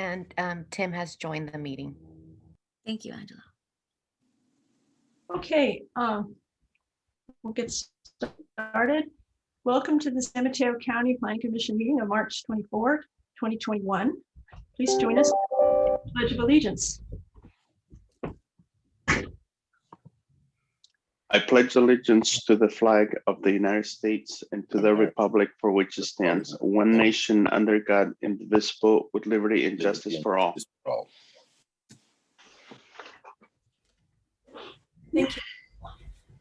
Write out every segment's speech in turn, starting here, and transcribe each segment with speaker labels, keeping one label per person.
Speaker 1: And Tim has joined the meeting.
Speaker 2: Thank you, Angela.
Speaker 3: Okay, we'll get started. Welcome to the San Mateo County Planning Commission meeting of March 24, 2021. Please join us in the Pledge of Allegiance.
Speaker 4: I pledge allegiance to the flag of the United States and to the republic for which it stands, one nation under God, indivisible, with liberty and justice for all.
Speaker 3: Thank you.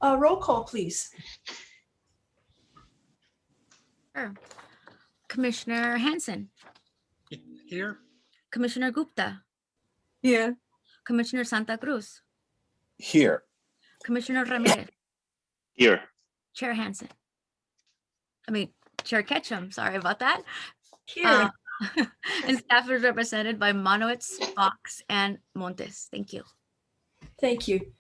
Speaker 3: Roll call, please.
Speaker 2: Sure. Commissioner Hansen.
Speaker 5: Here.
Speaker 2: Commissioner Gupta.
Speaker 6: Here.
Speaker 2: Commissioner Santa Cruz.
Speaker 6: Here.
Speaker 2: Commissioner Ramirez.
Speaker 4: Here.
Speaker 2: Chair Hansen. Chair Ketchum, sorry about that.
Speaker 3: Here.
Speaker 2: And staff is represented by Monowitz, Fox, and Montes. Thank you.
Speaker 3: Thank you.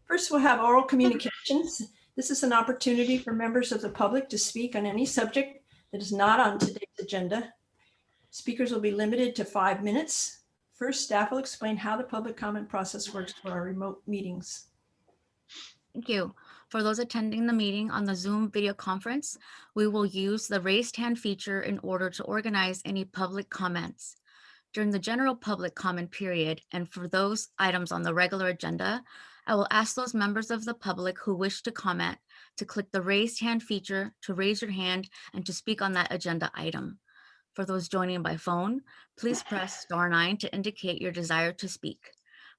Speaker 3: First, we'll have oral communications. This is an opportunity for members of the public to speak on any subject that is not on today's agenda. Speakers will be limited to 5 minutes. First, staff will explain how the public comment process works for our remote meetings.
Speaker 2: Thank you. For those attending the meeting on the Zoom video conference, we will use the raised hand feature in order to organize any public comments. During the general public comment period, and for those items on the regular agenda, I will ask those members of the public who wish to comment to click the raised hand feature to raise your hand and to speak on that agenda item. For those joining by phone, please press *9 to indicate your desire to speak.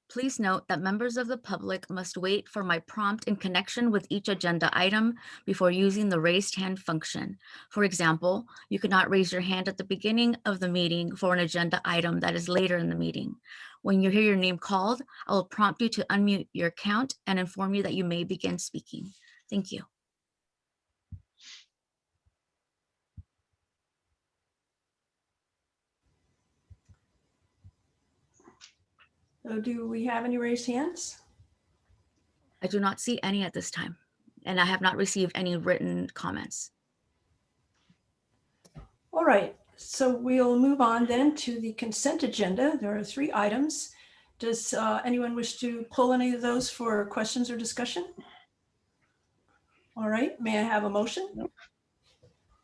Speaker 2: Please note that members of the public must wait for my prompt in connection with each agenda item before using the raised hand function. For example, you cannot raise your hand at the beginning of the meeting for an agenda item that is later in the meeting. When you hear your name called, I will prompt you to unmute your account and inform you that you may begin speaking. Thank you.
Speaker 3: So do we have any raised hands?
Speaker 2: I do not see any at this time, and I have not received any written comments.
Speaker 3: All right, so we'll move on then to the consent agenda. There are 3 items. Does anyone wish to pull any of those for questions or discussion? All right, may I have a motion?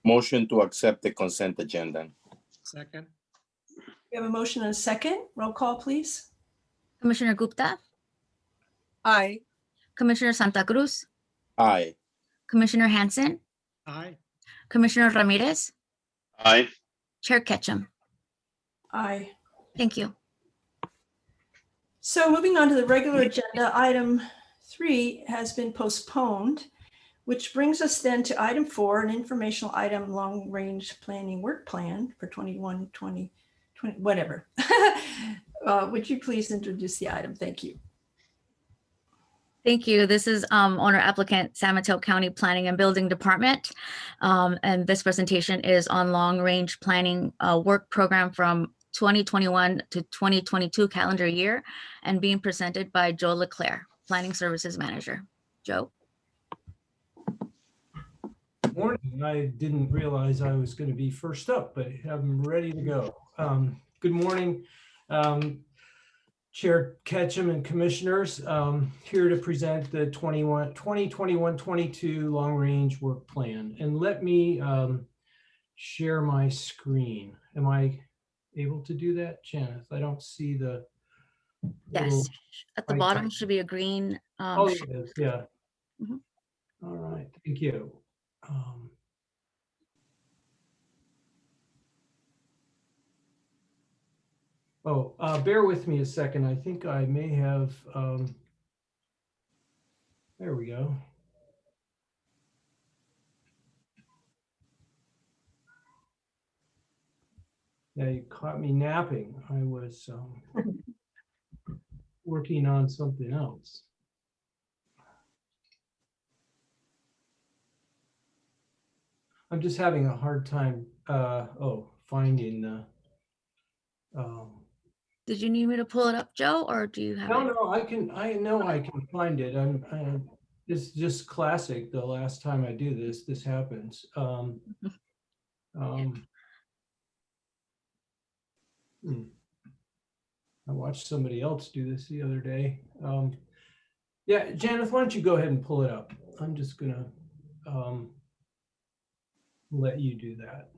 Speaker 6: Motion to accept the consent agenda.
Speaker 5: Second.
Speaker 3: We have a motion and a second. Roll call, please.
Speaker 2: Commissioner Gupta,
Speaker 6: Aye.
Speaker 2: Commissioner Santa Cruz,
Speaker 6: Aye.
Speaker 2: Commissioner Hansen,
Speaker 5: Aye.
Speaker 2: Commissioner Ramirez,
Speaker 4: Aye.
Speaker 2: Chair Ketchum.
Speaker 3: Aye.
Speaker 2: Thank you.
Speaker 3: So moving on to the regular agenda, item 3 has been postponed, which brings us then to item 4, an informational item, long-range planning work plan for 21, 20, whatever. Would you please introduce the item? Thank you.
Speaker 2: Thank you. This is owner applicant San Mateo County Planning and Building Department. And this presentation is on long-range planning work program from 2021 to 2022 calendar year, and being presented by Joe Leclerc, Planning Services Manager. Joe.
Speaker 7: Morning. I didn't realize I was going to be first up, but I'm ready to go. Good morning, Chair Ketchum and Commissioners. Here to present the 2021-22 long-range work plan. And let me share my screen. Am I able to do that, Janice? I don't see the.
Speaker 2: Yes, at the
Speaker 7: icon.
Speaker 2: bottom should be a green.
Speaker 7: Oh, it is, yeah.
Speaker 2: Mhm.
Speaker 7: All right, thank you. Bear with me a second. I think I may have, there we go. Yeah, you caught me napping. I was working on something else. I'm just having a hard time finding the.
Speaker 2: Did you need me to pull it up, Joe, or do you have it?
Speaker 7: No, I know I can find it. It's just classic. The last time I do this, this happens. I watched somebody else do this the other day. Yeah, Janice, why don't you go ahead and pull it up? I'm just gonna let you do that.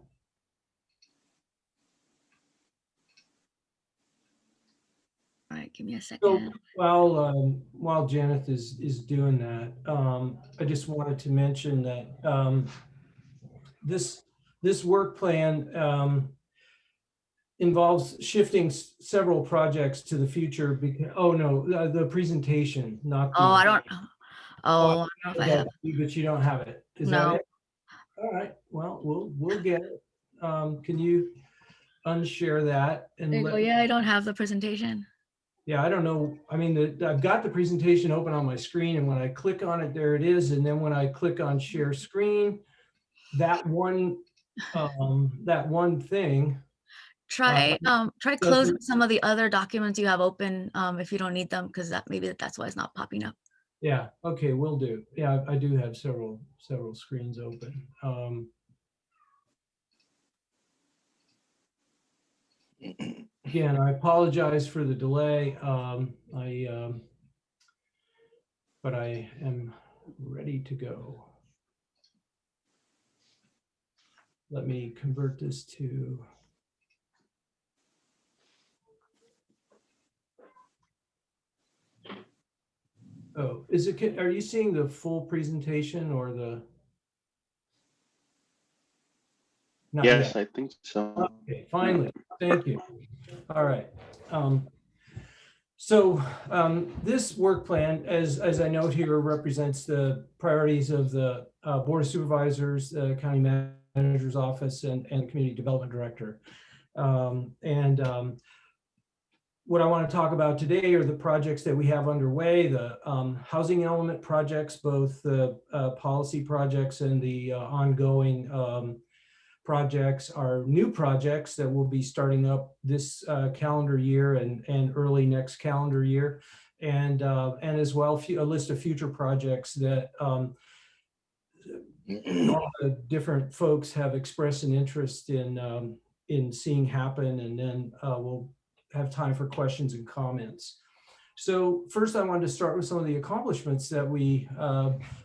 Speaker 2: All right, give me a
Speaker 7: So
Speaker 2: second.
Speaker 7: while Janet is doing that, I just wanted to mention that this work plan involves shifting several projects to the future because, oh no, the presentation, not the.
Speaker 2: Oh, I don't know
Speaker 7: Oh,
Speaker 2: if I have.
Speaker 7: but you don't have it. Is that
Speaker 2: No.
Speaker 7: it? All right, well, we'll get it. Can you unshare that and
Speaker 2: Oh,
Speaker 7: let,
Speaker 2: yeah, I don't have the presentation.
Speaker 7: yeah, I don't know. I mean, I've got the presentation open on my screen, and when I click on it, there it is. And then when I click on share screen, that one thing.
Speaker 2: Try
Speaker 7: doesn't-
Speaker 2: closing some of the other documents you have open if you don't need them, because that's why it's not popping up.
Speaker 7: Yeah, okay, will do. Yeah, I do have several screens open. Again, I apologize for the delay. But I am ready to go. Let me convert this to. Oh, are you seeing the full presentation or the? Not
Speaker 4: Yes,
Speaker 7: yet.
Speaker 4: I think so.
Speaker 7: Okay, finally, thank you. All right. So this work plan, as I note here, represents the priorities of the Board of Supervisors, County Manager's Office, and Community Development Director. What I want to talk about today are the projects that we have underway, the housing element projects, both the policy projects and the ongoing projects are new projects that will be starting up this calendar year and early next calendar year, and as well a list of future projects that all the different folks have expressed an interest in seeing happen, and then we'll have time for questions and comments. So first, I wanted to start with some of the accomplishments that we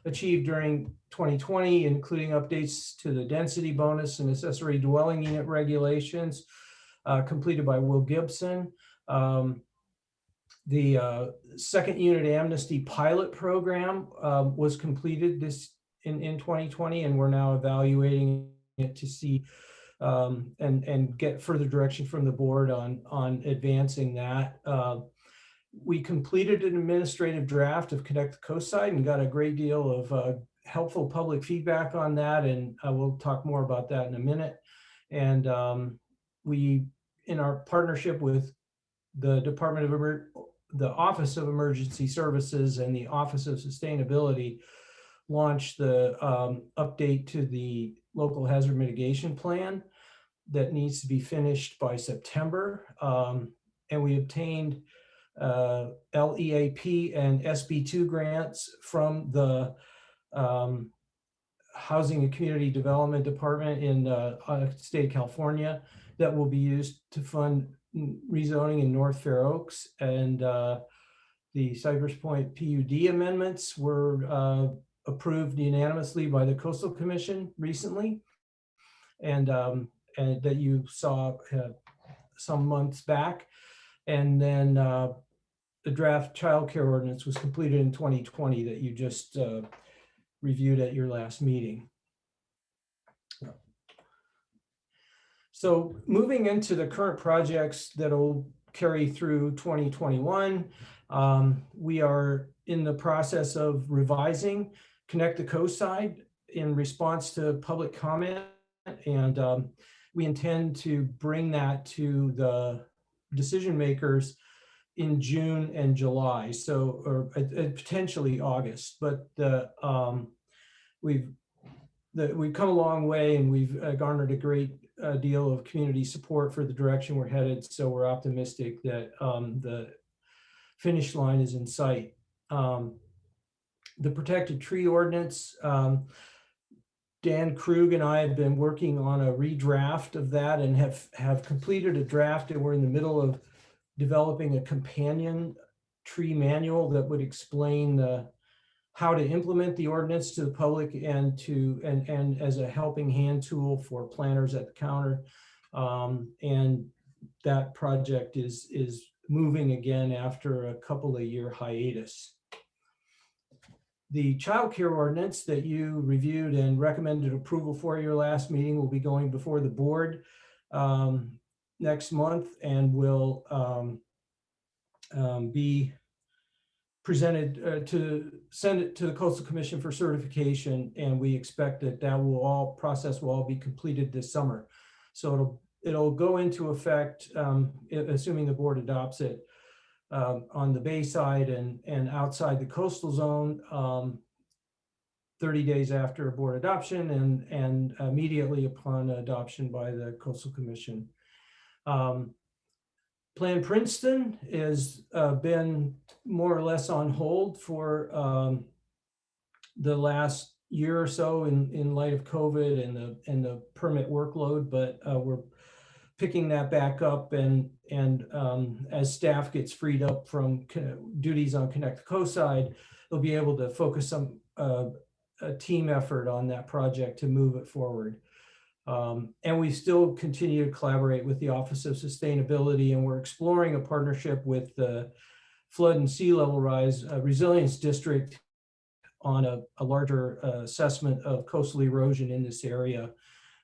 Speaker 7: achieved during 2020, including updates to the density bonus and accessory dwelling unit regulations completed by Will Gibson. The second unit Amnesty pilot program was completed in 2020, and we're now evaluating it to see and get further direction from the board on advancing that. We completed an administrative draft of Connect the Coast Side and got a great deal of helpful public feedback on that, and we'll talk more about that in a minute. And we, in our partnership with the the Office of Emergency Services and the Office of Sustainability, launched the update to the local hazard mitigation plan that needs to be finished by September. And we obtained LEAP and SB2 grants from the Housing and Community Development Department in the state of California that will be used to fund rezoning in North Fair Oaks. And the Cypress Point PUD amendments were approved unanimously by the Coastal Commission recently, and that you saw some months back. And then the draft childcare ordinance was completed in 2020 that you just reviewed at your last meeting. So moving into the current projects that'll carry through 2021, we are in the process of revising Connect the Coast Side in response to public comment, and we intend to bring that to the decision makers in June and July, so or potentially August. But we've come a long way, and we've garnered a great deal of community support for the direction we're headed. So we're optimistic that the finish line is in sight. The protected tree ordinance, Dan Krug and I have been working on a redraft of that and have completed a draft, and we're in the middle of developing a companion tree manual that would explain how to implement the ordinance to the public and as a helping hand tool for planners at the counter. And that project is moving again after a couple of year hiatus. The child care ordinance that you reviewed and recommended approval for your last meeting will be going before the board next month and will be presented to send it to the Coastal Commission for certification, and we expect that process will all be completed this summer. So it'll go into effect, assuming the board adopts it, on the bay side and outside the coastal zone 30 days after board adoption and immediately upon adoption by the Coastal Commission. Plan Princeton has been more or less on hold for the last year or so in light of COVID and the permit workload, but we're picking that back up and as staff gets freed up from duties on Connect the Coast side, they'll be able to focus some a team effort on that project to move it forward. And we still continue to collaborate with the Office of Sustainability, and we're exploring a partnership with the Flood and Sea Level Rise Resilience District on a larger assessment of coastal erosion in this area.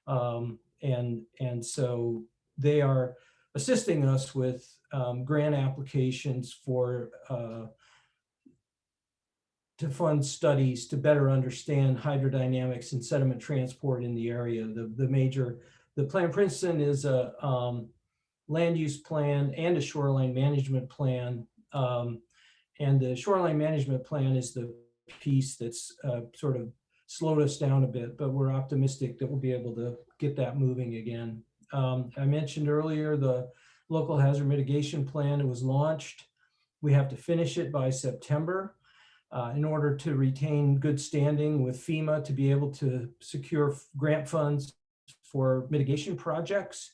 Speaker 7: And so they are assisting us with grant applications for to fund studies to better understand hydrodynamics and sediment transport in the area. The Plan Princeton is a land use plan and a shoreline management plan. And the shoreline management plan is the piece that's sort of slowed us down a bit, but we're optimistic that we'll be able to get that moving again. I mentioned earlier the local hazard mitigation plan. It was launched. We have to finish it by September. In order to retain good standing with FEMA to be able to secure grant funds for mitigation projects.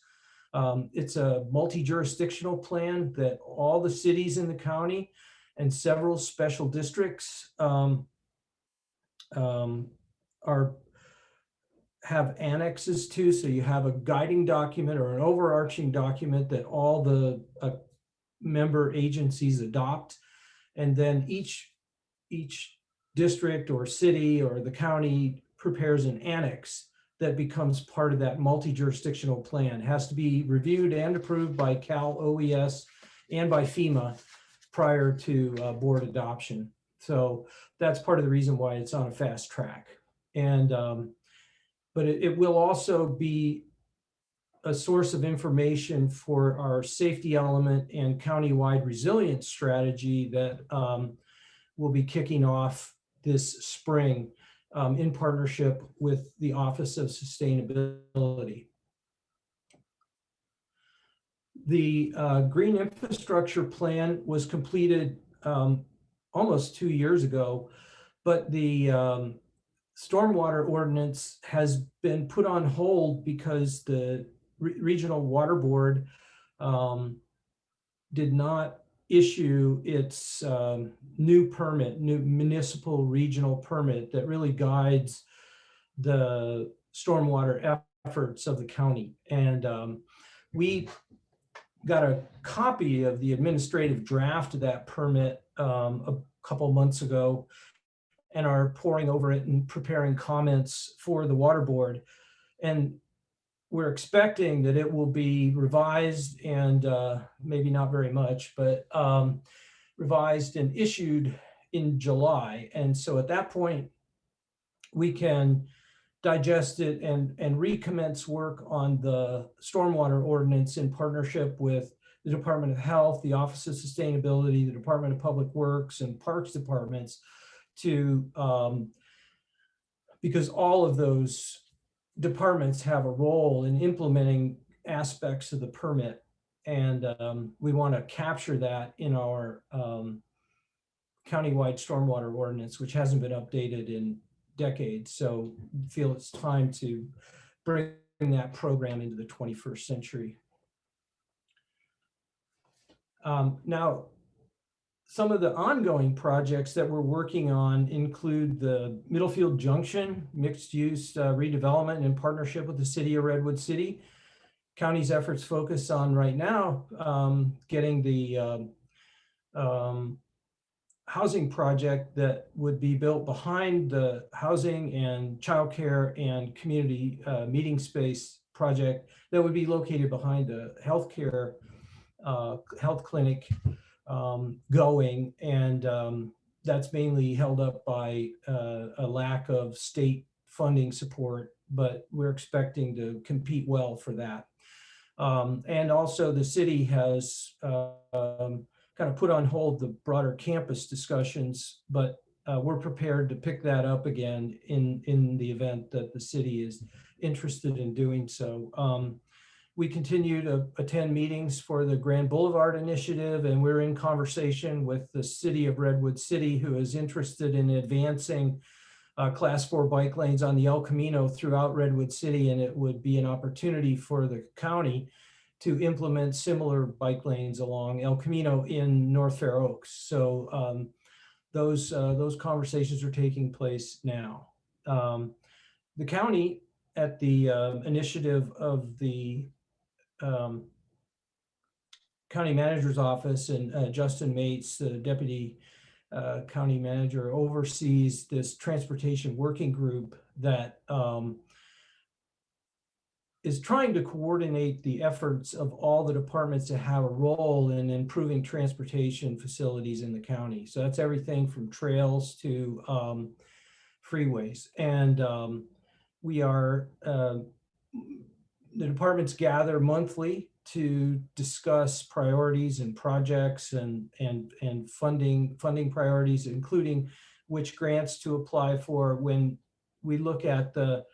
Speaker 7: It's a multi-jurisdictional plan that all the cities in the county and several special districts have annexes to. So you have a guiding document or an overarching document that all the member agencies adopt. And then each district or city or the county prepares an annex that becomes part of that multi-jurisdictional plan. It has to be reviewed and approved by Cal OES and by FEMA prior to board adoption. So that's part of the reason why it's on a fast track. And but it will also be a source of information for our safety element and countywide resilience strategy that we'll be kicking off this spring in partnership with the Office of Sustainability. The Green Infrastructure Plan was completed almost 2 years ago, but the stormwater ordinance has been put on hold because the Regional Water Board did not issue its new municipal regional permit that really guides the stormwater efforts of the county. And we got a copy of the administrative draft of that permit a couple months ago and are poring over it and preparing comments for the water board. And we're expecting that it will be revised and maybe not very much, but revised and issued in July. And so at that point, we can digest it and recommence work on the stormwater ordinance in partnership with the Department of Health, the Office of Sustainability, the Department of Public Works, and Parks departments to, because all of those departments have a role in implementing aspects of the permit. And we want to capture that in our countywide stormwater ordinance, which hasn't been updated in decades. So I feel it's time to bring that program into the 21st century. Now, some of the ongoing projects that we're working on include the Middlefield Junction mixed-use redevelopment in partnership with the city of Redwood City. County's efforts focus on right now getting the housing project that would be built behind the housing and childcare and community meeting space project that would be located behind the healthcare health clinic going, and that's mainly held up by a lack of state funding support, but we're expecting to compete well for that. And also the city has kind of put on hold the broader campus discussions, but we're prepared to pick that up again in the event that the city is interested in doing so. We continue to attend meetings for the Grand Boulevard Initiative, and we're in conversation with the city of Redwood City, who is interested in advancing Class 4 bike lanes on the El Camino throughout Redwood City, and it would be an opportunity for the county to implement similar bike lanes along El Camino in North Fair Oaks. So those conversations are taking place now. The county, at the initiative of the county manager's office, and Justin Mates, the deputy county manager, oversees this transportation working group that is trying to coordinate the efforts of all the departments to have a role in improving transportation facilities in the county. So that's everything from trails to freeways. And we are, the departments gather monthly to discuss priorities and projects and funding priorities, including which grants to apply for. When we look at the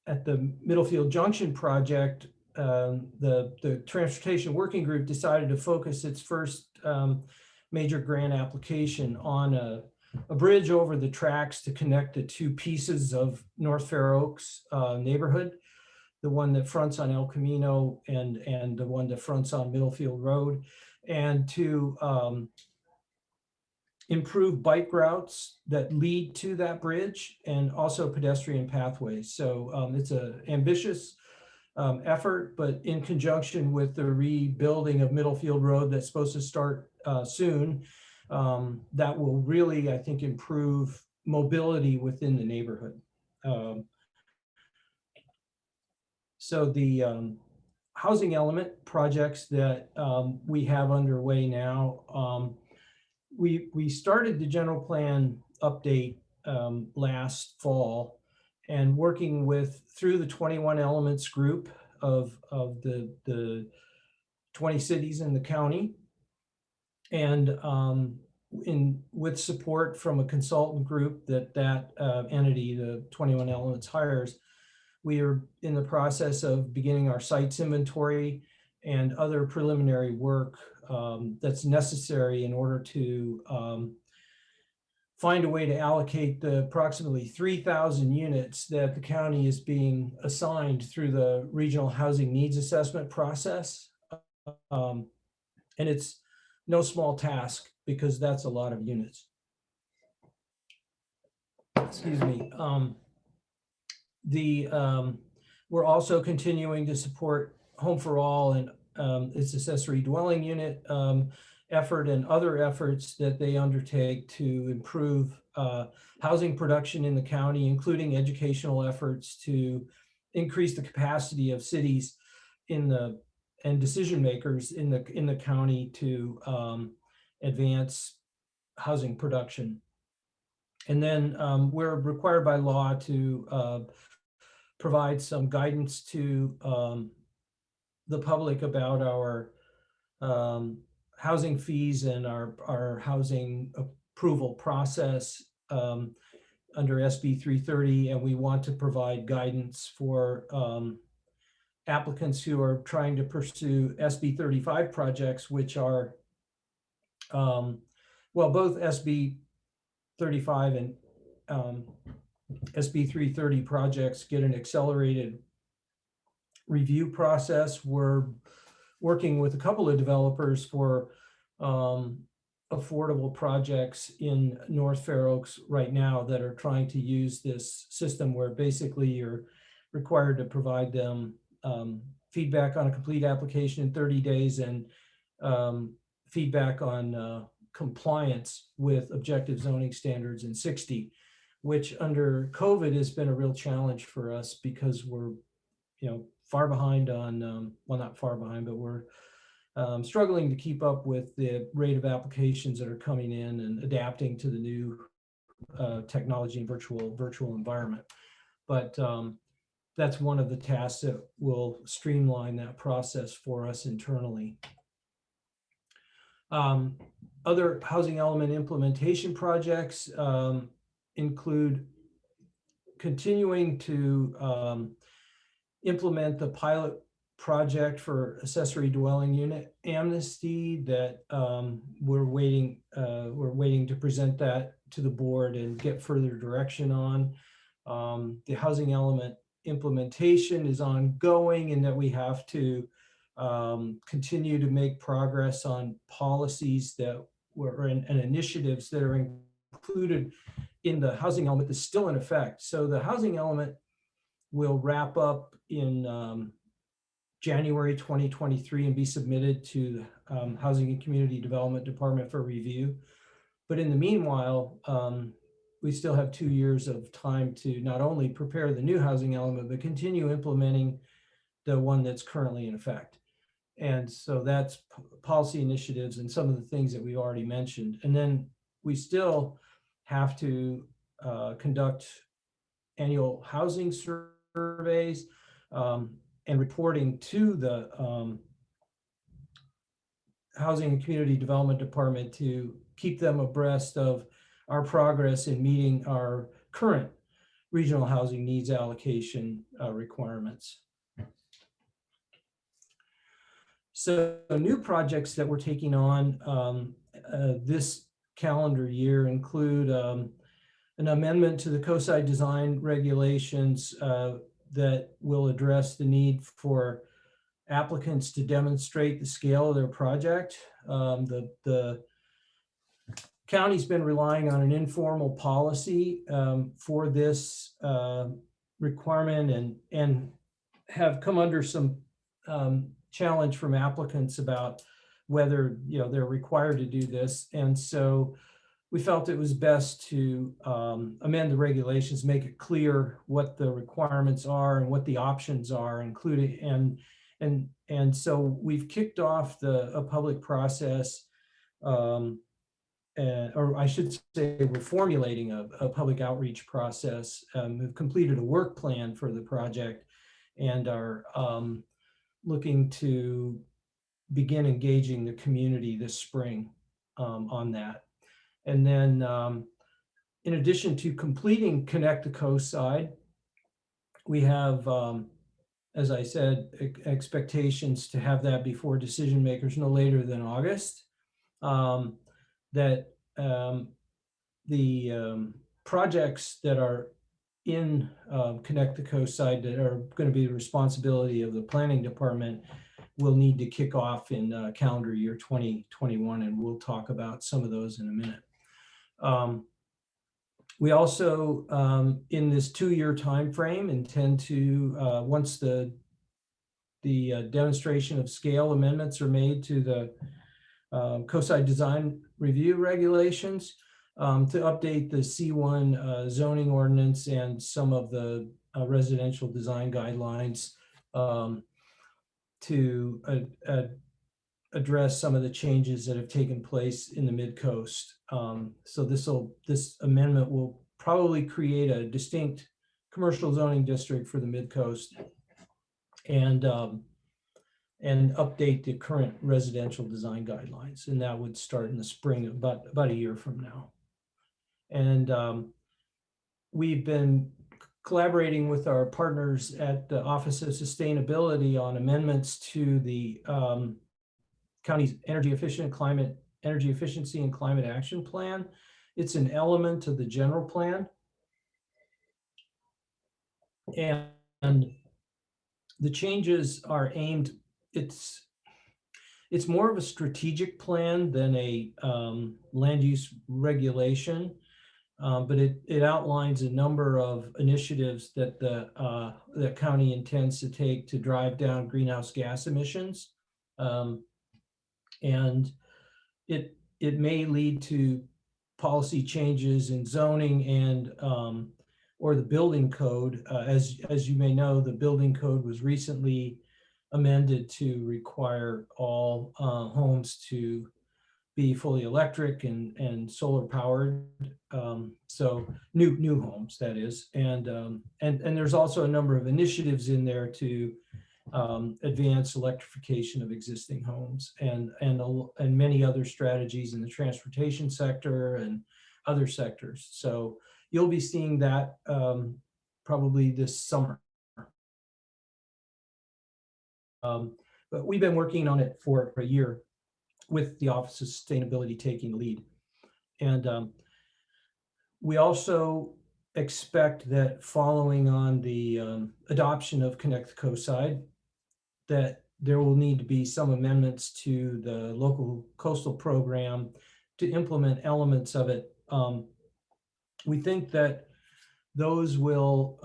Speaker 7: Middlefield Junction project, the Transportation Working Group decided to focus its first major grant application on a bridge over the tracks to connect the two pieces of North Fair Oaks neighborhood, the one that fronts on El Camino and the one that fronts on Middlefield Road, and to improve bike routes that lead to that bridge and also pedestrian pathways. So it's an ambitious effort, but in conjunction with the rebuilding of Middlefield Road that's supposed to start soon, that will really, I think, improve mobility within the neighborhood. So the housing element projects that we have underway now, we started the general plan update last fall, and working through the 21 elements group of the 20 cities in the county, and with support from a consultant group that entity, the 21 Elements, hires. We are in the process of beginning our sites inventory and other preliminary work that's necessary in order to find a way to allocate the approximately 3,000 units that the county is being assigned through the regional housing needs assessment process. And it's no small task, because that's a lot of units. Excuse me. We're also continuing to support Home for All and its accessory dwelling unit effort and other efforts that they undertake to improve housing production in the county, including educational efforts to increase the capacity of cities and decision makers in the county to advance housing production. And then we're required by law to provide some guidance to the public about our housing fees and our housing approval process under SB 330, and we want to provide guidance for applicants who are trying to pursue SB 35 projects, which are, well, both SB 35 and SB 330 projects get an accelerated review process. We're working with a couple of developers for affordable projects in North Fair Oaks right now that are trying to use this system where basically you're required to provide them feedback on a complete application in 30 days and feedback on compliance with objective zoning standards in 60, which under COVID has been a real challenge for us because we're, far behind on, well, not far behind, but we're struggling to keep up with the rate of applications that are coming in and adapting to the new technology and virtual environment. But that's one of the tasks that will streamline that process for us internally. Other housing element implementation projects include continuing to implement the pilot project for accessory dwelling unit Amnesty that we're waiting to present that to the board and get further direction on. The housing element implementation is ongoing in that we have to continue to make progress on policies that were and initiatives that are included in the housing element that's still in effect. So the housing element will wrap up in January 2023 and be submitted to Housing and Community Development Department for review. But in the meanwhile, we still have 2 years of time to not only prepare the new housing element, but continue implementing the one that's currently in effect. And so that's policy initiatives and some of the things that we've already mentioned. And then we still have to conduct annual housing surveys and reporting to the Housing and Community Development Department to keep them abreast of our progress in meeting our current regional housing needs allocation requirements. So new projects that we're taking on this calendar year include an amendment to the COSI design regulations that will address the need for applicants to demonstrate the scale of their project. The county's been relying on an informal policy for this requirement and have come under some challenge from applicants about whether they're required to do this. And so we felt it was best to amend the regulations, make it clear what the requirements are and what the options are, including and so we've kicked off a public process, or I should say we're formulating a public outreach process. We've completed a work plan for the project and are looking to begin engaging the community this spring on that. And then in addition to completing Connect the Coast Side, we have, as I said, expectations to have that before decision makers no later than August. That the projects that are in Connect the Coast Side that are going to be the responsibility of the planning department will need to kick off in calendar year 2021, and we'll talk about some of those in a minute. We also, in this 2-year time frame, intend to, once the demonstration of scale amendments are made to the COSI design review regulations, to update the C1 zoning ordinance and some of the residential design guidelines to address some of the changes that have taken place in the mid-coast. So this amendment will probably create a distinct commercial zoning district for the mid-coast and update the current residential design guidelines. And that would start in the spring, about a year from now. And we've been collaborating with our partners at the Office of Sustainability on amendments to the county's energy efficiency and climate action plan. It's an element of the general plan. And the changes are aimed, It's more of a strategic plan than a land use regulation. But it outlines a number of initiatives that the county intends to take to drive down greenhouse gas emissions. And it may lead to policy changes in zoning and or the building code. As you may know, the building code was recently amended to require all homes to be fully electric and solar powered. So new homes, that is. And there's also a number of initiatives in there to advance electrification of existing homes and many other strategies in the transportation sector and other sectors. So you'll be seeing that probably this summer. But we've been working on it for a year, with the Office of Sustainability taking the lead. And we also expect that following on the adoption of Connect the Coastside, that there will need to be some amendments to the local coastal program to implement elements of it. We think that those will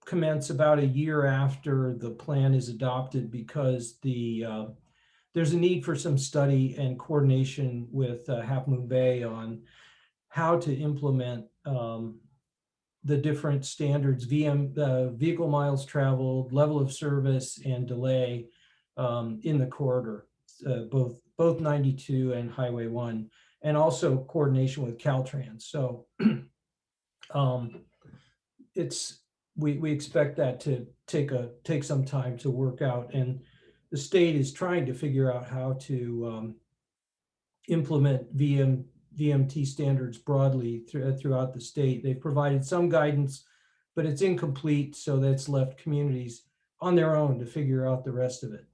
Speaker 7: commence about a year after the plan is adopted, because there's a need for some study and coordination with Half Moon Bay on how to implement the different standards, vehicle miles traveled, level of service, and delay in the corridor, both 92 and Highway 1, and also coordination with Caltrans. So we expect that to take some time to work out, and the state is trying to figure out how to implement VMT standards broadly throughout the state. They've provided some guidance, but it's incomplete, so that's left communities on their own to figure out the rest of it.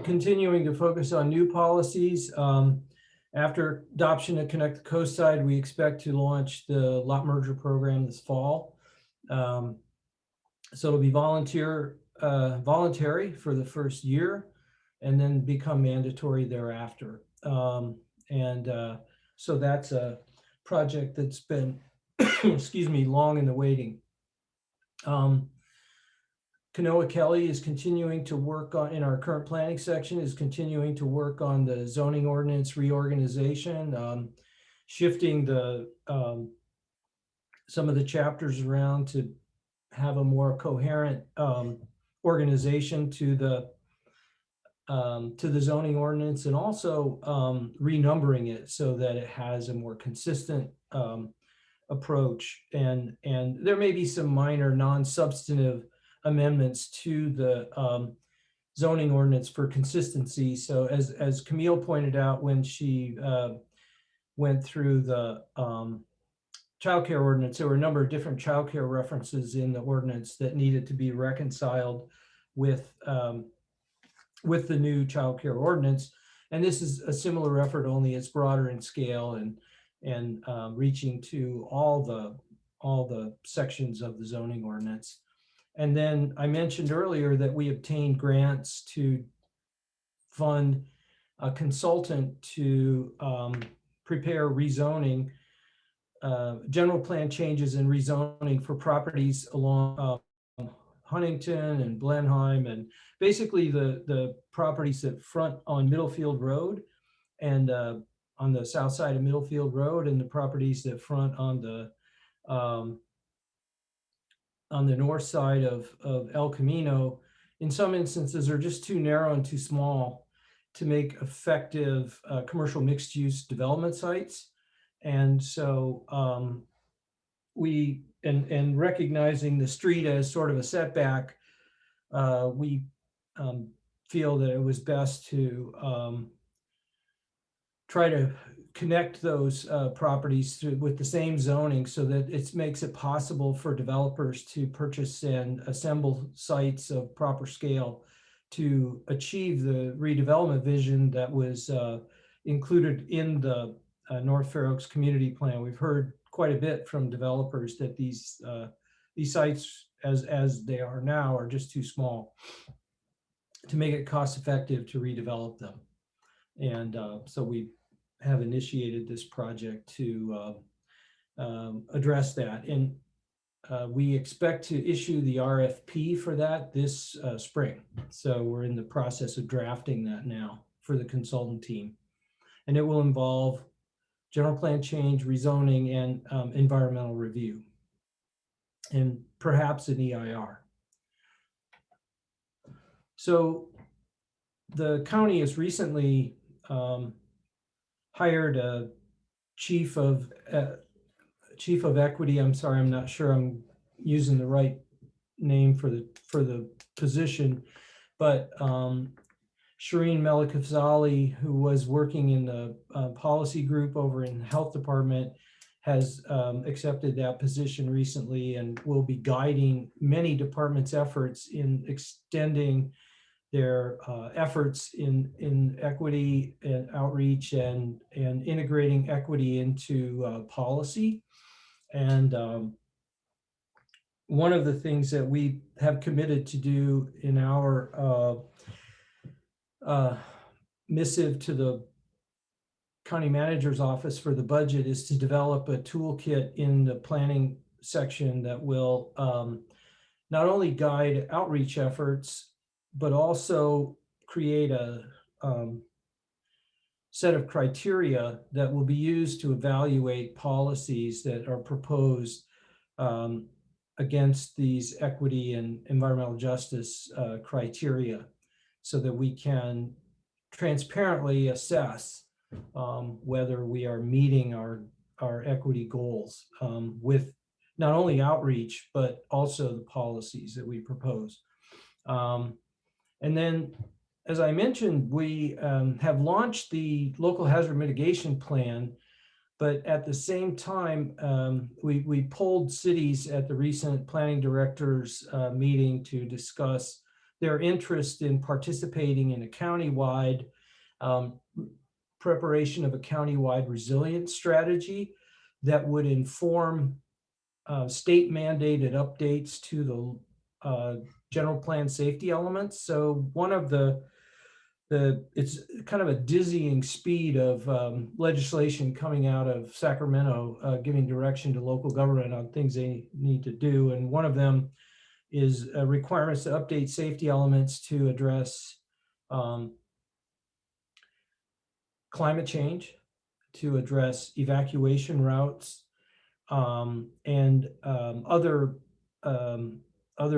Speaker 7: Continuing to focus on new policies. After adoption of Connect the Coastside, we expect to launch the lot merger program this fall. So it'll be voluntary for the first year, and then become mandatory thereafter. So that's a project that's been, excuse me, long in the waiting. Kanoa Kelly is continuing to work on, in our current planning section, is continuing to work on the zoning ordinance reorganization, shifting some of the chapters around to have a more coherent organization to the zoning ordinance, and also renumbering it so that it has a more consistent approach. And there may be some minor non-substantive amendments to the zoning ordinance for consistency. So as Camille pointed out when she went through the childcare ordinance, there were a number of different childcare references in the ordinance that needed to be reconciled with the new childcare ordinance. And this is a similar effort, only it's broader in scale and reaching to all the sections of the zoning ordinance. And then I mentioned earlier that we obtained grants to fund a consultant to prepare rezoning, general plan changes and rezoning for properties along Huntington and Blenheim, and basically the properties that front on Middlefield Road and on the south side of Middlefield Road, and the properties that front on the north side of El Camino. In some instances are just too narrow and too small to make effective commercial mixed use development sites. And so we, and recognizing the street as sort of a setback, we feel that it was best to try to connect those properties with the same zoning, so that it makes it possible for developers to purchase and assemble sites of proper scale to achieve the redevelopment vision that was included in the North Fair Oaks Community Plan. We've heard quite a bit from developers that these these sites as they are now are just too small to make it cost effective to redevelop them. And so we have initiated this project to address that. And we expect to issue the RFP for that this spring. So we're in the process of drafting that now for the consultant team. And it will involve general plan change, rezoning, and environmental review, and perhaps an EIR. So the county has recently hired a chief of equity. I'm sorry, I'm not sure I'm using the right name for the position, but Shireen Melikafzali, who was working in the policy group over in the health department, has accepted that position recently and will be guiding many departments' efforts in extending their efforts in equity and outreach and integrating equity into policy. And one of the things that we have committed to do in our missive to the county manager's office for the budget is to develop a toolkit in the planning section that will not only guide outreach efforts, but also create a set of criteria that will be used to evaluate policies that are proposed against these equity and environmental justice criteria, so that we can transparently assess whether we are meeting our equity goals with not only outreach, but also the policies that we propose. And then, as I mentioned, we have launched the local hazard mitigation plan, but at the same time, we polled cities at the recent planning directors meeting to discuss their interest in participating in a countywide preparation of a countywide resilience strategy that would inform state mandated updates to the general plan safety elements. So one of it's kind of a dizzying speed of legislation coming out of Sacramento, giving direction to local government on things they need to do. And one of them is requirements to update safety elements to address climate change, to address evacuation routes, and other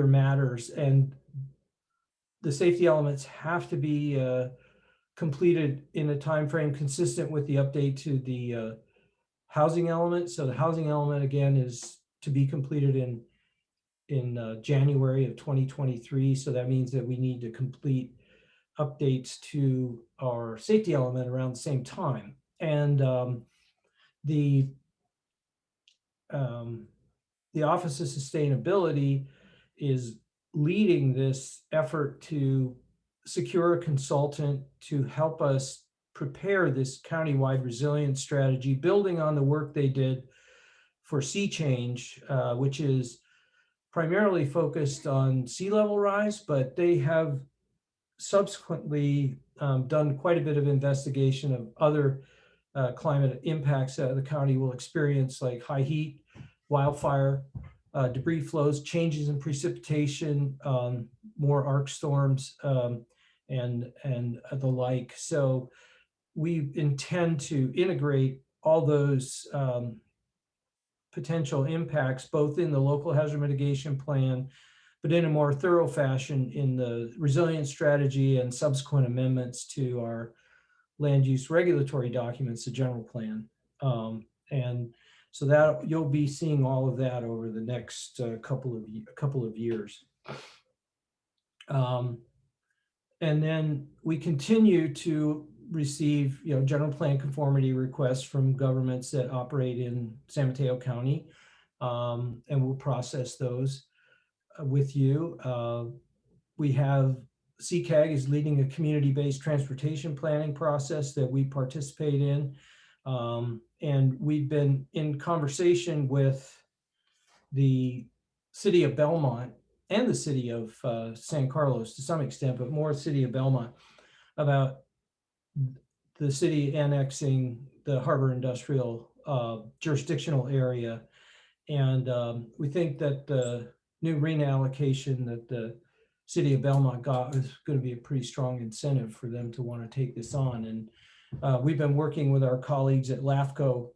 Speaker 7: matters. And the safety elements have to be completed in a time frame consistent with the update to the housing element. So the housing element, again, is to be completed in January of 2023. So that means that we need to complete updates to our safety element around the same time. And the Office of Sustainability is leading this effort to secure a consultant to help us prepare this countywide resilience strategy, building on the work they did for sea change, which is primarily focused on sea level rise, but they have subsequently done quite a bit of investigation of other climate impacts that the county will experience, like high heat, wildfire, debris flows, changes in precipitation, more arc storms, and the like. So we intend to integrate all those potential impacts, both in the local hazard mitigation plan, but in a more thorough fashion in the resilience strategy and subsequent amendments to our land use regulatory documents, the general plan. And so that you'll be seeing all of that over the next couple of years. And then we continue to receive, general plan conformity requests from governments that operate in San Mateo County, and we'll process those with you. We have CCAG is leading a community-based transportation planning process that we participate in. And we've been in conversation with the city of Belmont and the city of San Carlos to some extent, but more city of Belmont, about the city annexing the harbor industrial jurisdictional area. And we think that the new RENA allocation that the city of Belmont got is going to be a pretty strong incentive for them to want to take this on. And we've been working with our colleagues at LAFCO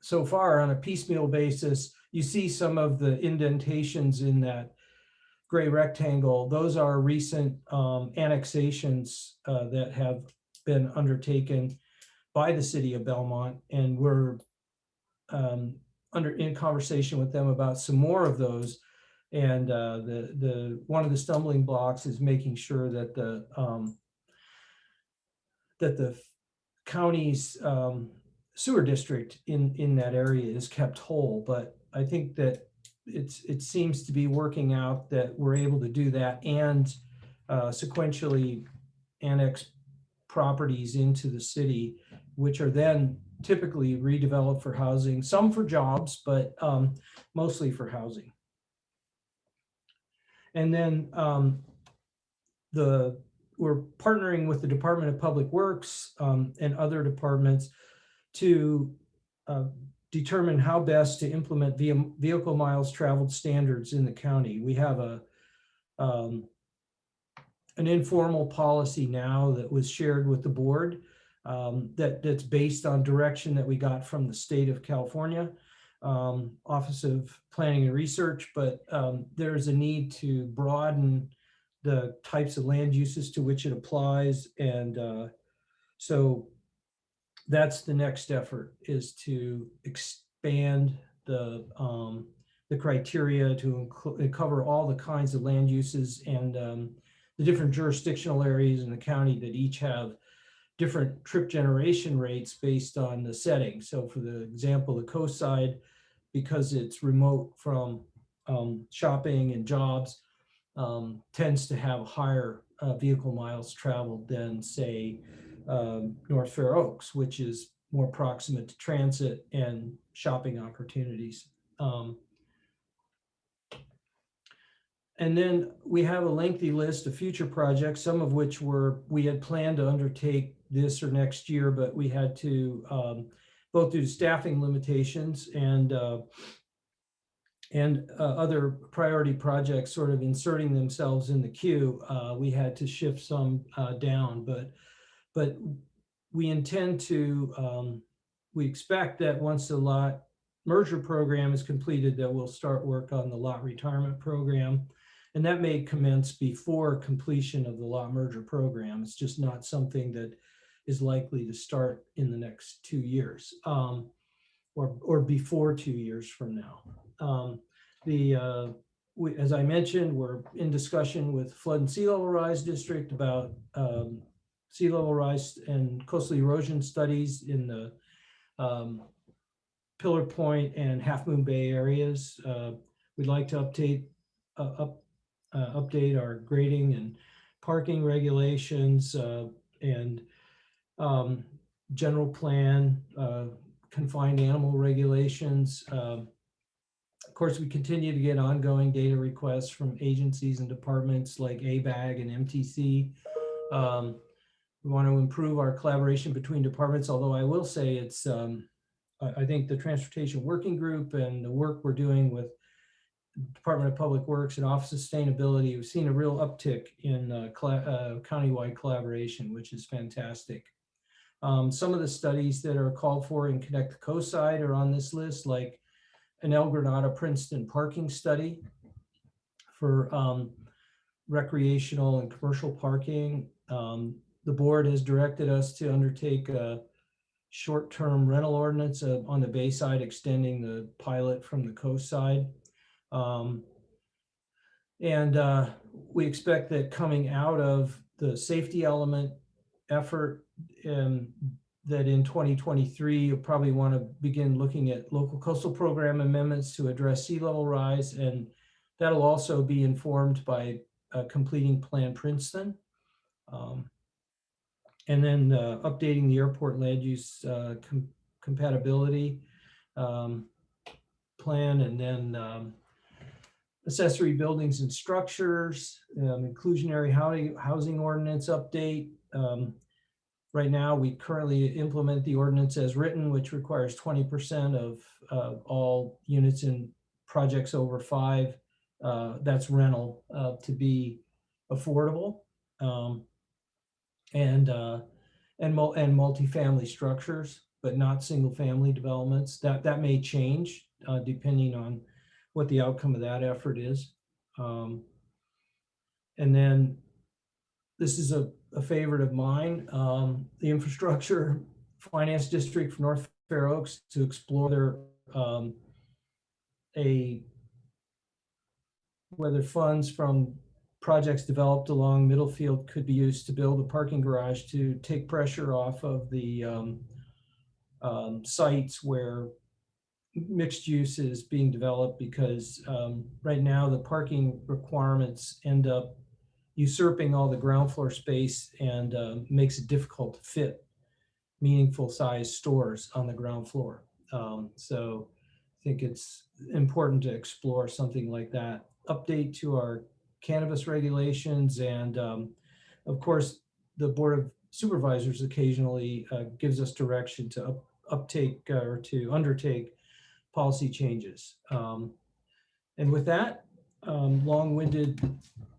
Speaker 7: so far on a piecemeal basis. You see some of the indentations in that gray rectangle. Those are recent annexations that have been undertaken by the city of Belmont, and we're in conversation with them about some more of those. And the one of the stumbling blocks is making sure that the county's sewer district in that area is kept whole. But I think that it seems to be working out that we're able to do that and sequentially annex properties into the city, which are then typically redeveloped for housing, some for jobs, but mostly for housing. And then we're partnering with the Department of Public Works and other departments to determine how best to implement vehicle miles traveled standards in the county. We have an informal policy now that was shared with the board that's based on direction that we got from the state of California, Office of Planning and Research, but there's a need to broaden the types of land uses to which it applies. And so that's the next effort, is to expand the criteria to cover all the kinds of land uses and the different jurisdictional areas in the county that each have different trip generation rates based on the setting. So for the example, the coast side, because it's remote from shopping and jobs, tends to have higher vehicle miles traveled than, say, North Fair Oaks, which is more proximate to transit and shopping opportunities. And then we have a lengthy list of future projects, some of which we had planned to undertake this or next year, but we had to, both due to staffing limitations and other priority projects sort of inserting themselves in the queue, we had to shift some down. But we intend to, we expect that once the lot merger program is completed, that we'll start work on the lot retirement program. And that may commence before completion of the lot merger program. It's just not something that is likely to start in the next 2 years, or before 2 years from now. As I mentioned, we're in discussion with Flood and Sea Level Rise District about sea level rise and coastal erosion studies in the Pillar Point and Half Moon Bay areas. We'd like to update our grading and parking regulations and general plan, confined animal regulations. Of course, we continue to get ongoing data requests from agencies and departments like ABAG and MTC. We want to improve our collaboration between departments, although I will say it's, I think the Transportation Working Group and the work we're doing with Department of Public Works and Office of Sustainability, we've seen a real uptick in countywide collaboration, which is fantastic. Some of the studies that are called for in Connect the Coast Side are on this list, like an Granata Princeton parking study for recreational and commercial parking. The board has directed us to undertake a short-term rental ordinance on the bay side, extending the pilot from the coast side. We expect that coming out of the safety element effort, that in 2023, you'll probably want to begin looking at local coastal program amendments to address sea level rise. And that'll also be informed by completing Plan Princeton. And then updating the airport land use compatibility plan, and then accessory buildings and structures, inclusionary housing ordinance update. Right now, we currently implement the ordinance as written, which requires 20% of all units in projects over 5, that's rental, to be affordable, and multifamily structures, but not single family developments. That may change depending on what the outcome of that effort is. And then this is a favorite of mine, the Infrastructure Finance District for North Fair Oaks to explore their whether funds from projects developed along Middlefield could be used to build a parking garage to take pressure off of the sites where mixed use is being developed, because right now the parking requirements end up usurping all the ground floor space and makes it difficult to fit meaningful size stores on the ground floor. So I think it's important to explore something like that. Update to our cannabis regulations, and of course, the Board of Supervisors occasionally gives us direction to uptake or to undertake policy changes. And with that long-winded,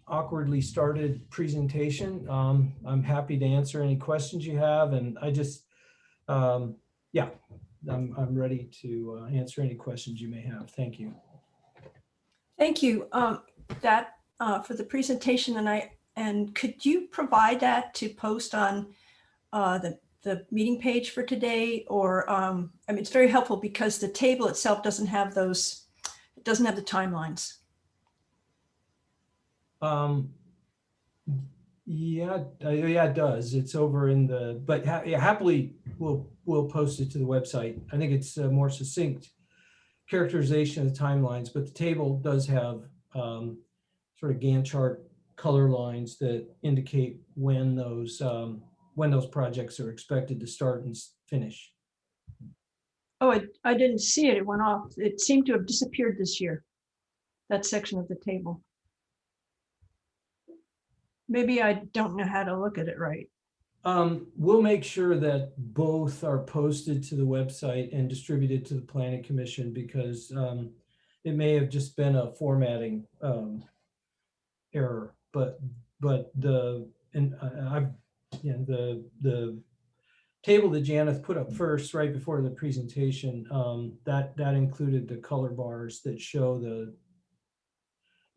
Speaker 7: awkwardly started presentation, I'm happy to answer any questions you have, and I just, yeah, I'm ready to answer any questions you may have. Thank you.
Speaker 3: Thank you for the presentation, and could you provide that to post on the meeting page for today? Or I mean, it's very helpful because the table itself doesn't have those, it doesn't have the timelines.
Speaker 7: Yeah, it does. It's over in the, but yeah, happily we'll post it to the website. I think it's a more succinct characterization of the timelines, but the table does have sort of Gantt chart color lines that indicate when those projects are expected to start and finish.
Speaker 3: Oh, I didn't see it. It went off. It seemed to have disappeared this year, that section of the table. Maybe I don't know how to look at it right.
Speaker 7: We'll make sure that both are posted to the website and distributed to the Planning Commission, because it may have just been a formatting error, but the table that Janeth put up first right before the presentation, that included the color bars that show the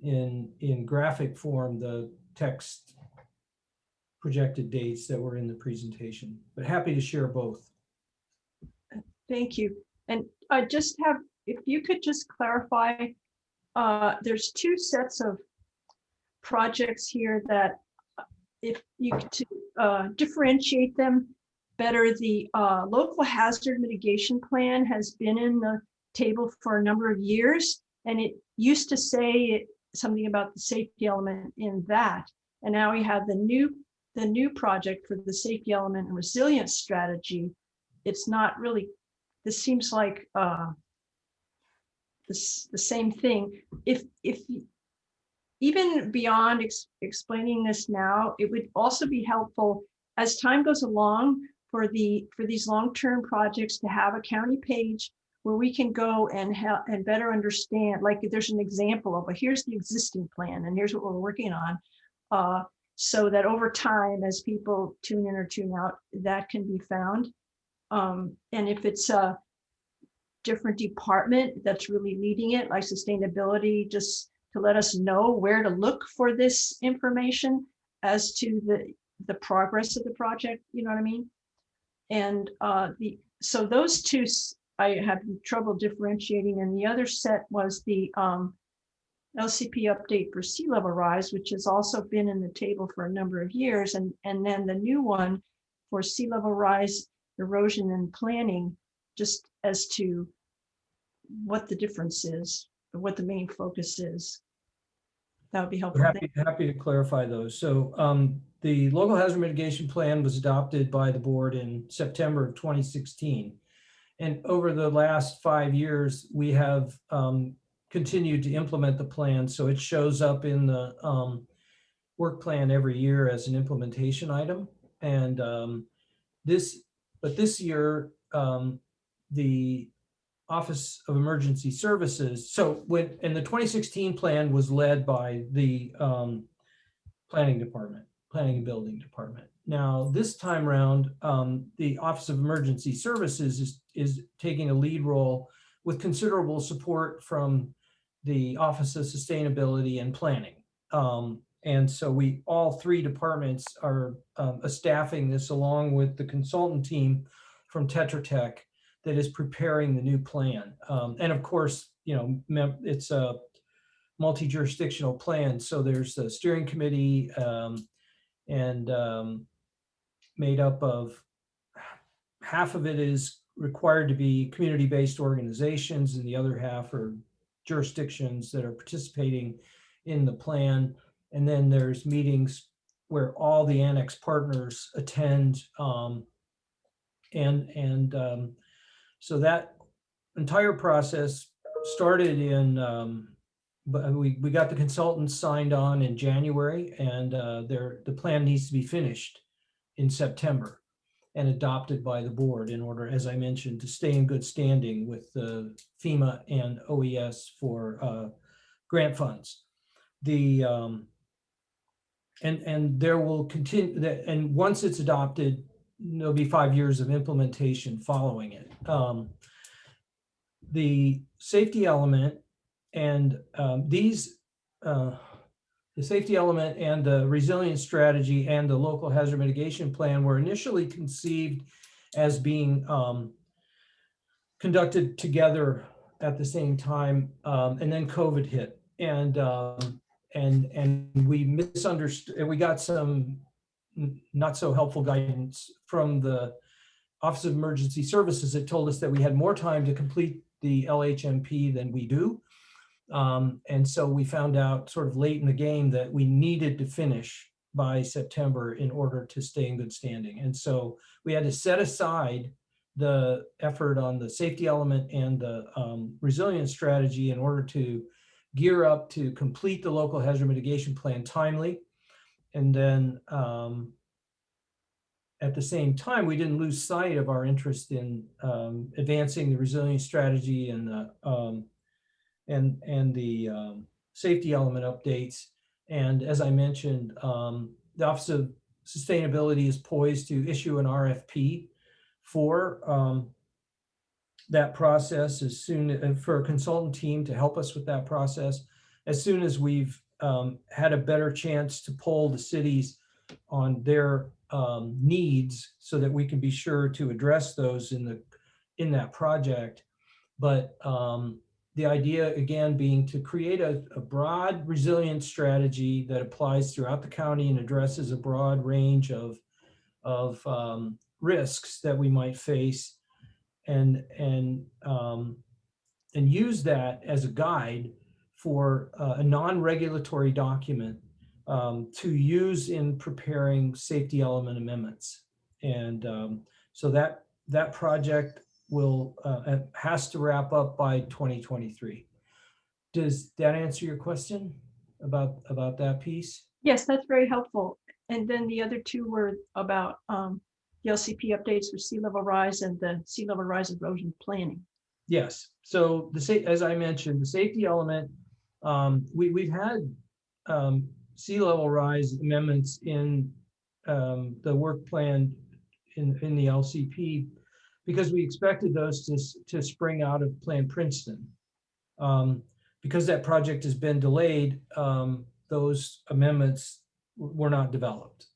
Speaker 7: in graphic form the text projected dates that were in the presentation, but happy to share both.
Speaker 3: Thank you. And I just have, if you could just clarify, there's 2 sets of projects here that if you could differentiate them better. The local hazard mitigation plan has been in the table for a number of years, and it used to say something about the safety element in that. And now we have the new project for the safety element and resilience strategy. It's not really, this seems like the same thing. If even beyond explaining this now, it would also be helpful as time goes along for these long-term projects to have a county page where we can go and help and better understand, like if there's an example of, well, here's the existing plan and here's what we're working on, so that over time, as people tune in or tune out, that can be found. And if it's a different department that's really leading it, like sustainability, just to let us know where to look for this information as to the progress of the project, you know what I mean? And so those 2 I have trouble differentiating, and the other set was the LCP update for sea level rise, which has also been in the table for a number of years, and then the new one for sea level rise, erosion and planning, just as to what the difference is, or what the main focus is. That would be helpful.
Speaker 7: Happy to clarify those. So the local hazard mitigation plan was adopted by the board in September of 2016. And over the last 5 years, we have continued to implement the plan. So it shows up in the work plan every year as an implementation item. And this year, the Office of Emergency Services. So and the 2016 plan was led by the planning and building department. Now, this time around, the Office of Emergency Services is taking a lead role with considerable support from the Office of Sustainability and Planning. And so all three departments are staffing this along with the consultant team from Tetra Tech that is preparing the new plan. And of course, it's a multi-jurisdictional plan. So there's the steering committee and made up of half of it is required to be community-based organizations, and the other half are jurisdictions that are participating in the plan. And then there's meetings where all the annex partners attend. So that entire process started but we got the consultants signed on in January, and the plan needs to be finished in September and adopted by the board in order, as I mentioned, to stay in good standing with the FEMA and OES for grant funds. And there will continue that, and once it's adopted, there'll be 5 years of implementation following it. The safety element and the safety element and the resilience strategy and the local hazard mitigation plan were initially conceived as being conducted together at the same time, and then COVID hit, and we misunderstood, and we got some not so helpful guidance from the Office of Emergency Services that told us that we had more time to complete the LHMP than we do. And so we found out sort of late in the game that we needed to finish by September in order to stay in good standing. And so we had to set aside the effort on the safety element and the resilience strategy in order to gear up to complete the local hazard mitigation plan timely. And then at the same time, we didn't lose sight of our interest in advancing the resilience strategy and the safety element updates. And as I mentioned, the Office of Sustainability is poised to issue an RFP for that process as soon for a consultant team to help us with that process as soon as we've had a better chance to poll the cities on their needs so that we can be sure to address those in that project. But the idea, again, being to create a broad resilience strategy that applies throughout the county and addresses a broad range of risks that we might face, and use that as a guide for a non-regulatory document to use in preparing safety element amendments. And so that project has to wrap up by 2023. Does that answer your question about that piece?
Speaker 3: Yes, that's very helpful. And then the other two were about the LCP updates for sea level rise and the sea level rise erosion planning.
Speaker 7: Yes. So as I mentioned, the safety element, we've had sea level rise amendments in the work plan in the LCP because we expected those to spring out of Plan Princeton. Because that project has been delayed, those amendments were not developed.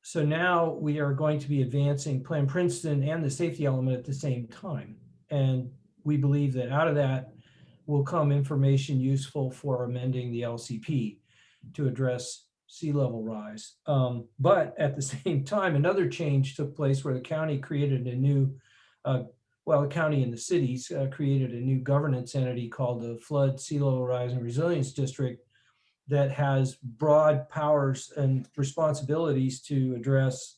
Speaker 7: So now we are going to be advancing Plan Princeton and the safety element at the same time. And we believe that out of that will come information useful for amending the LCP to address sea level rise. But at the same time, another change took place where the county created a new, the county and the cities created a new governance entity called the Flood, Sea Level Rise and Resilience District that has broad powers and responsibilities to address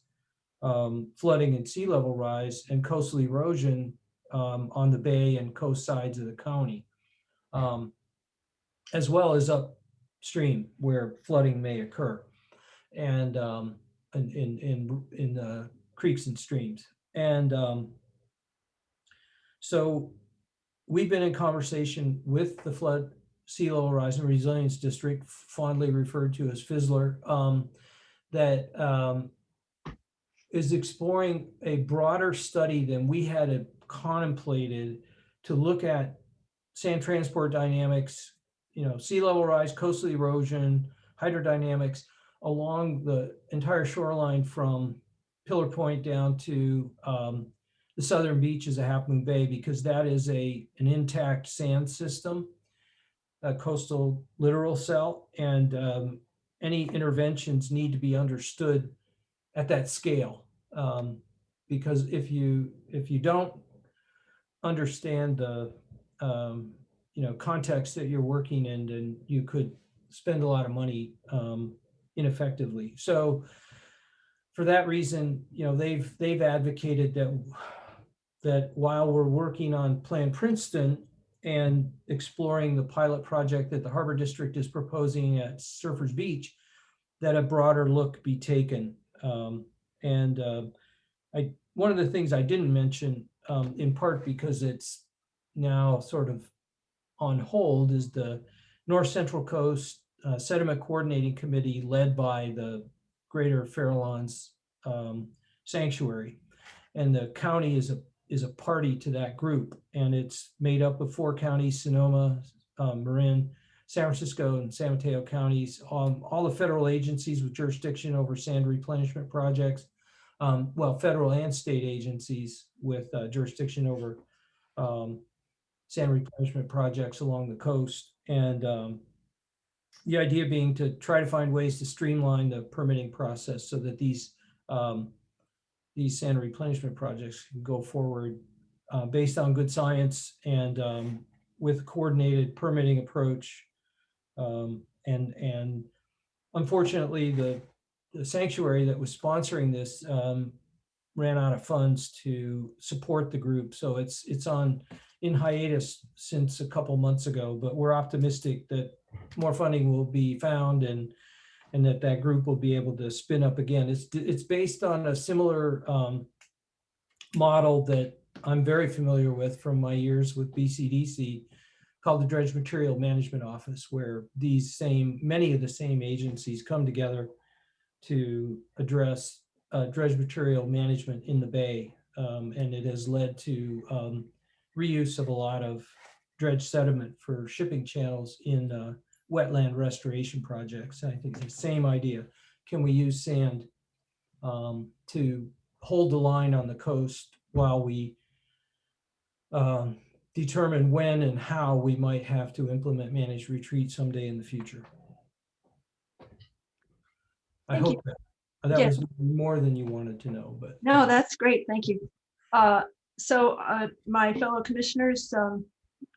Speaker 7: flooding and sea level rise and coastal erosion on the bay and coast sides of the county, as well as upstream where flooding may occur, and in creeks and streams. And so we've been in conversation with the Flood Sea Level Rise and Resilience District, fondly referred to as FSLR, that is exploring a broader study than we had contemplated to look at sand transport dynamics, sea level rise, coastal erosion, hydrodynamics along the entire shoreline from Pillar Point down to the southern beaches of Half Moon Bay, because that is an intact sand system, a coastal littoral cell, and any interventions need to be understood at that scale, because if you don't understand the context that you're working in, then you could spend a lot of money ineffectively. So for that reason, they've advocated that while we're working on Plan Princeton and exploring the pilot project that the Harbor District is proposing at Surfers Beach, that a broader look be taken. One of the things I didn't mention, in part because it's now sort of on hold, is the North Central Coast Sediment Coordinating Committee led by the Greater Farallones Sanctuary. And the county is a party to that group. And it's made up of 4 counties: Sonoma, Marin, San Francisco, and San Mateo counties, all the federal agencies with jurisdiction over sand replenishment projects, federal and state agencies with jurisdiction over sand replenishment projects along the coast. And the idea being to try to find ways to streamline the permitting process so that these sand replenishment projects can go forward based on good science and with a coordinated permitting approach. And unfortunately, the sanctuary that was sponsoring this ran out of funds to support the group. So it's in hiatus since a couple months ago, but we're optimistic that more funding will be found and that group will be able to spin up again. It's based on a similar model that I'm very familiar with from my years with BCDC, called the Dredge Material Management Office, where many of the same agencies come together to address dredge material management in the bay. And it has led to reuse of a lot of dredge sediment for shipping channels in wetland restoration projects. And I think the same idea. Can we use sand to hold the line on the coast while we determine when and how we might have to implement managed retreat someday in the future? I hope that was more than you wanted to know, but.
Speaker 3: No, that's great. Thank you. So my fellow commissioners,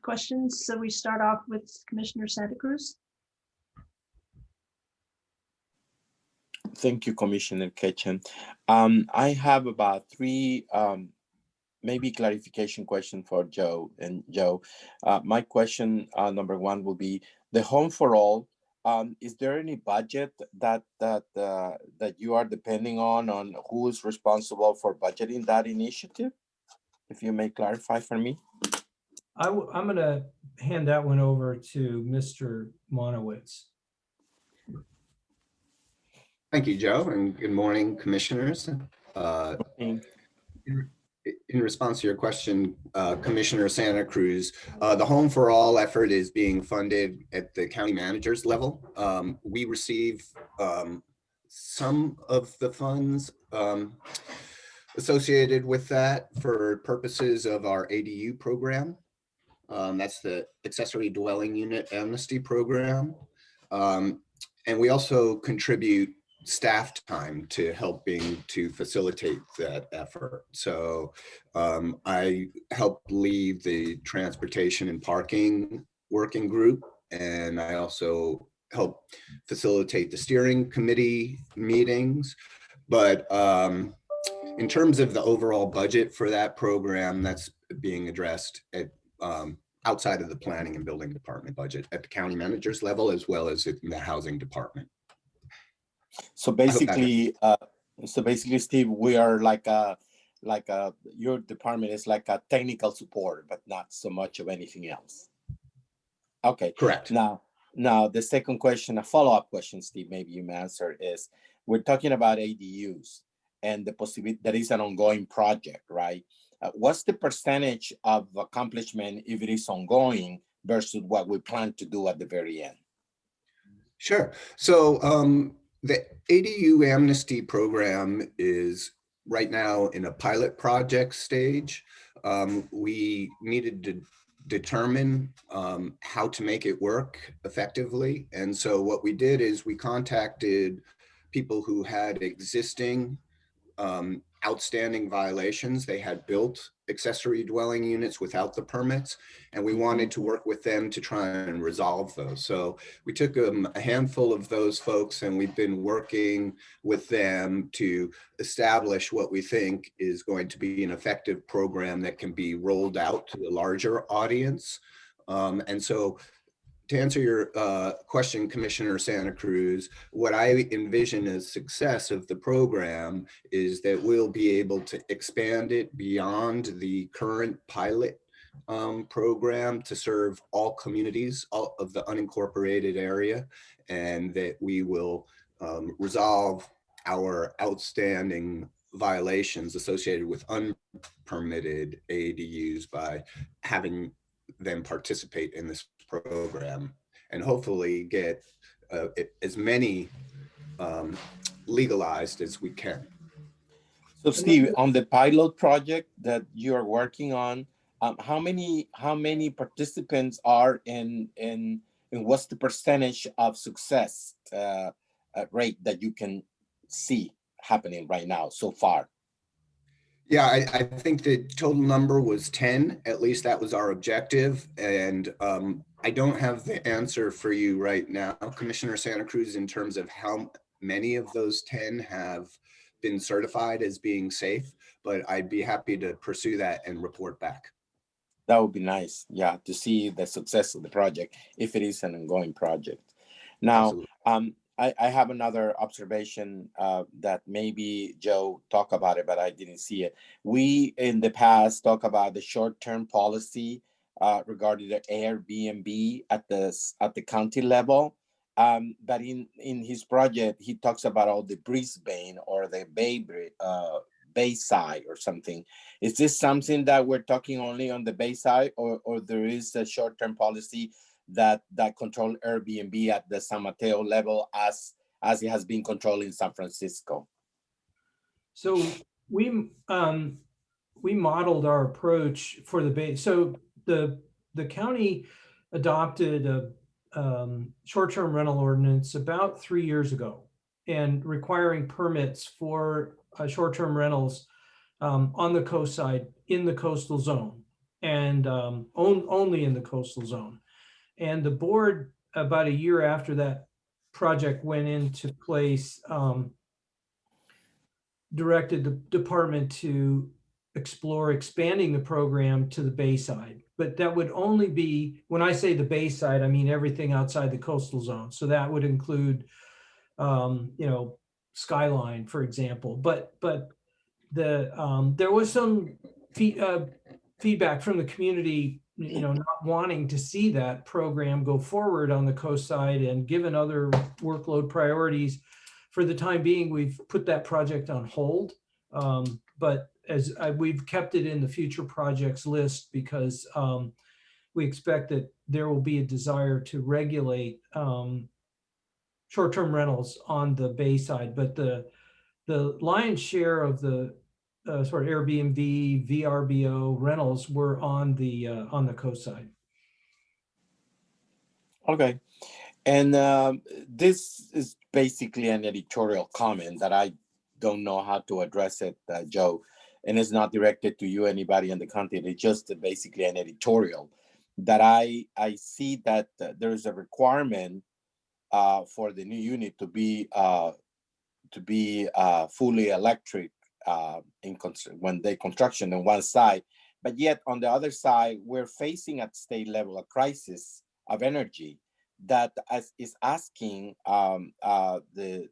Speaker 3: questions. So we start off with Commissioner Santa Cruz.
Speaker 6: Thank you, Commissioner Ketchum. I have about 3 maybe clarification question for Joe. And Joe, my question number 1 will be the Home for All. Is there any budget that you are depending on who is responsible for budgeting that initiative? If you may clarify for me.
Speaker 7: I'm going to hand that one over to Mr. Monowitz.
Speaker 8: Thank you, Joe, and good morning, commissioners. In response to your question, Commissioner Santa Cruz, the Home for All effort is being funded at the county manager's level. We receive some of the funds associated with that for purposes of our ADU program. That's the Accessory Dwelling Unit Amnesty program. And we also contribute staff time to helping to facilitate that effort. So I help lead the transportation and parking working group, and I also help facilitate the steering committee meetings. But In terms of the overall budget for that program, that's being addressed at outside of the planning and building department budget at the county manager's level, as well as in the housing department.
Speaker 6: So basically, Steve, we are like your department is like a technical support, but not so much of anything else. Okay.
Speaker 8: Correct.
Speaker 6: Now the second question, a follow-up question, Steve, maybe you may answer, is we're talking about ADUs and the possibility that is an ongoing project, right? What's the percentage of accomplishment if it is ongoing versus what we plan to do at the very end?
Speaker 8: Sure. So the ADU Amnesty program is right now in a pilot project stage. We needed to determine how to make it work effectively. And so what we did is we contacted people who had existing outstanding violations. They had built accessory dwelling units without the permits, and we wanted to work with them to try and resolve those. So we took a handful of those folks, and we've been working with them to establish what we think is going to be an effective program that can be rolled out to a larger audience. And so to answer your question, Commissioner Santa Cruz, what I envision as success of the program is that we'll be able to expand it beyond the current pilot program to serve all communities, all of the unincorporated area, and that we will resolve our outstanding violations associated with unpermitted ADUs by having them participate in this program, and hopefully get as many legalized as we can.
Speaker 6: So Steve, on the pilot project that you are working on, how many participants are in what's the percentage of success rate that you can see happening right now so far?
Speaker 8: Yeah, I think the total number was 10. At least that was our objective. And I don't have the answer for you right now, Commissioner Santa Cruz, in terms of how many of those 10 have been certified as being safe, but I'd be happy to pursue that and report back.
Speaker 6: That would be nice, yeah, to see the success of the project if it is an ongoing project. Now, I have another observation that maybe Joe talked about it, but I didn't see it. We in the past talk about the short-term policy regarding the Airbnb at the county level. But in his project, he talks about all the Brisbane or the Bayside or something. Is this something that we're talking only on the Bayside, or there is a short-term policy that control Airbnb at the San Mateo level as it has been controlled in San Francisco?
Speaker 7: So we modeled our approach for the Bay. So the county adopted a short-term rental ordinance about 3 years ago, and requiring permits for short-term rentals on the coast side in the coastal zone, and only in the coastal zone. And the board, about a year after that project went into place, directed the department to explore expanding the program to the Bayside. But that would only be, when I say the Bayside, I mean everything outside the coastal zone. So that would include, Skyline, for example. But there was some feedback from the community, not wanting to see that program go forward on the coast side, and given other workload priorities, for the time being, we've put that project on hold. But we've kept it in the future projects list because we expect that there will be a desire to regulate short-term rentals on the Bayside. But the lion's share of the sort of Airbnb, VRBO rentals were on the coast side.
Speaker 6: Okay, and this is basically an editorial comment that I don't know how to address it, Joe, and it's not directed to you, anybody in the content. It's just basically an editorial that I see that there is a requirement for the new unit to be fully electric when they construction on one side, but yet on the other side, we're facing at state level a crisis of energy that is asking the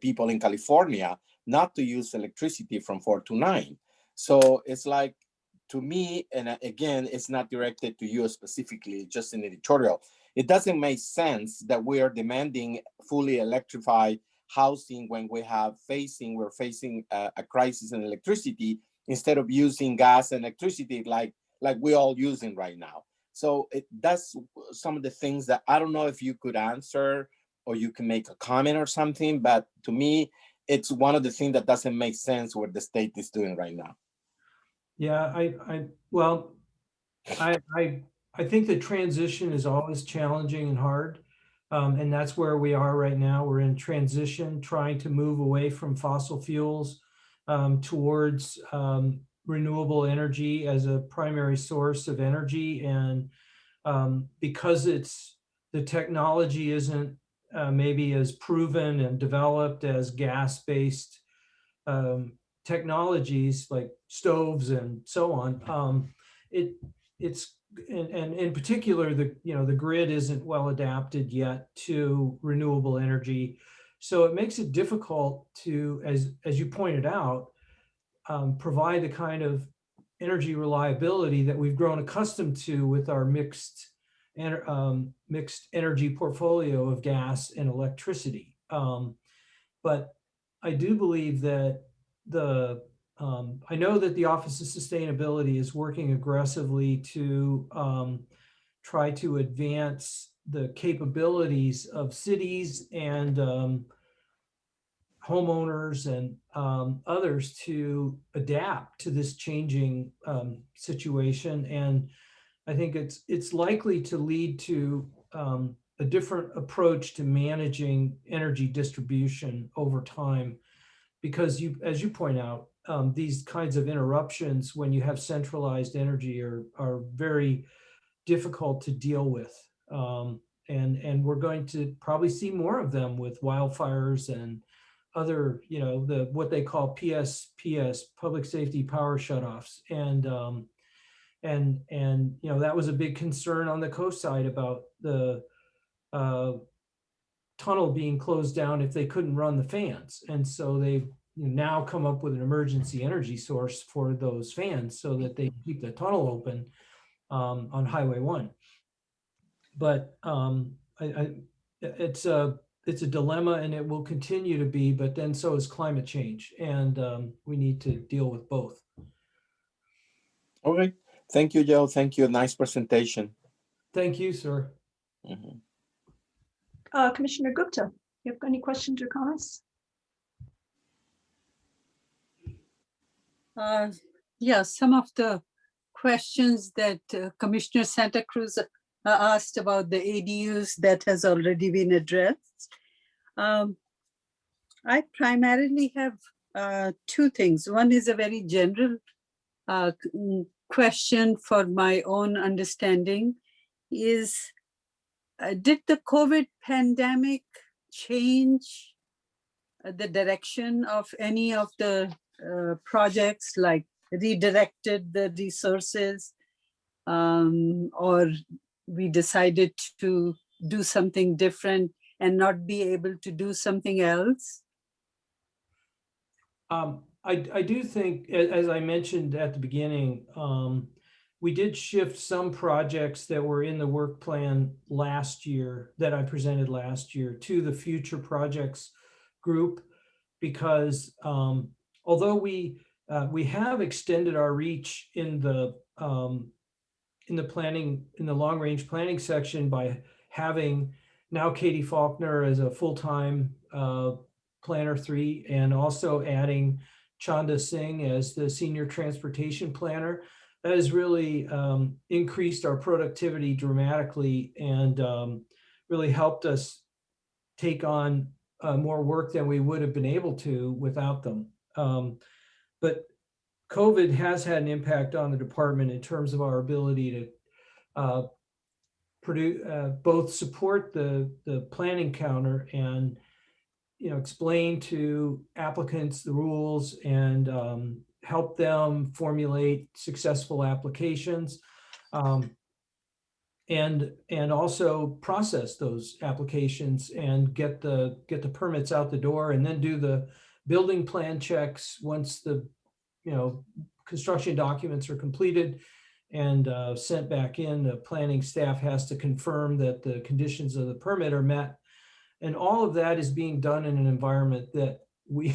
Speaker 6: people in California not to use electricity from 4 to 9. So it's like, to me, and again, it's not directed to you specifically, just an editorial. It doesn't make sense that we are demanding fully electrified housing when we're facing a crisis in electricity, instead of using gas and electricity like we're all using right now. So that's some of the things that I don't know if you could answer or you can make a comment or something, but to me, it's one of the things that doesn't make sense what the state is doing right now.
Speaker 7: Yeah, well, I think the transition is always challenging and hard. And that's where we are right now. We're in transition, trying to move away from fossil fuels towards renewable energy as a primary source of energy. And because the technology isn't maybe as proven and developed as gas-based technologies like stoves and so on, it's and in particular, the grid isn't well adapted yet to renewable energy. So it makes it difficult to, as you pointed out, provide the kind of energy reliability that we've grown accustomed to with our mixed energy portfolio of gas and electricity. But I do believe that I know that the Office of Sustainability is working aggressively to try to advance the capabilities of cities and homeowners and others to adapt to this changing situation. And I think it's likely to lead to a different approach to managing energy distribution over time, because as you point out, these kinds of interruptions when you have centralized energy are very difficult to deal with. And we're going to probably see more of them with wildfires and other, what they call PSPS, public safety power shutoffs. And that was a big concern on the coast side about the tunnel being closed down if they couldn't run the fans. And so they've now come up with an emergency energy source for those fans so that they keep the tunnel open on Highway 1. But it's a dilemma, and it will continue to be, but then so is climate change. And we need to deal with both.
Speaker 6: Okay. Thank you, Joe. Thank you. Nice presentation.
Speaker 7: Thank you, sir.
Speaker 6: Mhm.
Speaker 3: Commissioner Gupta, you have any questions or comments?
Speaker 9: Yeah, some of the questions that Commissioner Santa Cruz asked about the ADUs, that has already been addressed. I primarily have two things. One is a very general question for my own understanding is, did the COVID pandemic change the direction of any of the projects, like redirected the resources, or we decided to do something different and not be able to do something else?
Speaker 7: I do think, as I mentioned at the beginning, we did shift some projects that were in the work plan last year, that I presented last year, to the future projects group, because although we have extended our reach in the planning, in the long range planning section, by having now Katie Faulkner as a full-time planner 3, and also adding Chanda Singh as the senior transportation planner. That has really increased our productivity dramatically, and really helped us take on more work than we would have been able to without them. But COVID has had an impact on the department in terms of our ability to produce, both support the planning counter and explain to applicants the rules and help them formulate successful applications. And also process those applications and get the permits out the door, and then do the building plan checks once the construction documents are completed and sent back in. The planning staff has to confirm that the conditions of the permit are met, and all of that is being done in an environment that we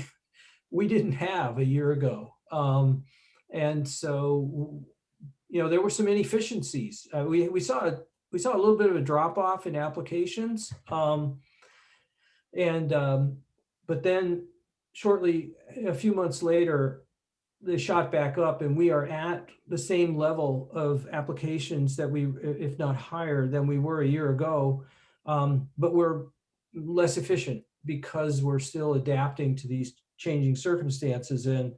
Speaker 7: didn't have a year ago. And so there were some inefficiencies. We saw a little bit of a drop off in applications, but then shortly, a few months later, they shot back up, and we are at the same level of applications that if not higher than we were a year ago, but we're less efficient because we're still adapting to these changing circumstances. And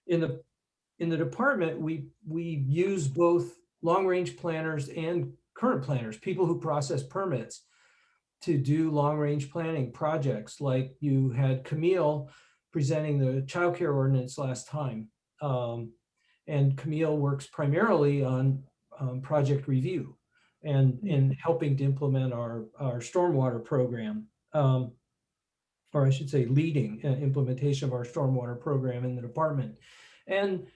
Speaker 7: in the department, we use both long-range planners and current planners, people who process permits, to do long-range planning projects. Like you had Camille presenting the childcare ordinance last time. And Camille works primarily on project review and helping to implement our stormwater program, or I should say leading implementation of our stormwater program in the department. And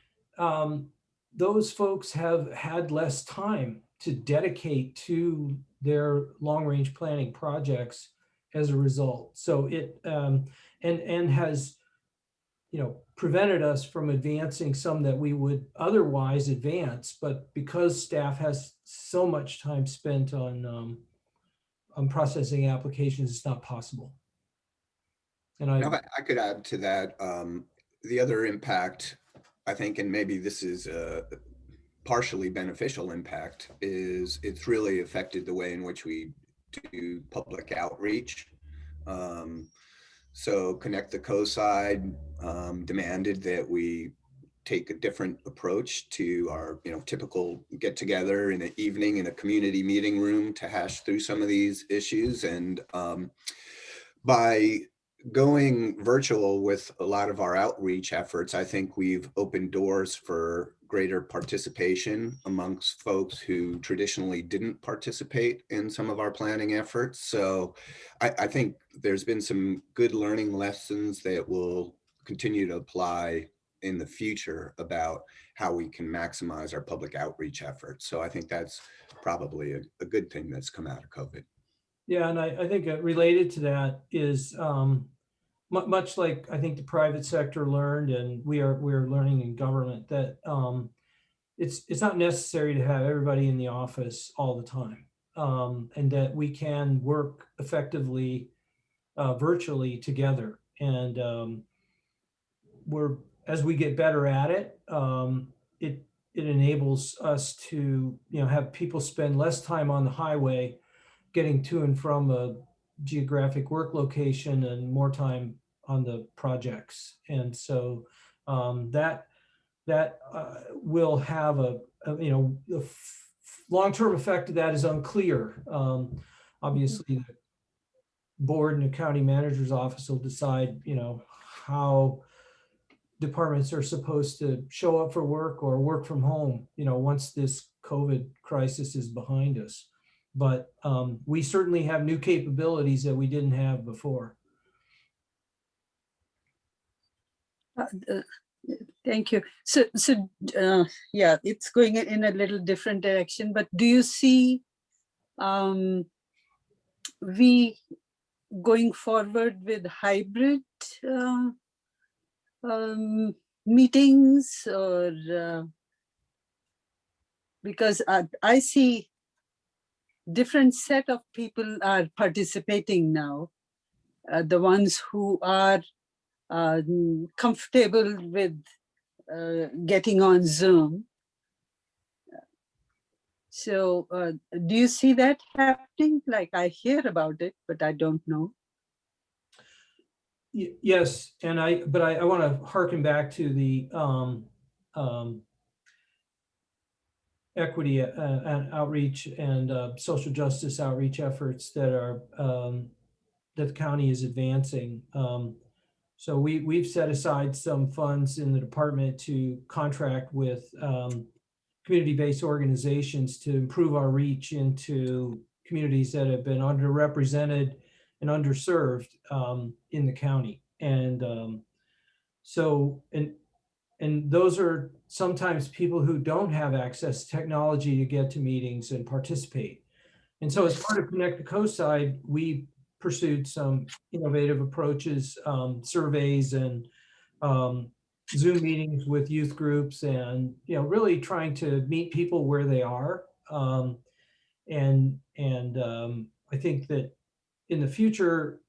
Speaker 7: those folks have had less time to dedicate to their long-range planning projects as a result. So it and has prevented us from advancing some that we would otherwise advance, but because staff has so much time spent on processing applications, it's not possible. And
Speaker 8: Now, I could add to that. The other impact, I think, and maybe this is a partially beneficial impact, is it's really affected the way in which we do public outreach. So Connect the Co-side demanded that we take a different approach to our typical get together in the evening in a community meeting room to hash through some of these issues. And by going virtual with a lot of our outreach efforts, I think we've opened doors for greater participation amongst folks who traditionally didn't participate in some of our planning efforts. So I think there's been some good learning lessons that will continue to apply in the future about how we can maximize our public outreach efforts. So I think that's probably a good thing that's come out of COVID. Yeah,
Speaker 7: and I think related to that is much like I think the private sector learned, and we're learning in government, that it's not necessary to have everybody in the office all the time, and that we can work effectively virtually together. And as we get better at it, it enables us to have people spend less time on the highway getting to and from a geographic work location and more time on the projects. And so that will have a long-term effect of that is unclear. Obviously, the board and the county manager's office will decide, how departments are supposed to show up for work or work from home, once this COVID crisis is behind us. But we certainly have new capabilities that we didn't have before.
Speaker 9: Thank you. So yeah, it's going in a little different direction, but do you see we going forward with hybrid meetings, or because I see different set of people are participating now, the ones who are comfortable with getting on Zoom. So do you see that happening? Like, I hear about it, but I don't know.
Speaker 7: Yes, and I want to harken back to the equity and outreach and social justice outreach efforts that are that the county is advancing. So we've set aside some funds in the department to contract with community-based organizations to improve our reach into communities that have been underrepresented and underserved in the county. And and those are sometimes people who don't have access to technology to get to meetings and participate. And so as part of Connect the Coastside, we pursued some innovative approaches, surveys and Zoom meetings with youth groups, and really trying to meet people where they are. I think that in the future,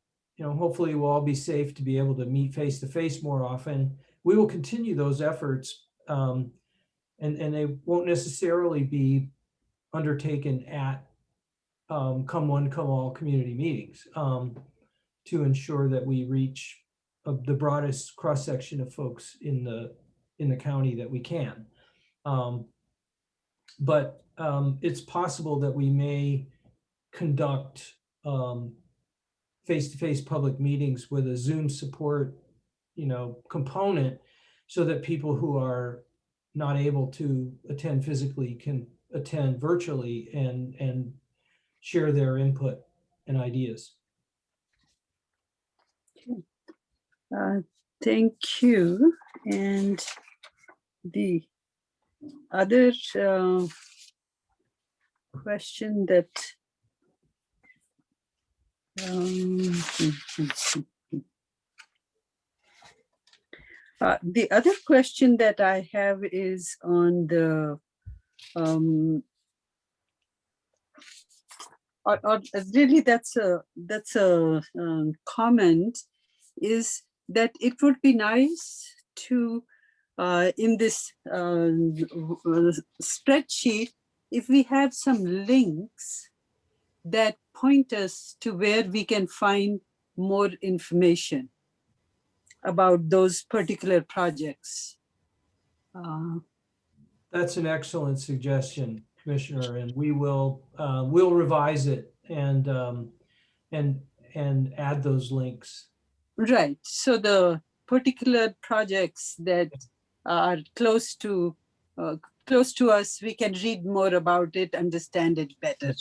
Speaker 7: hopefully we'll all be safe to be able to meet face to face more often. We will continue those efforts, and they won't necessarily be undertaken at come one, come all community meetings to ensure that we reach the broadest cross section of folks in the county that we can. But it's possible that we may conduct face-to-face public meetings with a Zoom support, component, so that people who are not able to attend physically can attend virtually and share their input and ideas.
Speaker 9: Thank you. And the other question that the other question that I have is on the or really that's a comment, is that it would be nice to in this spreadsheet, if we have some links that point us to where we can find more information about those particular projects.
Speaker 7: That's an excellent suggestion, Commissioner, and we will we'll revise it and add those links.
Speaker 9: Right. So the particular projects that are close to us, we can read more about it, understand it better.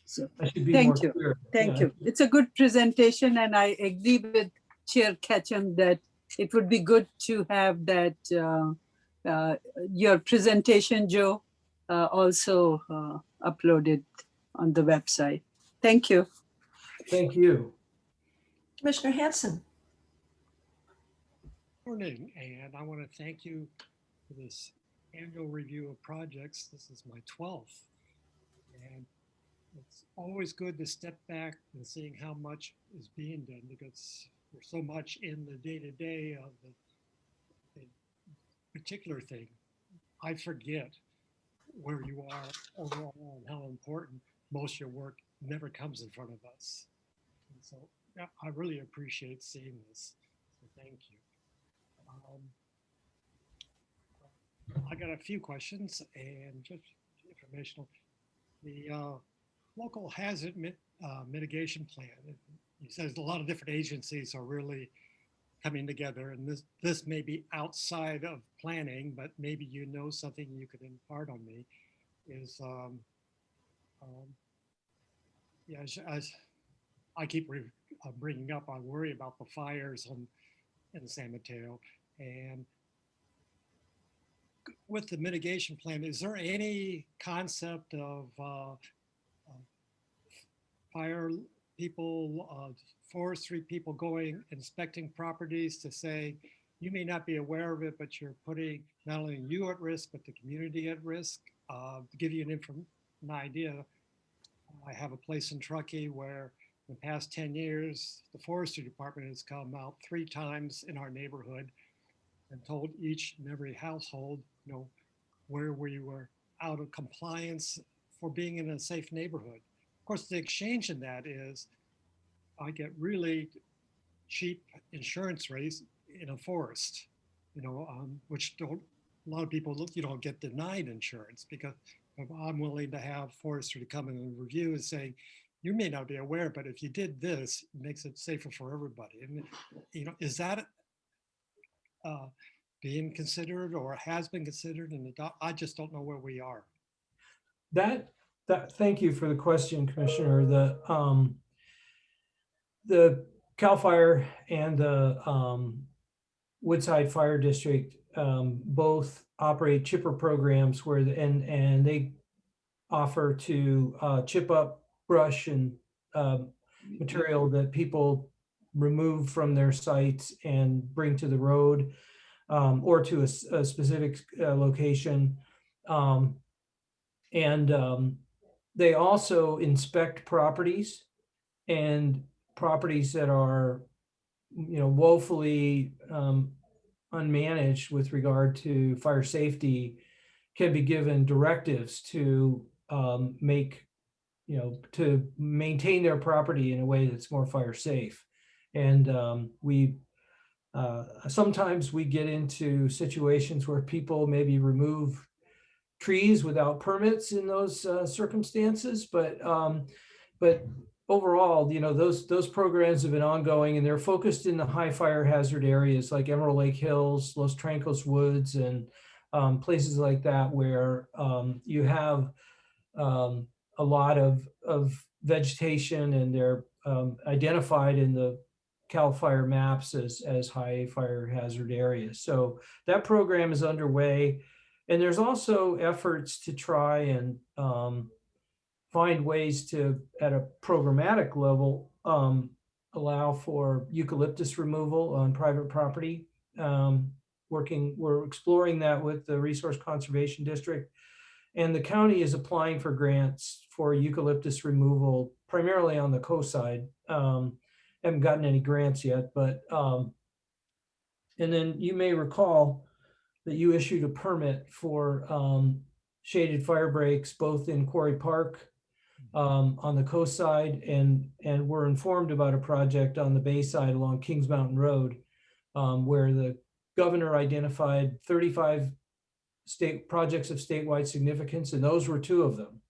Speaker 9: So thank you.
Speaker 7: Clear.
Speaker 9: Thank you. It's a good presentation, and I agree with Chair Ketchum that it would be good to have that your presentation, Joe, also uploaded on the website. Thank you.
Speaker 7: Thank you.
Speaker 3: Commissioner Hanson.
Speaker 5: Morning, and I want to thank you for this annual review of projects. This is my 12th, and it's always good to step back and seeing how much is being done, because there's so much in the day-to-day of the particular thing. I forget where you are overall and how important most of your work never comes in front of us. And so yeah, I really appreciate seeing this. So thank you. I got a few questions and just informational. The local hazard mitigation plan, you said a lot of different agencies are really coming together, and this may be outside of planning, but maybe something you could impart on me is, yeah, as I keep bringing up, I worry about the fires in San Mateo. And with the mitigation plan, is there any concept of fire people, forestry people going inspecting properties to say, you may not be aware of it, but you're putting not only you at risk, but the community at risk? To give you an idea, I have a place in Truckee where in the past 10 years, the forestry department has come out 3 times in our neighborhood and told each and every household, where we were out of compliance for being in a safe neighborhood. Of course, the exchange in that is I get really cheap insurance rates in a forest, which a lot of people get denied insurance, because I'm willing to have forestry to come in and review and say, you may not be aware, but if you did this, it makes it safer for everybody. And, is that being considered or has been considered? And I just don't know where we are.
Speaker 7: Thank you for the question, Commissioner. The CAL FIRE and the Woodside Fire District both operate chipper programs where and they offer to chip up brush and material that people remove from their sites and bring to the road or to a specific location. They also inspect properties, and properties that are, woefully unmanaged with regard to fire safety can be given directives to to maintain their property in a way that's more fire safe. And sometimes we get into situations where people maybe remove trees without permits in those circumstances, but overall, those programs have been ongoing, and they're focused in the high fire hazard areas like Emerald Lake Hills, Los Trancos Woods, and places like that where you have a lot of vegetation, and they're identified in the CAL FIRE maps as high fire hazard areas. So that program is underway. And there's also efforts to try and find ways to, at a programmatic level, allow for eucalyptus removal on private property. We're exploring that with the Resource Conservation District. And the county is applying for grants for eucalyptus removal, primarily on the coast side. Haven't gotten any grants yet, but, and then you may recall that you issued a permit for shaded fire breaks, both in Quarry Park on the coast side, and we're informed about a project on the bay side along Kings Mountain Road, where the governor identified 35 state projects of statewide significance, and those were two of them,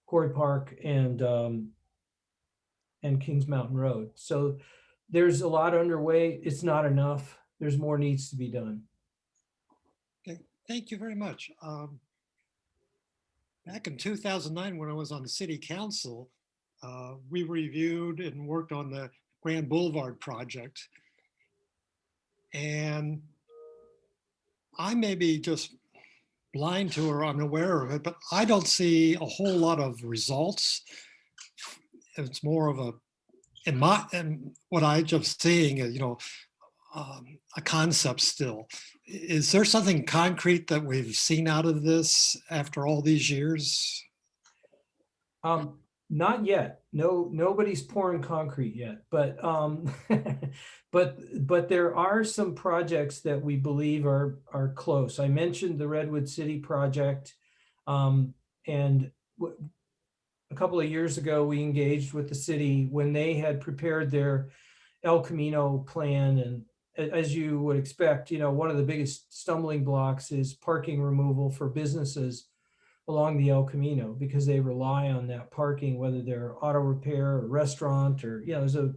Speaker 7: Quarry Park and Kings Mountain Road. So there's a lot underway. It's not enough. There's more needs to be done.
Speaker 5: Okay, thank you very much. Back in 2009, when I was on the city council, we reviewed and worked on the Grand Boulevard project. And I may be just blind to or unaware of it, but I don't see a whole lot of results. It's more of and what I just seeing, a concept still. Is there something concrete that we've seen out of this after all these years?
Speaker 7: Not yet. No, nobody's pouring concrete yet, but but there are some projects that we believe are close. I mentioned the Redwood City project, and a couple of years ago we engaged with the city when they had prepared their El Camino plan, and as you would expect, one of the biggest stumbling blocks is parking removal for businesses along the El Camino, because they rely on that parking, whether they're auto repair or restaurant, or, there's a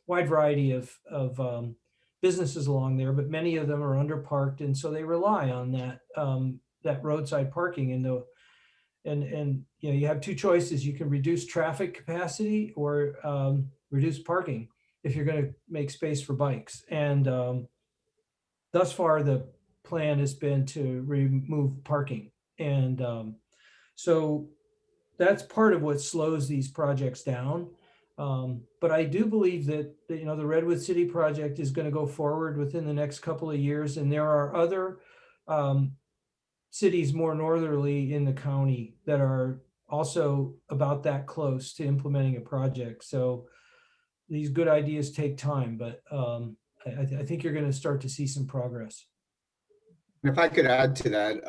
Speaker 7: wide variety of businesses along there, but many of them are underparked. And so they rely on that roadside parking. And you have two choices. You can reduce traffic capacity or reduce parking if you're going to make space for bikes. And thus far, the plan has been to remove parking. And so that's part of what slows these projects down. But I do believe that the Redwood City project is going to go forward within the next couple of years. And there are other cities more northerly in the county that are also about that close to implementing a project. So these good ideas take time, but I think you're going to start to see some progress.
Speaker 8: If I could add to that,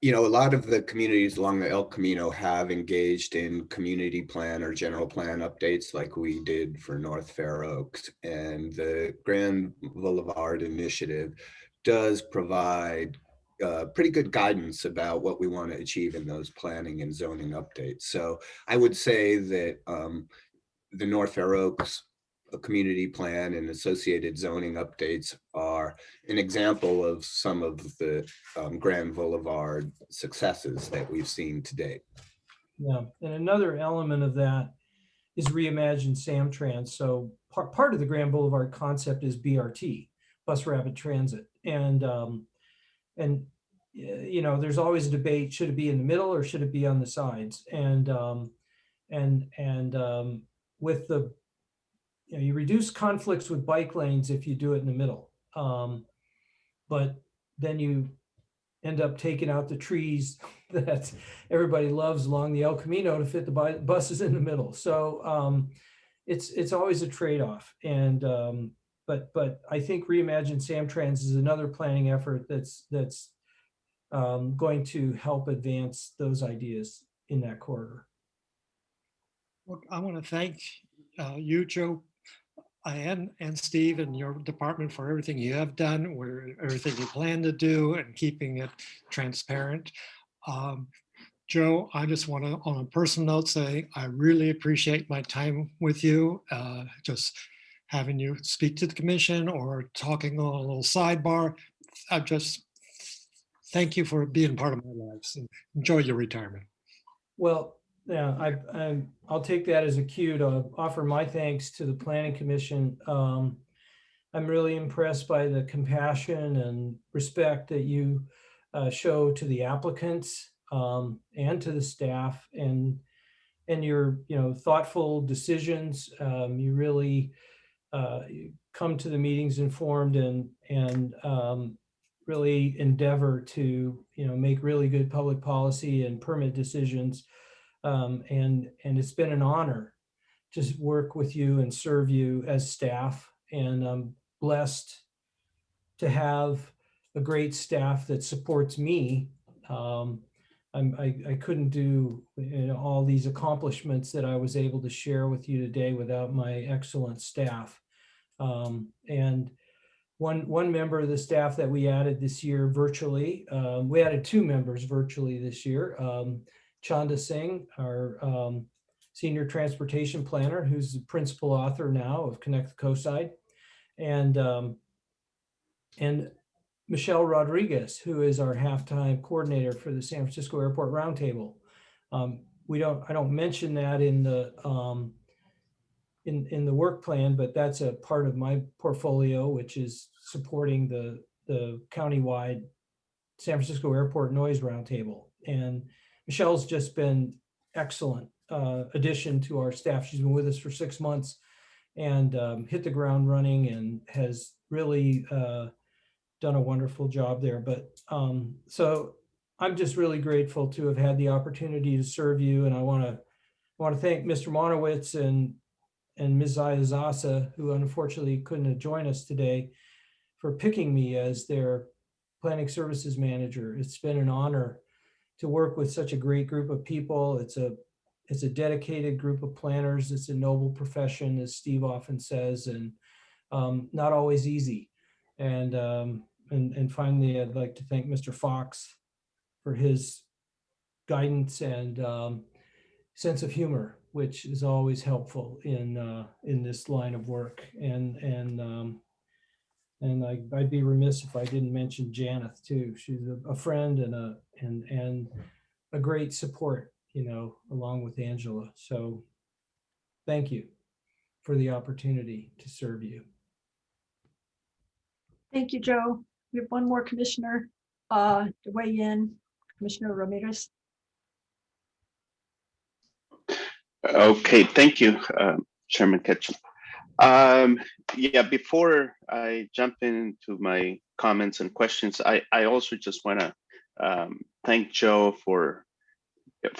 Speaker 8: a lot of the communities along the El Camino have engaged in community plan or general plan updates like we did for North Fair Oaks. And the Grand Boulevard Initiative does provide pretty good guidance about what we want to achieve in those planning and zoning updates. So I would say that the North Fair Oaks community plan and associated zoning updates are an example of some of the Grand Boulevard successes that we've seen to date.
Speaker 7: Yeah, and another element of that is Reimagine Samtrans. So part of the Grand Boulevard concept is BRT, Bus Rapid Transit, and you know, there's always a debate: should it be in the middle or should it be on the sides? And with the, you know, you reduce conflicts with bike lanes if you do it in the middle, but then you end up taking out the trees that everybody loves along the El Camino to fit the buses in the middle. So it's always a trade-off. And but I think Reimagine Samtrans is another planning effort that's going to help advance those ideas in that corridor.
Speaker 5: Well, I want to thank you, Joe, and Steve and your department for everything you have done, everything you plan to do, and keeping it transparent. Joe, I just want to, on a personal note, say I really appreciate my time with you. Just having you speak to the commission or talking on a little sidebar. I just thank you for being part of my lives, and enjoy your retirement.
Speaker 7: Well, yeah, I'll take that as a cue to offer my thanks to the Planning Commission. I'm really impressed by the compassion and respect that you show to the applicants and to the staff, and your, you know, thoughtful decisions. You really come to the meetings informed and really endeavor to, you know, make really good public policy and permit decisions. And it's been an honor to work with you and serve you as staff. And I'm blessed to have a great staff that supports me. I couldn't do, you know, all these accomplishments that I was able to share with you today without my excellent staff. And one member of the staff that we added this year virtually, we added 2 members virtually this year. Chanda Singh, our senior transportation planner, who's the principal author now of Connect the Coastside, and Michelle Rodriguez, who is our halftime coordinator for the San Francisco Airport Roundtable. I don't mention that in the work plan, but that's a part of my portfolio, which is supporting the countywide San Francisco Airport Noise Roundtable. And Michelle's just been excellent addition to our staff. She's been with us for 6 months and hit the ground running and has really done a wonderful job there. But so I'm just really grateful to have had the opportunity to serve you. And I want to thank Mr. Monowitz and Ms. Ayazasa, who unfortunately couldn't join us today, for picking me as their planning services manager. It's been an honor to work with such a great group of people. It's a dedicated group of planners. It's a noble profession, as Steve often says, and not always easy. And finally, I'd like to thank Mr. Fox for his guidance and sense of humor, which is always helpful in this line of work. And I'd be remiss if I didn't mention Janeth too. She's a friend and a great support, you know, along with Angela. So thank you for the opportunity to serve you.
Speaker 3: Thank you, Joe. We have one more commissioner to weigh in, Commissioner Ramirez.
Speaker 4: Okay, thank you, Chairman Ketchum. Yeah, before I jump into my comments and questions, I also just want to thank Joe for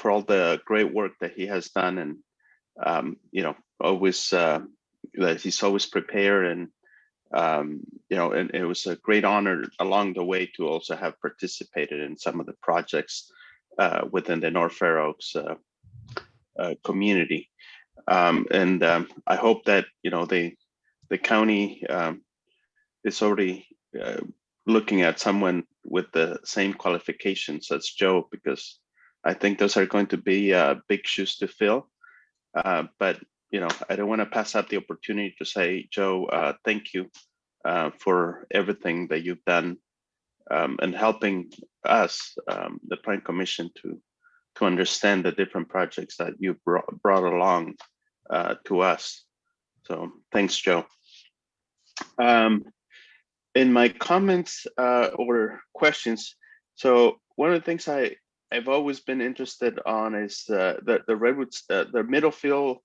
Speaker 4: all the great work that he has done, and you know, always that he's always prepared, and you know, and it was a great honor along the way to also have participated in some of the projects within the North Fair Oaks community. I hope that, you know, the county is already looking at someone with the same qualifications as Joe, because I think those are going to be big shoes to fill. But I don't want to pass up the opportunity to say, Joe, thank you for everything that you've done and helping us, the Planning Commission, to understand the different projects that you brought along to us. So thanks, Joe. In my comments or questions, so one of the things I've always been interested on is the Redwoods, the Middlefield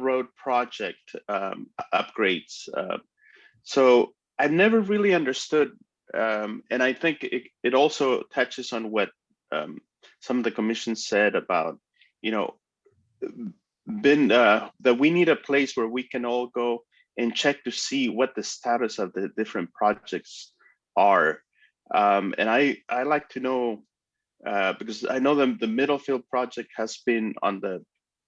Speaker 4: Road project upgrades. So I've never really understood, and I think it also touches on what some of the commission said about, that we need a place where we can all go and check to see what the status of the different projects are. And I like to know, because I know the Middlefield project has been on the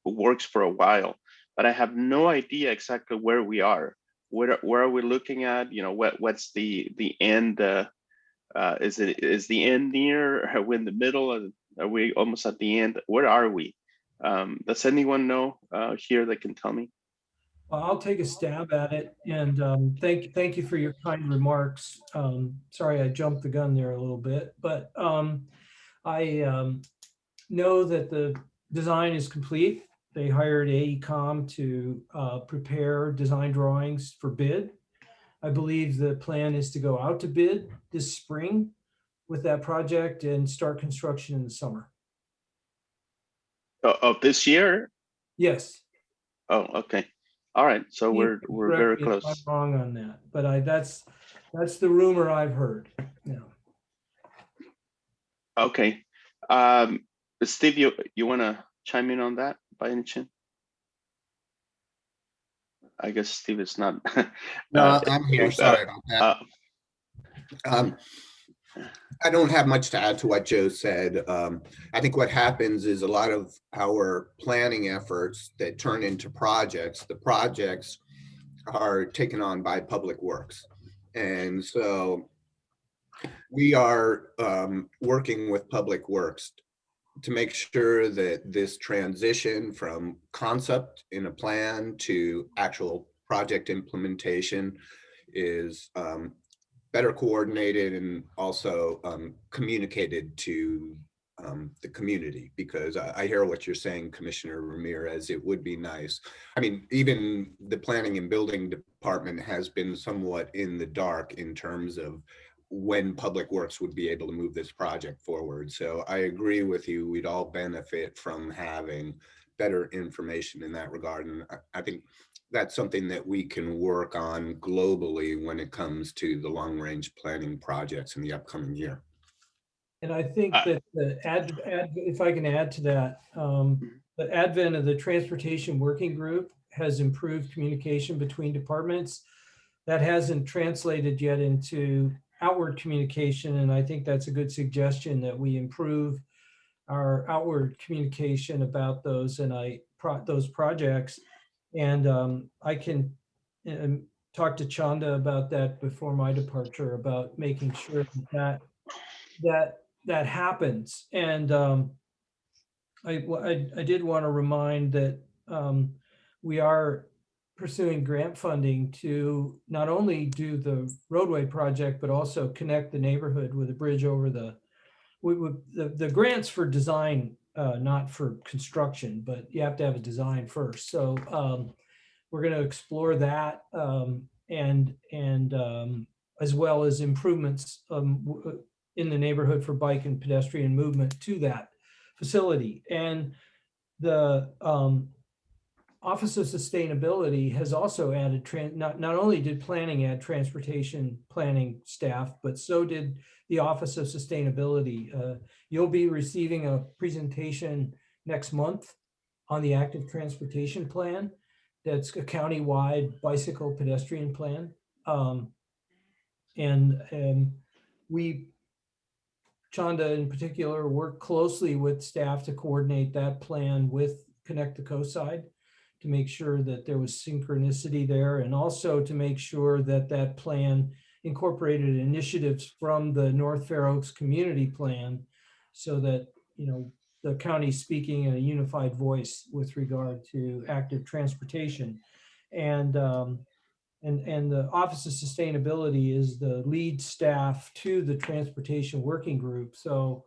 Speaker 4: works for a while, but I have no idea exactly where we are. Where are we looking at? What's the end? Is the end near? Are we in the middle? Are we almost at the end? Where are we? Does anyone know here that can tell me?
Speaker 7: Well, I'll take a stab at it, and thank you for your kind remarks. Sorry, I jumped the gun there a little bit, but I know that the design is complete. They hired AECom to prepare design drawings for bid. I believe the plan is to go out to bid this spring with that project and start construction in the summer.
Speaker 4: Of this year?
Speaker 7: Yes.
Speaker 4: Oh, okay. All right. So we're very
Speaker 7: Correct me if
Speaker 4: close.
Speaker 7: I'm wrong on that, but that's the rumor I've heard. Yeah.
Speaker 4: Okay. Steve, you want to chime in on that by any chance? I guess Steve is not.
Speaker 8: No, I'm here. Sorry about that. I don't have much to add to what Joe said. I think what happens is a lot of our planning efforts that turn into projects, the projects are taken on by Public Works. And so we are working with Public Works to make sure that this transition from concept in a plan to actual project implementation is better coordinated and also communicated to the community, because I hear what you're saying, Commissioner Ramirez. It would be nice. I mean, even the planning and building department has been somewhat in the dark in terms of when Public Works would be able to move this project forward. So I agree with you. We'd all benefit from having better information in that regard. And I think that's something that we can work on globally when it comes to the long range planning projects in the upcoming year.
Speaker 7: And I think that if I can add to that, the advent of the Transportation Working Group has improved communication between departments. That hasn't translated yet into outward communication, and I think that's a good suggestion that we improve our outward communication about those those projects. And I can talk to Chanda about that before my departure, about making sure that happens. And I did want to remind that we are pursuing grant funding to not only do the roadway project, but also connect the neighborhood with a bridge over the grants for design, not for construction, but you have to have a design first. So we're going to explore that and as well as improvements in the neighborhood for bike and pedestrian movement to that facility. And the Office of Sustainability has also added, not only did planning add transportation planning staff, but so did the Office of Sustainability. You'll be receiving a presentation next month on the active transportation plan. That's a county-wide bicycle pedestrian plan. And we, Chanda in particular, work closely with staff to coordinate that plan with Connect the Coast Side, to make sure that there was synchronicity there, and also to make sure that that plan incorporated initiatives from the North Fair Oaks Community Plan so that, the county speaking in a unified voice with regard to active transportation. And the Office of Sustainability is the lead staff to the Transportation Working Group. So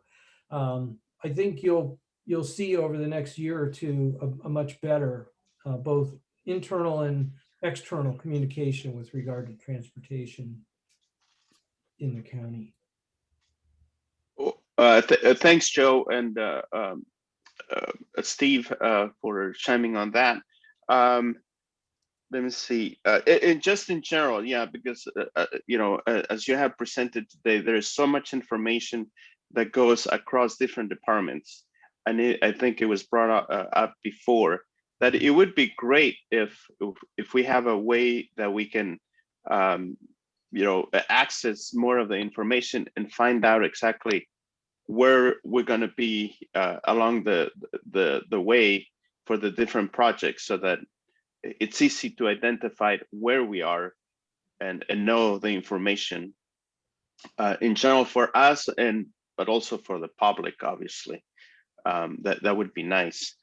Speaker 7: I think you'll see over the next year or two a much better both internal and external communication with regard to transportation in the county.
Speaker 4: Thanks, Joe and Steve, for chiming on that. Let me see. And just in general, yeah, because as you have presented today, there is so much information that goes across different departments, and I think it was brought up before that it would be great if we have a way that we can access more of the information and find out exactly where we're going to be along the way for the different projects, so that it's easy to identify where we are and know the information in general for us, but also for the public, obviously. That would be nice.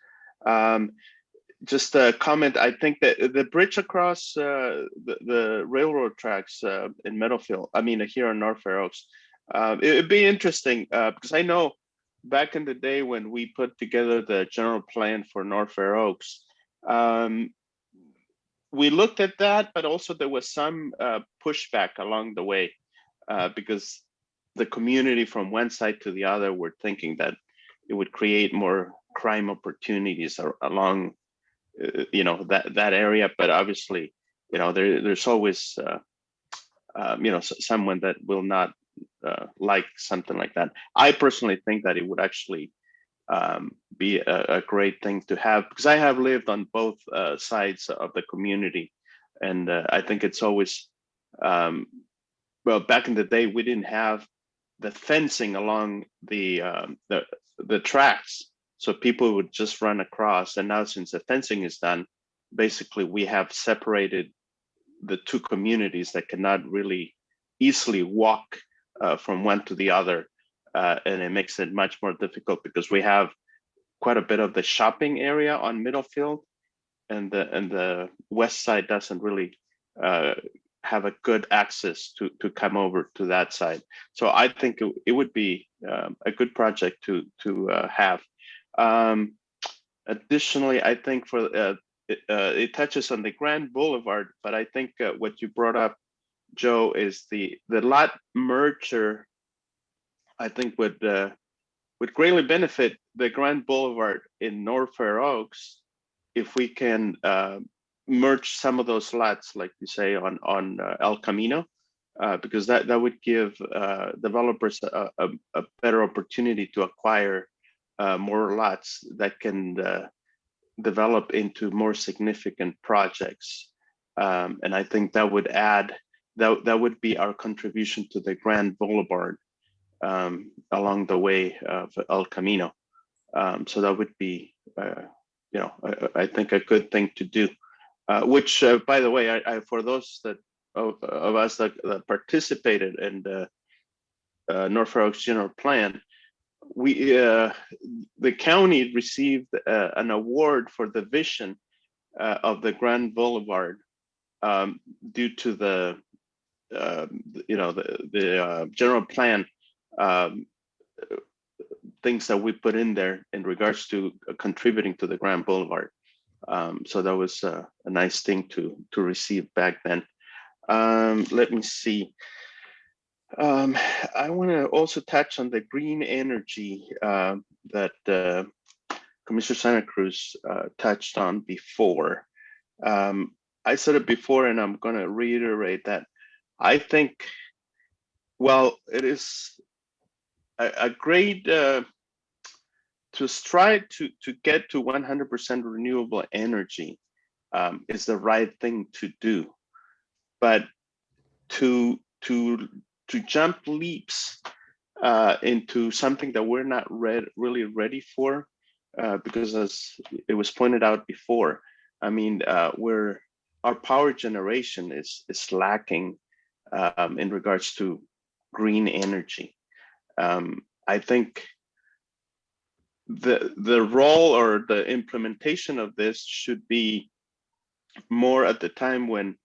Speaker 4: Just a comment, I think that the bridge across the railroad tracks in Meadowfield, here in North Fair Oaks, it'd be interesting because I know back in the day when we put together the general plan for North Fair Oaks, we looked at that, but also there was some pushback along the way because the community from one side to the other were thinking that it would create more crime opportunities along that area. But obviously, there's always someone that will not like something like that. I personally think that it would actually be a great thing to have, because I have lived on both sides of the community, and I think it's always back in the day we didn't have the fencing along the tracks, so people would just run across. And now, since the fencing is done, basically we have separated the two communities that cannot really easily walk from one to the other. And it makes it much more difficult because we have quite a bit of the shopping area on Middlefield, and the west side doesn't really have a good access to come over to that side. So I think it would be a good project to have. Additionally, I think for it touches on the Grand Boulevard, but I think what you brought up, Joe, is the lot merger. I think would greatly benefit the Grand Boulevard in North Fair Oaks if we can merge some of those lots, like you say, on El Camino, because that would give developers a better opportunity to acquire more lots that can develop into more significant projects. And I think that would add, that would be our contribution to the Grand Boulevard along the way of El Camino. So that would be, I think a good thing to do. Which, by the way, I for those that of us that participated in the North Fair Oaks General Plan, we the county received an award for the vision of the Grand Boulevard due to the general plan things that we put in there in regards to contributing to the Grand Boulevard. So that was a nice thing to receive back then. Let me see. I want to also touch on the green energy that Commissioner Santa Cruz touched on before. I said it before, and I'm going to reiterate that. I think, well, it is a great to strive to get to 100% renewable energy is the right thing to do, but to jump leaps into something that we're not really ready for, because as it was pointed out before, I mean, our power generation is lacking in regards to green energy. I think the role or the implementation of this should be more at the time when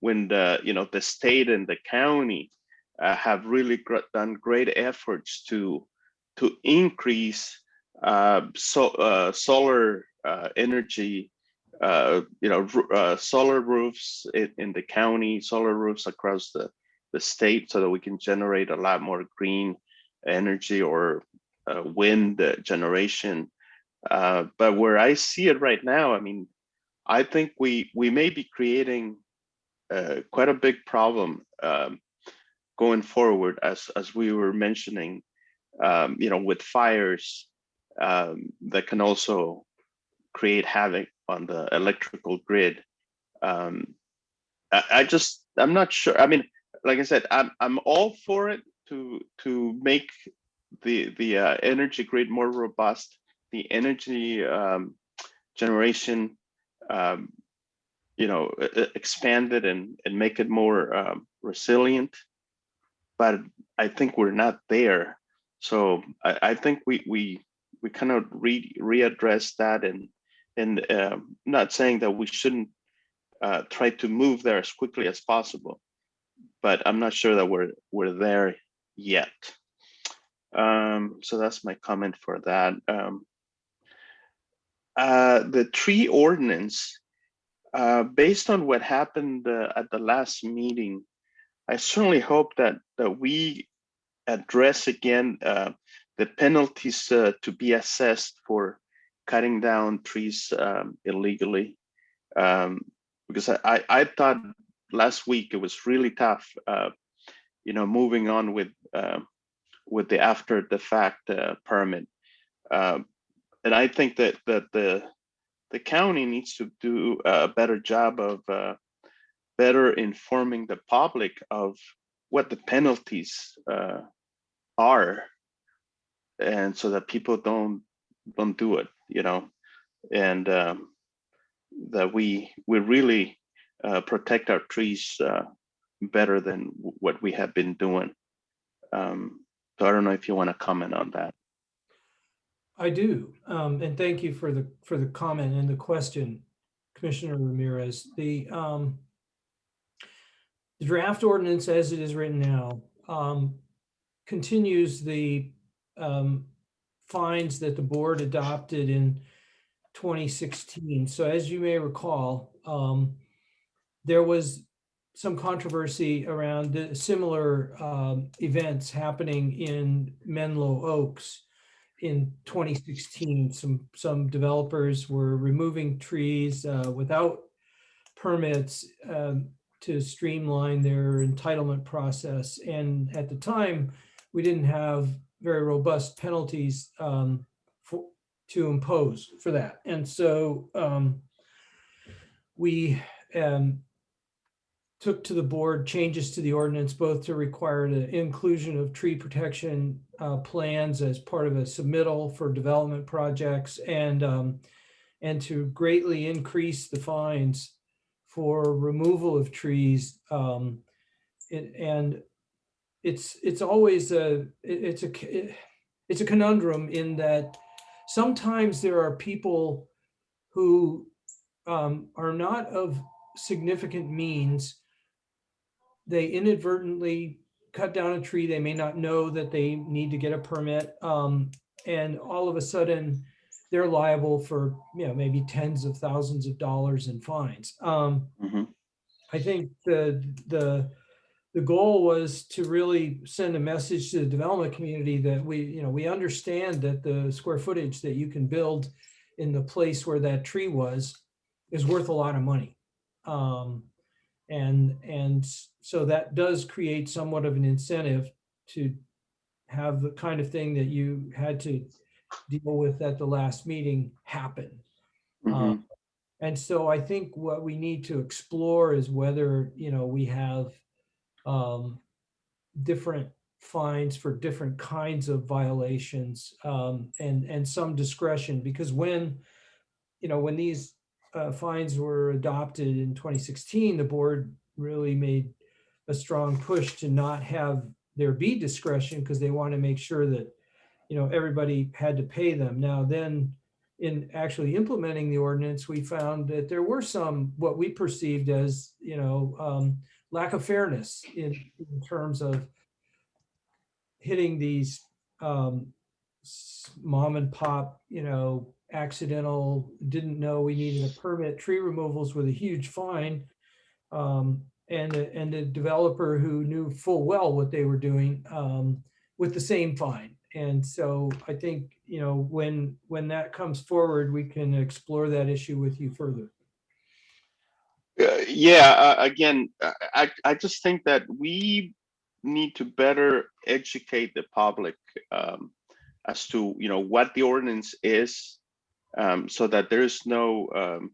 Speaker 4: the state and the county have really done great efforts to increase solar energy, solar roofs in the county, solar roofs across the state, so that we can generate a lot more green energy or wind generation. But where I see it right now, I mean, I think we may be creating quite a big problem going forward, as we were mentioning, with fires that can also create havoc on the electrical grid. I'm not sure. I mean, like I said, I'm all for it to make the energy grid more robust, the energy generation expand it and make it more resilient. But I think we're not there. So I think we kind of readdress that, and not saying that we shouldn't try to move there as quickly as possible, but I'm not sure that we're there yet. So that's my comment for that. The tree ordinance, based on what happened at the last meeting, I certainly hope that we address again the penalties to be assessed for cutting down trees illegally. Because I thought last week it was really tough, moving on with the after the fact permit. And I think that the county needs to do a better job of better informing the public of what the penalties are, and so that people don't do it, and that we really protect our trees better than what we have been doing. So I don't know if you want to comment on that.
Speaker 7: I do, and thank you for the comment and the question, Commissioner Ramirez. The draft ordinance, as it is written now, continues the fines that the board adopted in 2016. So as you may recall, there was some controversy around the similar events happening in Menlo Oaks in 2016. Some developers were removing trees without permits to streamline their entitlement process. And at the time, we didn't have very robust penalties to impose for that. And so we took to the board changes to the ordinance, both to require the inclusion of tree protection plans as part of a submittal for development projects, and to greatly increase the fines for removal of trees. And it's always it's a conundrum in that sometimes there are people who are not of significant means. They inadvertently cut down a tree. They may not know that they need to get a permit. And all of a sudden they're liable for, maybe tens of thousands of dollars in fines. I think the goal was to really send a message to the development community that we understand that the square footage that you can build in the place where that tree was is worth a lot of money. And so that does create somewhat of an incentive to have the kind of thing that you had to deal with at the last meeting happen. And so I think what we need to explore is whether, we have different fines for different kinds of violations, and some discretion, because when these fines were adopted in 2016, the board really made a strong push to not have there be discretion because they want to make sure that, everybody had to pay them. Now then, in actually implementing the ordinance, we found that there were some, what we perceived as, lack of fairness in terms of hitting these mom and pop, accidental, didn't know we needed a permit tree removals with a huge fine. And the developer who knew full well what they were doing with the same fine. And so I think, when that comes forward, we can explore that issue with you further.
Speaker 4: Again, I just think that we need to better educate the public as to what the ordinance is, so that there is no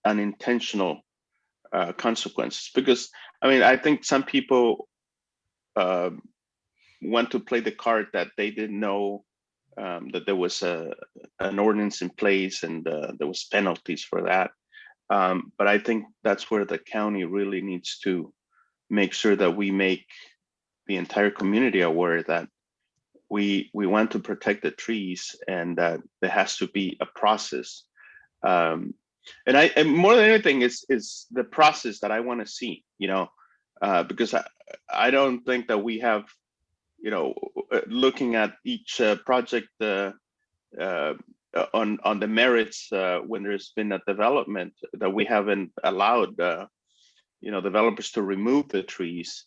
Speaker 4: unintentional consequences. Because I think some people want to play the card that they didn't know that there was an ordinance in place and there was penalties for that. But I think that's where the county really needs to make sure that we make the entire community aware that we want to protect the trees and that there has to be a process. And more than anything is the process that I want to see, because I don't think that we have, looking at each project on the merits when there's been a development, that we haven't allowed developers to remove the trees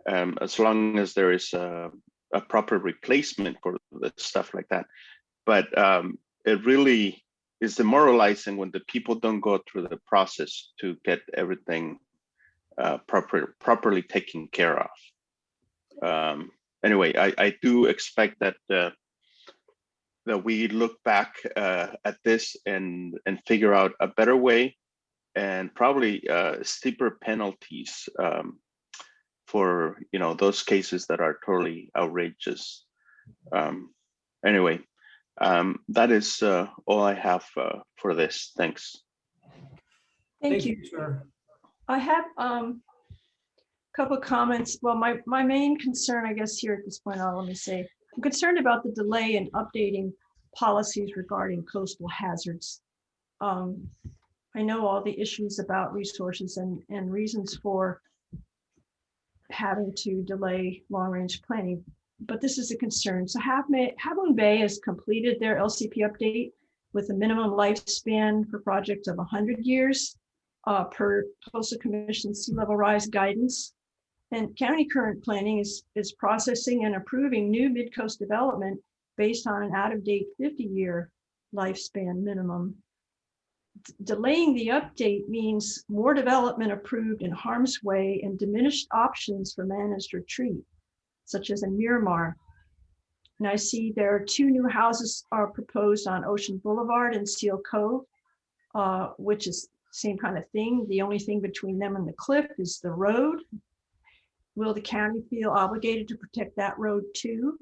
Speaker 4: as long as there is a proper replacement for the stuff like that. But it really is demoralizing when the people don't go through the process to get everything properly taken care of. Anyway, I do expect that that we look back at this and figure out a better way, and probably steeper penalties for those cases that are totally outrageous. Anyway, that is all I have for this. Thanks.
Speaker 3: Thank you.
Speaker 7: Sir.
Speaker 3: I have a couple of comments. Well, my main concern, I guess, here at this point, let me say, I'm concerned about the delay in updating policies regarding coastal hazards. I know all the issues about resources and reasons for having to delay long-range planning, but this is a concern. So Half Moon Bay has completed their LCP update with a minimum lifespan for projects of 100 years per Coastal Commission sea level rise guidance. And county current planning is processing and approving new mid-coast development based on an out-of-date 50-year lifespan minimum. Delaying the update means more development approved in harm's way and diminished options for managed retreat, such as in Miramar. And I see there are 2 new houses are proposed on Ocean Boulevard and Seal Cove, which is same kind of thing. The only thing between them and the cliff is the road. Will the county feel obligated to protect that road too?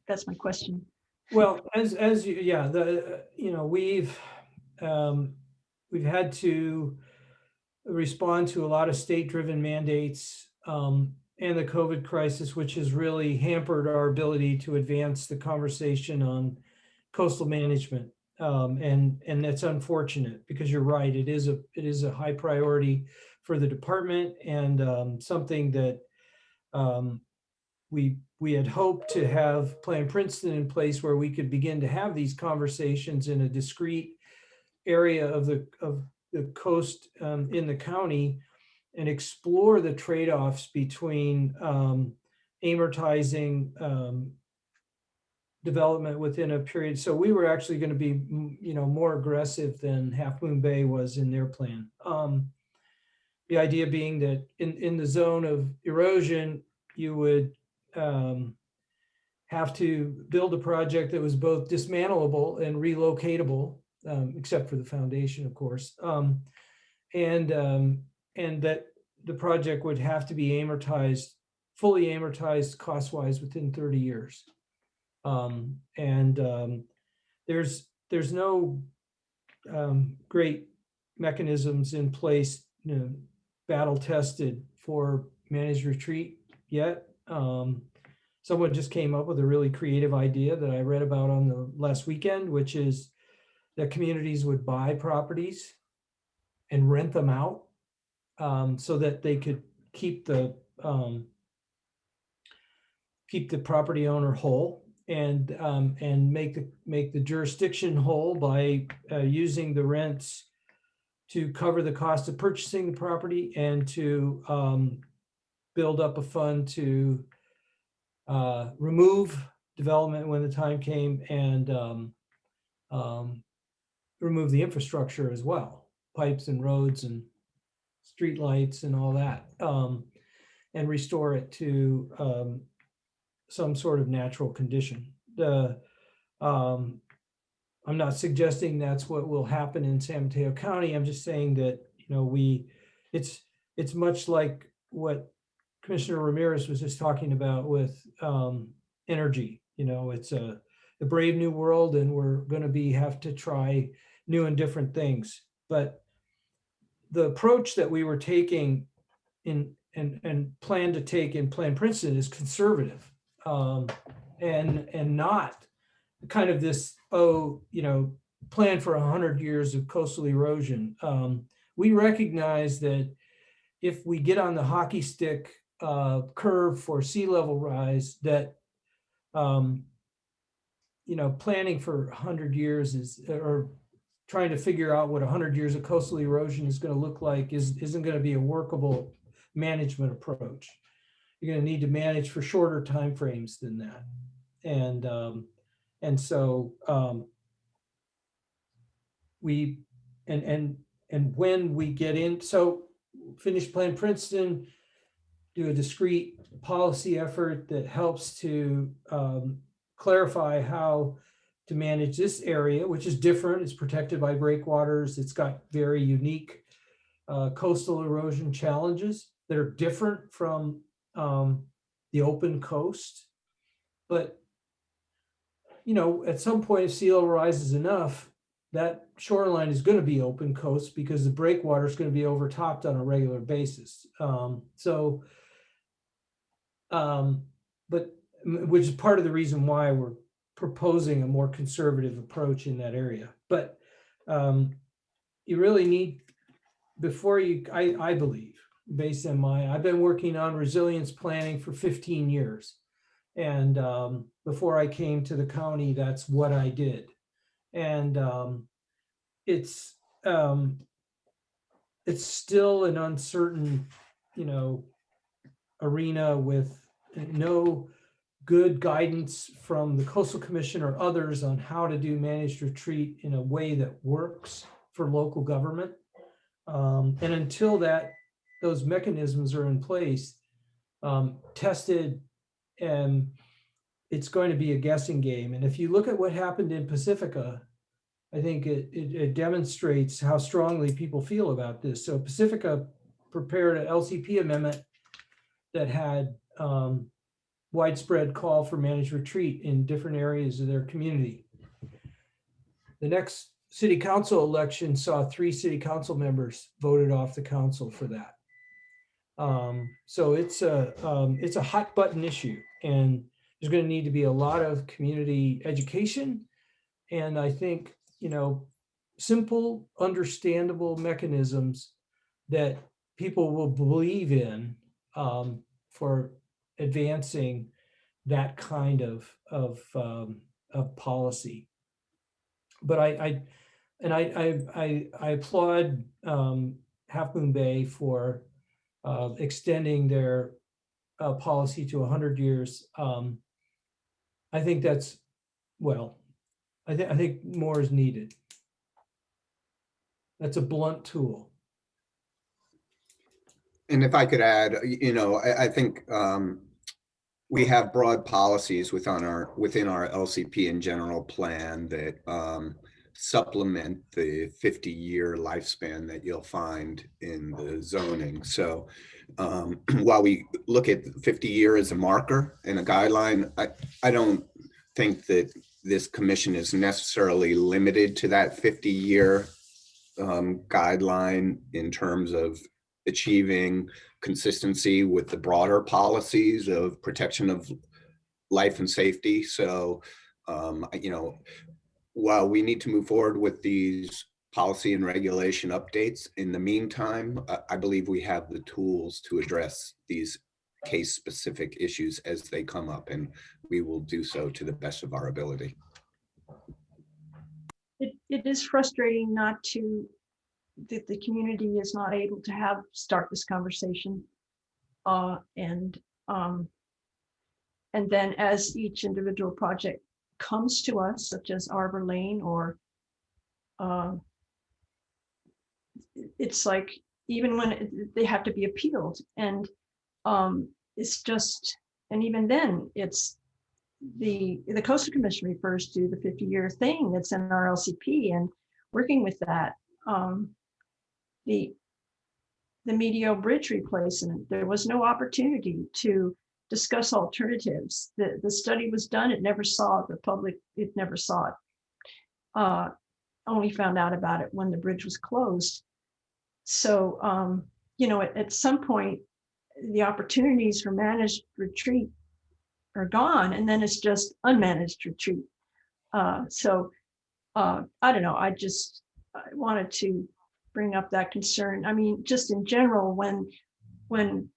Speaker 3: That's my question.
Speaker 7: Well, as you, yeah, we've had to respond to a lot of state-driven mandates and the COVID crisis, which has really hampered our ability to advance the conversation on coastal management. And that's unfortunate, because you're right, it is a high priority for the department, and something that we had hoped to have Plan Princeton in place where we could begin to have these conversations in a discrete area of the coast in the county, and explore the trade-offs between amortizing development within a period. So we were actually going to be, more aggressive than Half Moon Bay was in their plan. The idea being that in the zone of erosion, you would have to build a project that was both dismantleable and relocatable, except for the foundation, of course, and that the project would have to be amortized, fully amortized cost-wise within 30 years. There's no great mechanisms in place, battle tested for managed retreat yet. Someone just came up with a really creative idea that I read about on the last weekend, which is that communities would buy properties and rent them out, so that they could keep the property owner whole, and make the jurisdiction whole by using the rents to cover the cost of purchasing the property, and to build up a fund to remove development when the time came, and remove the infrastructure as well, pipes and roads and street lights and all that, and restore it to some sort of natural condition. I'm not suggesting that's what will happen in San Mateo County. I'm just saying that, it's much like what Commissioner Ramirez was just talking about with energy. It's a brave new world, and we're going to have to try new and different things. But the approach that we were taking and plan to take in Plan Princeton is conservative, and not kind of this, plan for 100 years of coastal erosion. We recognize that if we get on the hockey stick curve for sea level rise, that planning for 100 years or trying to figure out what 100 years of coastal erosion is going to look like isn't going to be a workable management approach. You're going to need to manage for shorter timeframes than that, and so when we get in, so finish Plan Princeton, do a discrete policy effort that helps to clarify how to manage this area, which is different. It's protected by breakwaters. It's got very unique coastal erosion challenges that are different from the open coast. But, at some point, if sea level rises enough, that shoreline is going to be open coast because the breakwater is going to be overtopped on a regular basis. But which is part of the reason why we're proposing a more conservative approach in that area. But you really need, I believe, based on I've been working on resilience planning for 15 years. And before I came to the county, that's what I did. And it's still an uncertain, arena with no good guidance from the Coastal Commission or others on how to do managed retreat in a way that works for local government. And until those mechanisms are in place, tested, and it's going to be a guessing game. And if you look at what happened in Pacifica, I think it demonstrates how strongly people feel about this. So Pacifica prepared an LCP amendment that had widespread call for managed retreat in different areas of their community. The next city council election saw 3 city council members voted off the council for that. So it's a hot button issue, and there's going to need to be a lot of community education. And I think, simple, understandable mechanisms that people will believe in for advancing that kind of policy. But I applaud Half Moon Bay for extending their policy to 100 years. I think that's, I think more is needed. That's a blunt tool.
Speaker 8: And if I could add, I think we have broad policies within our LCP and general plan that supplement the 50-year lifespan that you'll find in the zoning. So while we look at 50-year as a marker and a guideline, I don't think that this commission is necessarily limited to that 50-year guideline in terms of achieving consistency with the broader policies of protection of life and safety. So, you know, while we need to move forward with these policy and regulation updates, in the meantime, I believe we have the tools to address these case-specific issues as they come up, and we will do so to the best of our ability.
Speaker 3: It is frustrating not to, that the community is not able to start this conversation. And then as each individual project comes to us, such as Arbor Lane, or it's like, even when they have to be appealed, and it's just, and even then it's the Coastal Commission refers to the 50-year thing that's in our LCP, and working with that. The Medio Bridge replacement, there was no opportunity to discuss alternatives. The study was done, it never saw the public, it never saw it. Only found out about it when the bridge was closed. So, you know, at some point, the opportunities for managed retreat are gone, and then it's just unmanaged retreat. I don't know, I wanted to bring up that concern. I mean, just in general, when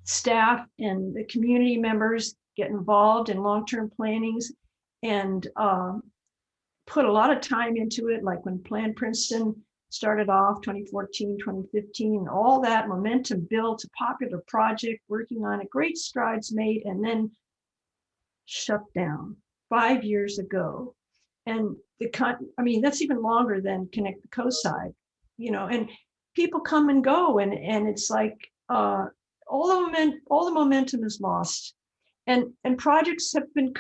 Speaker 3: staff and the community members get involved in long-term plannings and put a lot of time into it, like when Plan Princeton started off 2014, 2015, and all that momentum built, a popular project, working on it, great strides made, and then shut down 5 years ago. And I mean, that's even longer than Connect the Coast side, you know, and people come and go, and it's like all the momentum is lost. And projects have been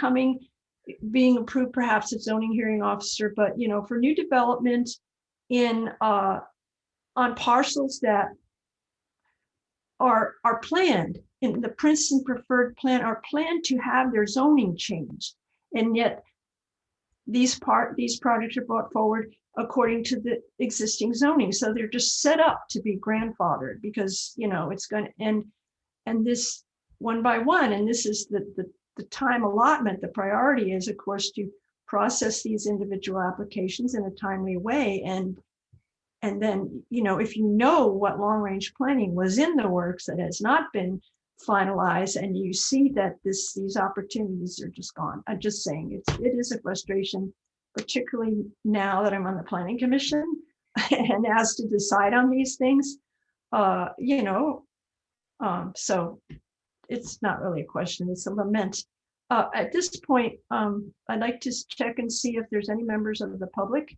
Speaker 3: being approved, perhaps at zoning hearing officer, but, you know, for new development on parcels that are planned in the Princeton preferred plan, are planned to have their zoning changed, and yet these projects are brought forward according to the existing zoning, so they're just set up to be grandfathered, because, you know, it's going to and this one by one, and this is the time allotment. The priority is, of course, to process these individual applications in a timely way, and then, you know, if you know what long range planning was in the works that has not been finalized, and you see that these opportunities are just gone. I'm just saying it is a frustration, particularly now that I'm on the Planning Commission and asked to decide on these things. You know, so it's not really a question, it's a lament. At this point, I'd like to check and see if there's any members of the public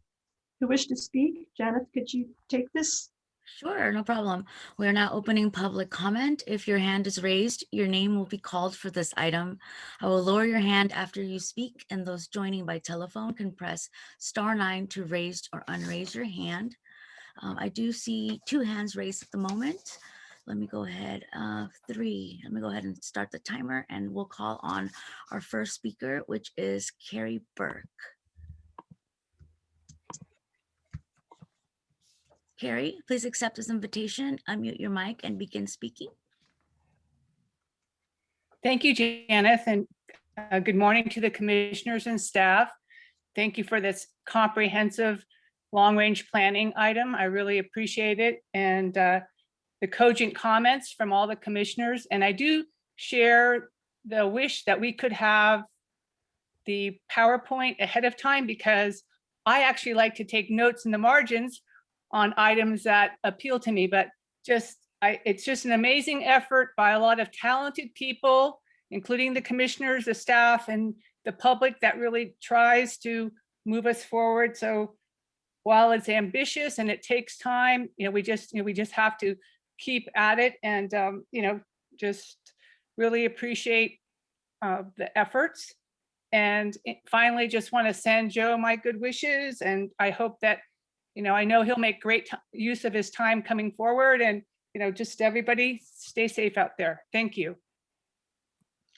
Speaker 3: who wish to speak. Janet, could you take this?
Speaker 2: Sure, no problem. We're now opening public comment. If your hand is raised, your name will be called for this item. I will lower your hand after you speak, and those joining by telephone can press *9 to raise or unraise your hand. I do see 2 hands raised at the moment. Let me go ahead, 3. Let me go ahead and start the timer, and we'll call on our first speaker, which is Carrie Burke. Carrie, please accept this invitation, unmute your mic, and begin speaking.
Speaker 10: Thank you, Janice, and good morning to the commissioners and staff. Thank you for this comprehensive long-range planning item. I really appreciate it, and the cogent comments from all the commissioners. And I do share the wish that we could have the PowerPoint ahead of time, because I actually like to take notes in the margins on items that appeal to me, but it's just an amazing effort by a lot of talented people, including the commissioners, the staff, and the public, that really tries to move us forward. So while it's ambitious and it takes time, you know, we just have to keep at it, and you know, just really appreciate the efforts. And finally, just want to send Joe my good wishes, and I hope that, you know, I know he'll make great use of his time coming forward, and, you know, just everybody stay safe out there. Thank you.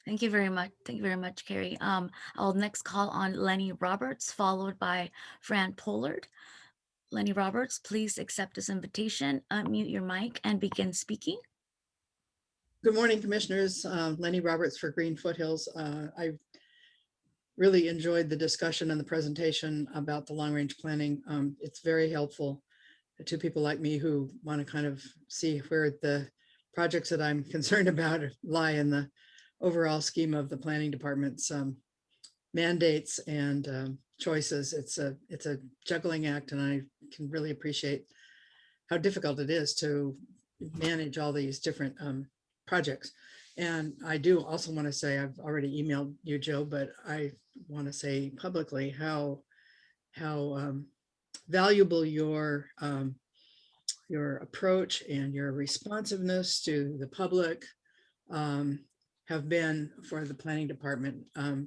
Speaker 2: Thank you very much. Thank you very much, Carrie. I'll next call on Lenny Roberts, followed by Fran Pollard. Lenny Roberts, please accept this invitation, unmute your mic and begin speaking.
Speaker 11: Good morning, Commissioners. Lenny Roberts for Green Foothills. I really enjoyed the discussion and the presentation about the long-range planning. It's very helpful to people like me who want to kind of see where the projects that I'm concerned about lie in the overall scheme of the planning department's mandates and choices. It's a juggling act, and I can really appreciate how difficult it is to manage all these different projects. And I do also want to say, I've already emailed you, Joe, but I want to say publicly how valuable your approach and your responsiveness to the public have been for the planning department. I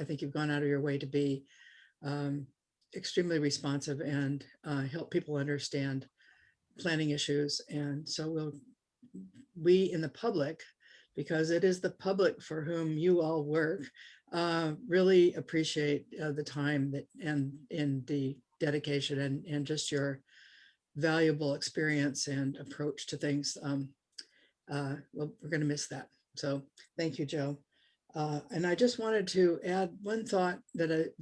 Speaker 11: think you've gone out of your way to be extremely responsive and help people understand planning issues. And so we in the public, because it is the public for whom you all work, really appreciate the time and the dedication and just your valuable experience and approach to things. Well, we're going to miss that. So thank you, Joe. And I just wanted to add one thought that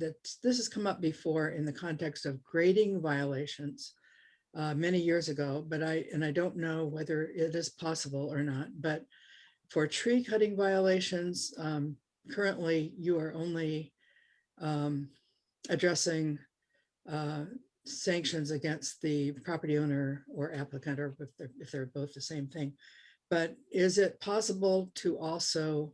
Speaker 11: this has come up before in the context of grading violations many years ago, but I don't know whether it is possible or not, but for tree cutting violations, currently you are only addressing sanctions against the property owner or applicant, or if they're both the same thing. But is it possible to also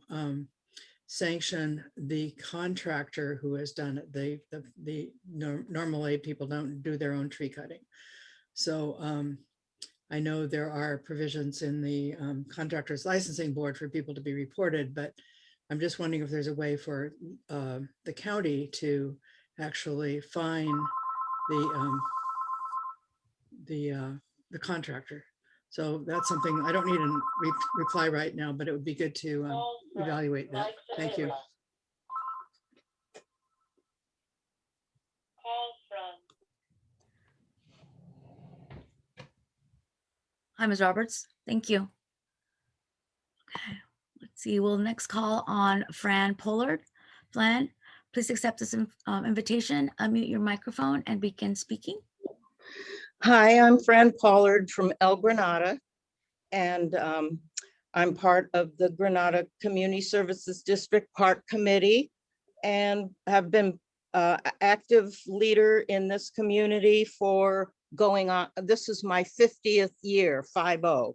Speaker 11: sanction the contractor who has done it? Normally people don't do their own tree cutting. So I know there are provisions in the Contractors Licensing Board for people to be reported, but I'm just wondering if there's a way for the county to actually fine the contractor. So that's something, I don't need a reply right now, but it would be good to evaluate that. Thank you.
Speaker 2: Hi, Ms. Roberts. Thank you. Okay, let's see. We'll next call on Fran Pollard. Fran, please accept this invitation, unmute your microphone and begin speaking.
Speaker 12: Hi, I'm Fran Pollard from El Granata, and I'm part of the Granata Community Services District Park Committee and have been active leader in this community for going on. This is my 50th year, 50,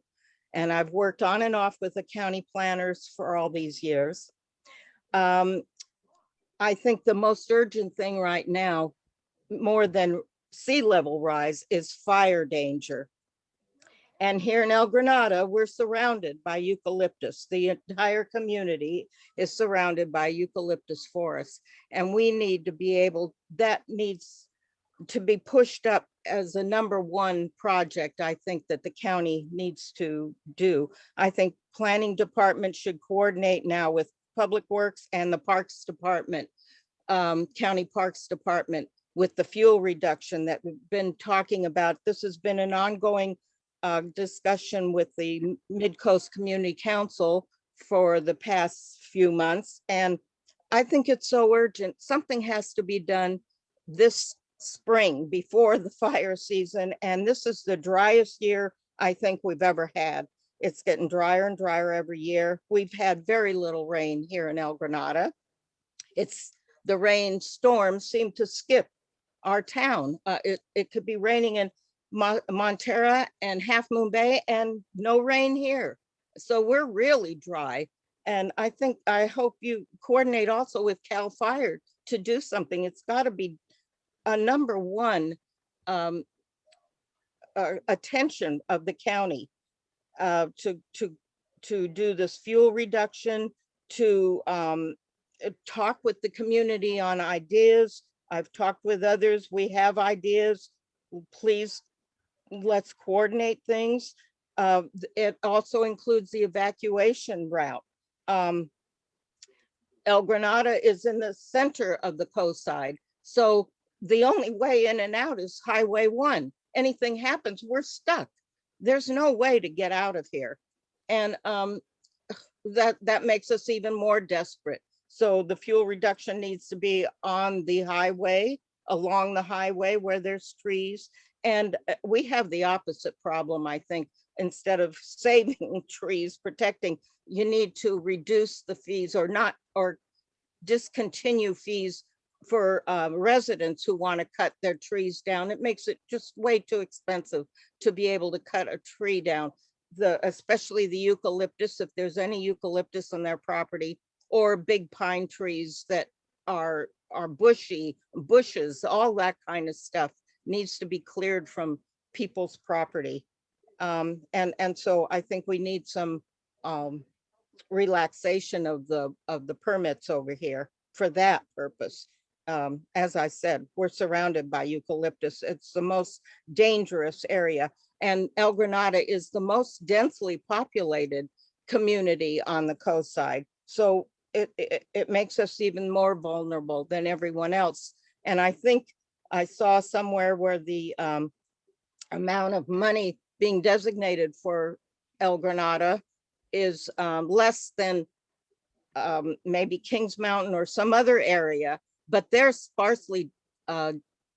Speaker 12: and I've worked on and off with the county planners for all these years. I think the most urgent thing right now, more than sea level rise, is fire danger. And here in El Granata, we're surrounded by eucalyptus. The entire community is surrounded by eucalyptus forests. And we need to be able, that needs to be pushed up as a #1 project, I think, that the county needs to do. I think planning department should coordinate now with Public Works and the Parks Department, County Parks Department, with the fuel reduction that we've been talking about. This has been an ongoing discussion with the Mid-Coast Community Council for the past few months. And I think it's so urgent. Something has to be done this spring before the fire season. And this is the driest year I think we've ever had. It's getting drier and drier every year. We've had very little rain here in El Granata. The rain storms seem to skip our town. It could be raining in Montera and Half Moon Bay and no rain here. So we're really dry. And I hope you coordinate also with CAL FIRE to do something. It's got to be a #1 attention of the county to do this fuel reduction, to talk with the community on ideas. I've talked with others. We have ideas. Please, let's coordinate things. It also includes the evacuation route. El Granata is in the center of the coast side. So the only way in and out is Highway 1. Anything happens, we're stuck. There's no way to get out of here. And that makes us even more desperate. So the fuel reduction needs to be on the highway, along the highway where there's trees. And we have the opposite problem, I think. Instead of saving trees, protecting, you need to reduce the fees or discontinue fees for residents who want to cut their trees down. It makes it just way too expensive to be able to cut a tree down. Especially the eucalyptus, if there's any eucalyptus on their property, or big pine trees that are bushes, all that kind of stuff needs to be cleared from people's property. And so I think we need some relaxation of the permits over here for that purpose. As I said, we're surrounded by eucalyptus. It's the most dangerous area. And El Granata is the most densely populated community on the coast side. So it makes us even more vulnerable than everyone else. And I think I saw somewhere where the amount of money being designated for El Granata is less than maybe Kings Mountain or some other area, but they're sparsely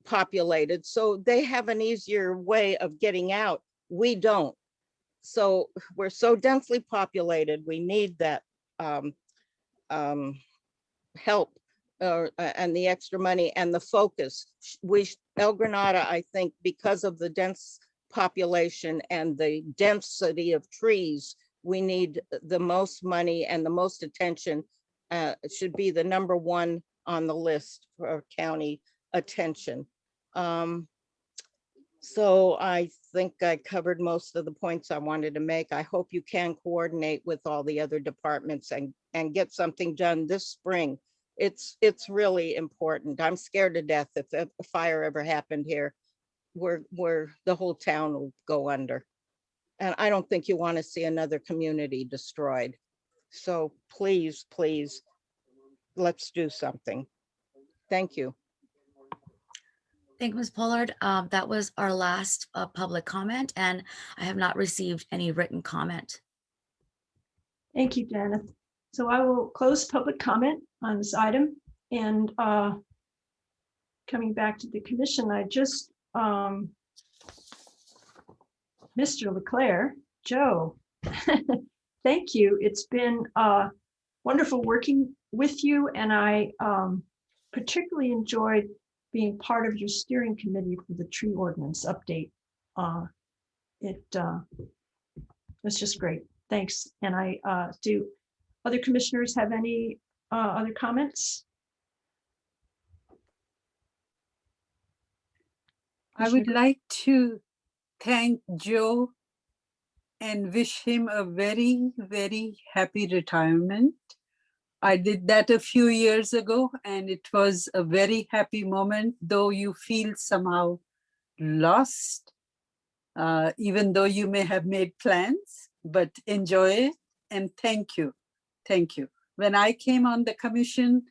Speaker 12: populated, so they have an easier way of getting out. We don't. So we're so densely populated, we need that help and the extra money and the focus. El Granata, I think, because of the dense population and the density of trees, we need the most money and the most attention. It should be the #1 on the list for county attention. So I think I covered most of the points I wanted to make. I hope you can coordinate with all the other departments and get something done this spring. It's really important. I'm scared to death if a fire ever happened here, where the whole town will go under. And I don't think you want to see another community destroyed. So please, please, let's do something. Thank you.
Speaker 2: Thank you, Ms. Pollard. That was our last public comment, and I have not received any written comment.
Speaker 3: Thank you, Janet. So I will close public comment on this item. And coming back to the commission, I just, Mr. Leclerc, Joe, thank you. It's been wonderful working with you, and I particularly enjoyed being part of your steering committee for the tree ordinance update. It was just great. Thanks. And do other commissioners have any other comments?
Speaker 9: I would like to thank Joe and wish him a very, very happy retirement. I did that a few years ago, and it was a very happy moment, though you feel somehow lost, even though you may have made plans, but enjoy it. And thank you. Thank you. When I came on the commission,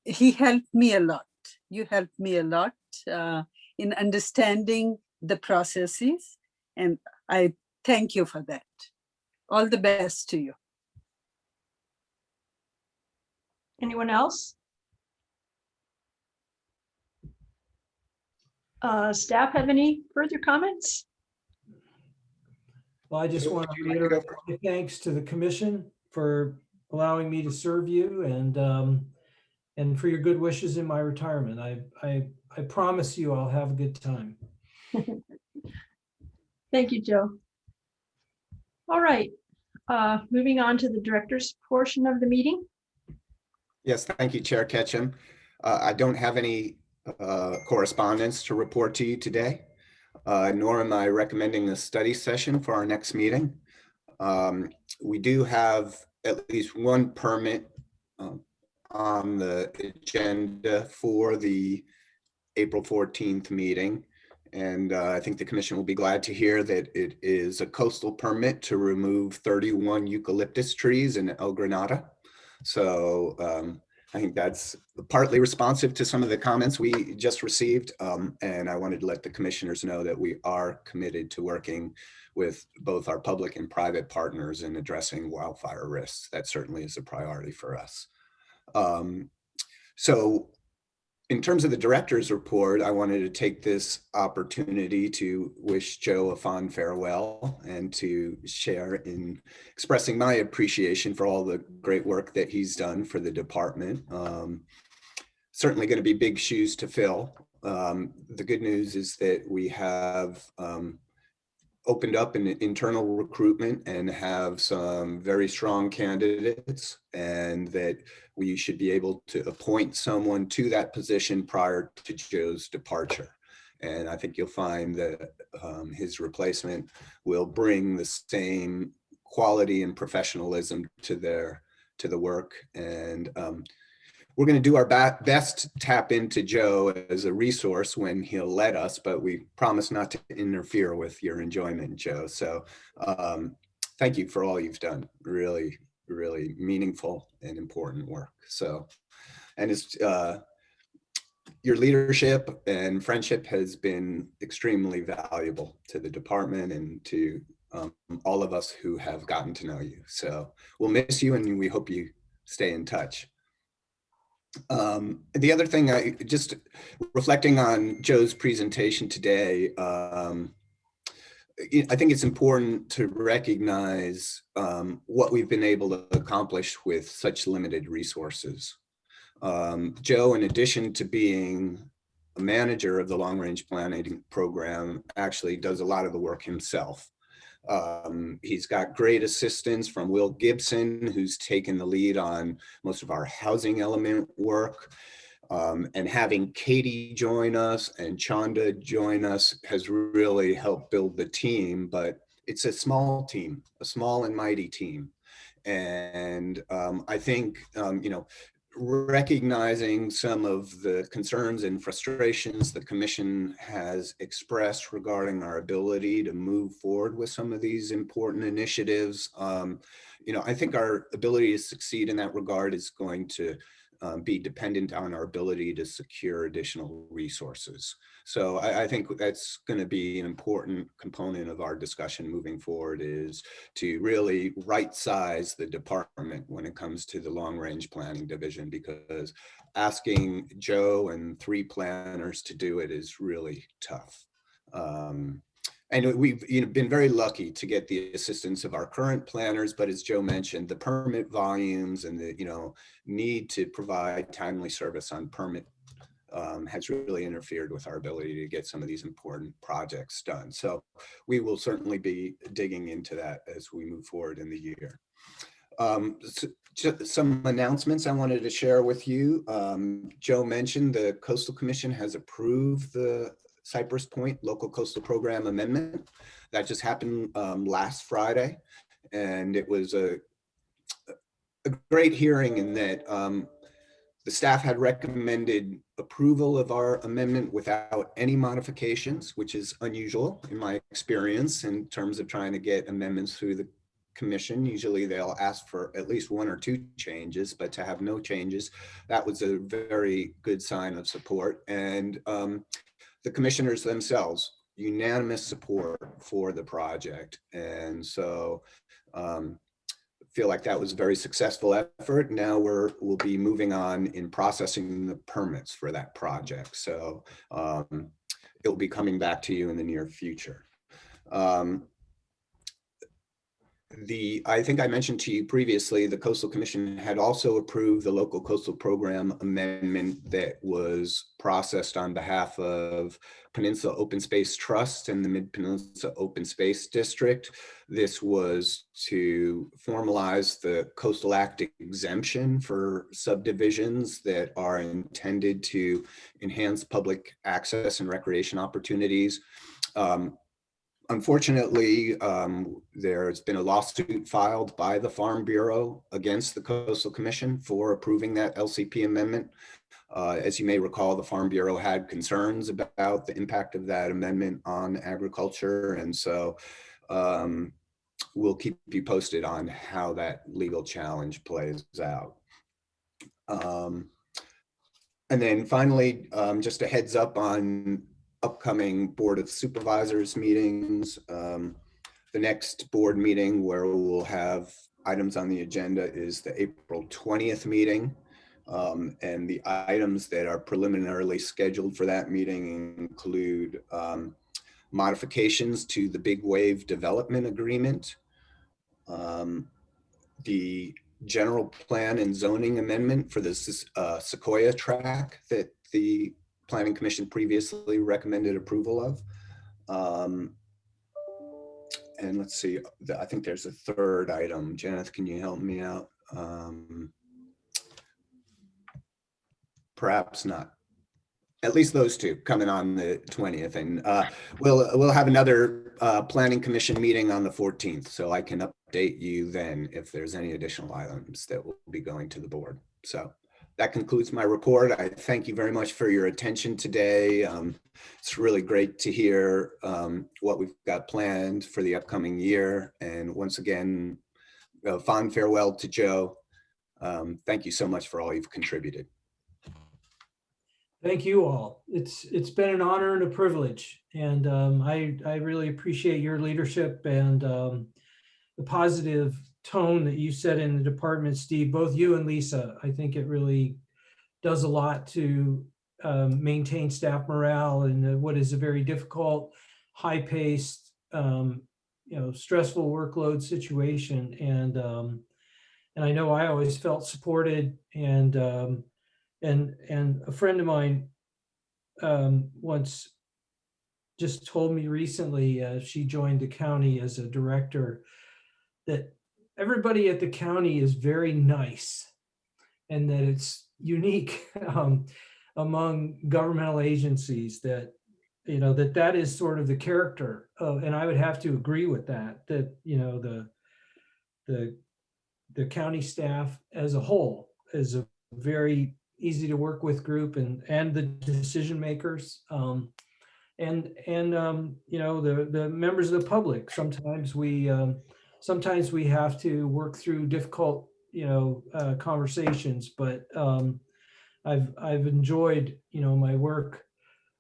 Speaker 9: he helped me a lot. You helped me a lot in understanding the processes, and I thank you for that. All the best to you.
Speaker 3: Anyone else? Staff have any further comments?
Speaker 7: Well, I just want to reiterate my thanks to the commission for allowing me to serve you and for your good wishes in my retirement. I promise you I'll have a good time.
Speaker 3: Thank you, Joe. All right, moving on to the director's portion of the meeting.
Speaker 8: Yes, thank you, Chair Ketchum. I don't have any correspondence to report to you today, nor am I recommending a study session for our next meeting. We do have at least one permit on the agenda for the April 14th meeting. And I think the commission will be glad to hear that it is a coastal permit to remove 31 eucalyptus trees in El Granata. So I think that's partly responsive to some of the comments we just received. And I wanted to let the commissioners know that we are committed to working with both our public and private partners in addressing wildfire risks. That certainly is a priority for us. So in terms of the director's report, I wanted to take this opportunity to wish Joe a fond farewell and to share in expressing my appreciation for all the great work that he's done for the department. Certainly going to be big shoes to fill. The good news is that we have opened up an internal recruitment and have some very strong candidates, and that we should be able to appoint someone to that position prior to Joe's departure. And I think you'll find that his replacement will bring the same quality and professionalism to the work. And we're going to do our best to tap into Joe as a resource when he'll let us, but we promise not to interfere with your enjoyment, Joe. So thank you for all you've done. Really, really meaningful and important work. So, and it's your leadership and friendship has been extremely valuable to the department and to all of us who have gotten to know you. So we'll miss you and we hope you stay in touch. The other thing, just reflecting on Joe's presentation today, I think it's important to recognize what we've been able to accomplish with such limited resources. Joe, in addition to being a manager of the long range planning program, actually does a lot of the work himself. He's got great assistance from Will Gibson, who's taken the lead on most of our housing element work. And having Katie join us and Chanda join us has really helped build the team, but it's a small team, a small and mighty team. And I think, recognizing some of the concerns and frustrations the commission has expressed regarding our ability to move forward with some of these important initiatives. I think our ability to succeed in that regard is going to be dependent on our ability to secure additional resources. So I think that's going to be an important component of our discussion moving forward, is to really right size the department when it comes to the long range planning division, because asking Joe and 3 planners to do it is really tough. And we've been very lucky to get the assistance of our current planners, but as Joe mentioned, the permit volumes and the need to provide timely service on permit has really interfered with our ability to get some of these important projects done. So we will certainly be digging into that as we move forward in the year. Just some announcements I wanted to share with you. Joe mentioned the Coastal Commission has approved the Cypress Point Local Coastal Program Amendment. That just happened last Friday. And it was a great hearing in that the staff had recommended approval of our amendment without any modifications, which is unusual in my experience in terms of trying to get amendments through the commission. Usually they'll ask for at least 1 or 2 changes, but to have no changes, that was a very good sign of support. And the commissioners themselves, unanimous support for the project. And so feel like that was a very successful effort. Now we'll be moving on in processing the permits for that project. So it'll be coming back to you in the near future. I think I mentioned to you previously, the Coastal Commission had also approved the Local Coastal Program Amendment that was processed on behalf of Peninsula Open Space Trust and the Mid-Peninsula Open Space District. This was to formalize the Coastal Act exemption for subdivisions that are intended to enhance public access and recreation opportunities. Unfortunately, there's been a lawsuit filed by the Farm Bureau against the Coastal Commission for approving that LCP amendment. As you may recall, the Farm Bureau had concerns about the impact of that amendment on agriculture. And so we'll keep you posted on how that legal challenge plays out. And then finally, just a heads up on upcoming Board of Supervisors meetings. The next board meeting where we'll have items on the agenda is the April 20th meeting. And the items that are preliminarily scheduled for that meeting include modifications to the Big Wave Development Agreement, the general plan and zoning amendment for the Sequoia track that the Planning Commission previously recommended approval of. And let's see, I think there's a third item. Janeth, can you help me out? Perhaps not. At least those two coming on the 20th. And we'll have another Planning Commission meeting on the 14th. So I can update you then if there's any additional items that will be going to the board. So that concludes my report. I thank you very much for your attention today. It's really great to hear what we've got planned for the upcoming year. And once again, a fond farewell to Joe. Thank you so much for all you've contributed.
Speaker 7: Thank you all. It's been an honor and a privilege. And I really appreciate your leadership and the positive tone that you set in the department, Steve, both you and Lisa. I think it really does a lot to maintain staff morale in what is a very difficult, high-paced, stressful workload situation. And I know I always felt supported, and a friend of mine once just told me recently, she joined the county as a director, that everybody at the county is very nice and that it's unique among governmental agencies, that that is sort of the character of, and I would have to agree with that the county staff as a whole is a very easy to work with group, and the decision makers, the members of the public. Sometimes we have to work through difficult conversations, but I've enjoyed my work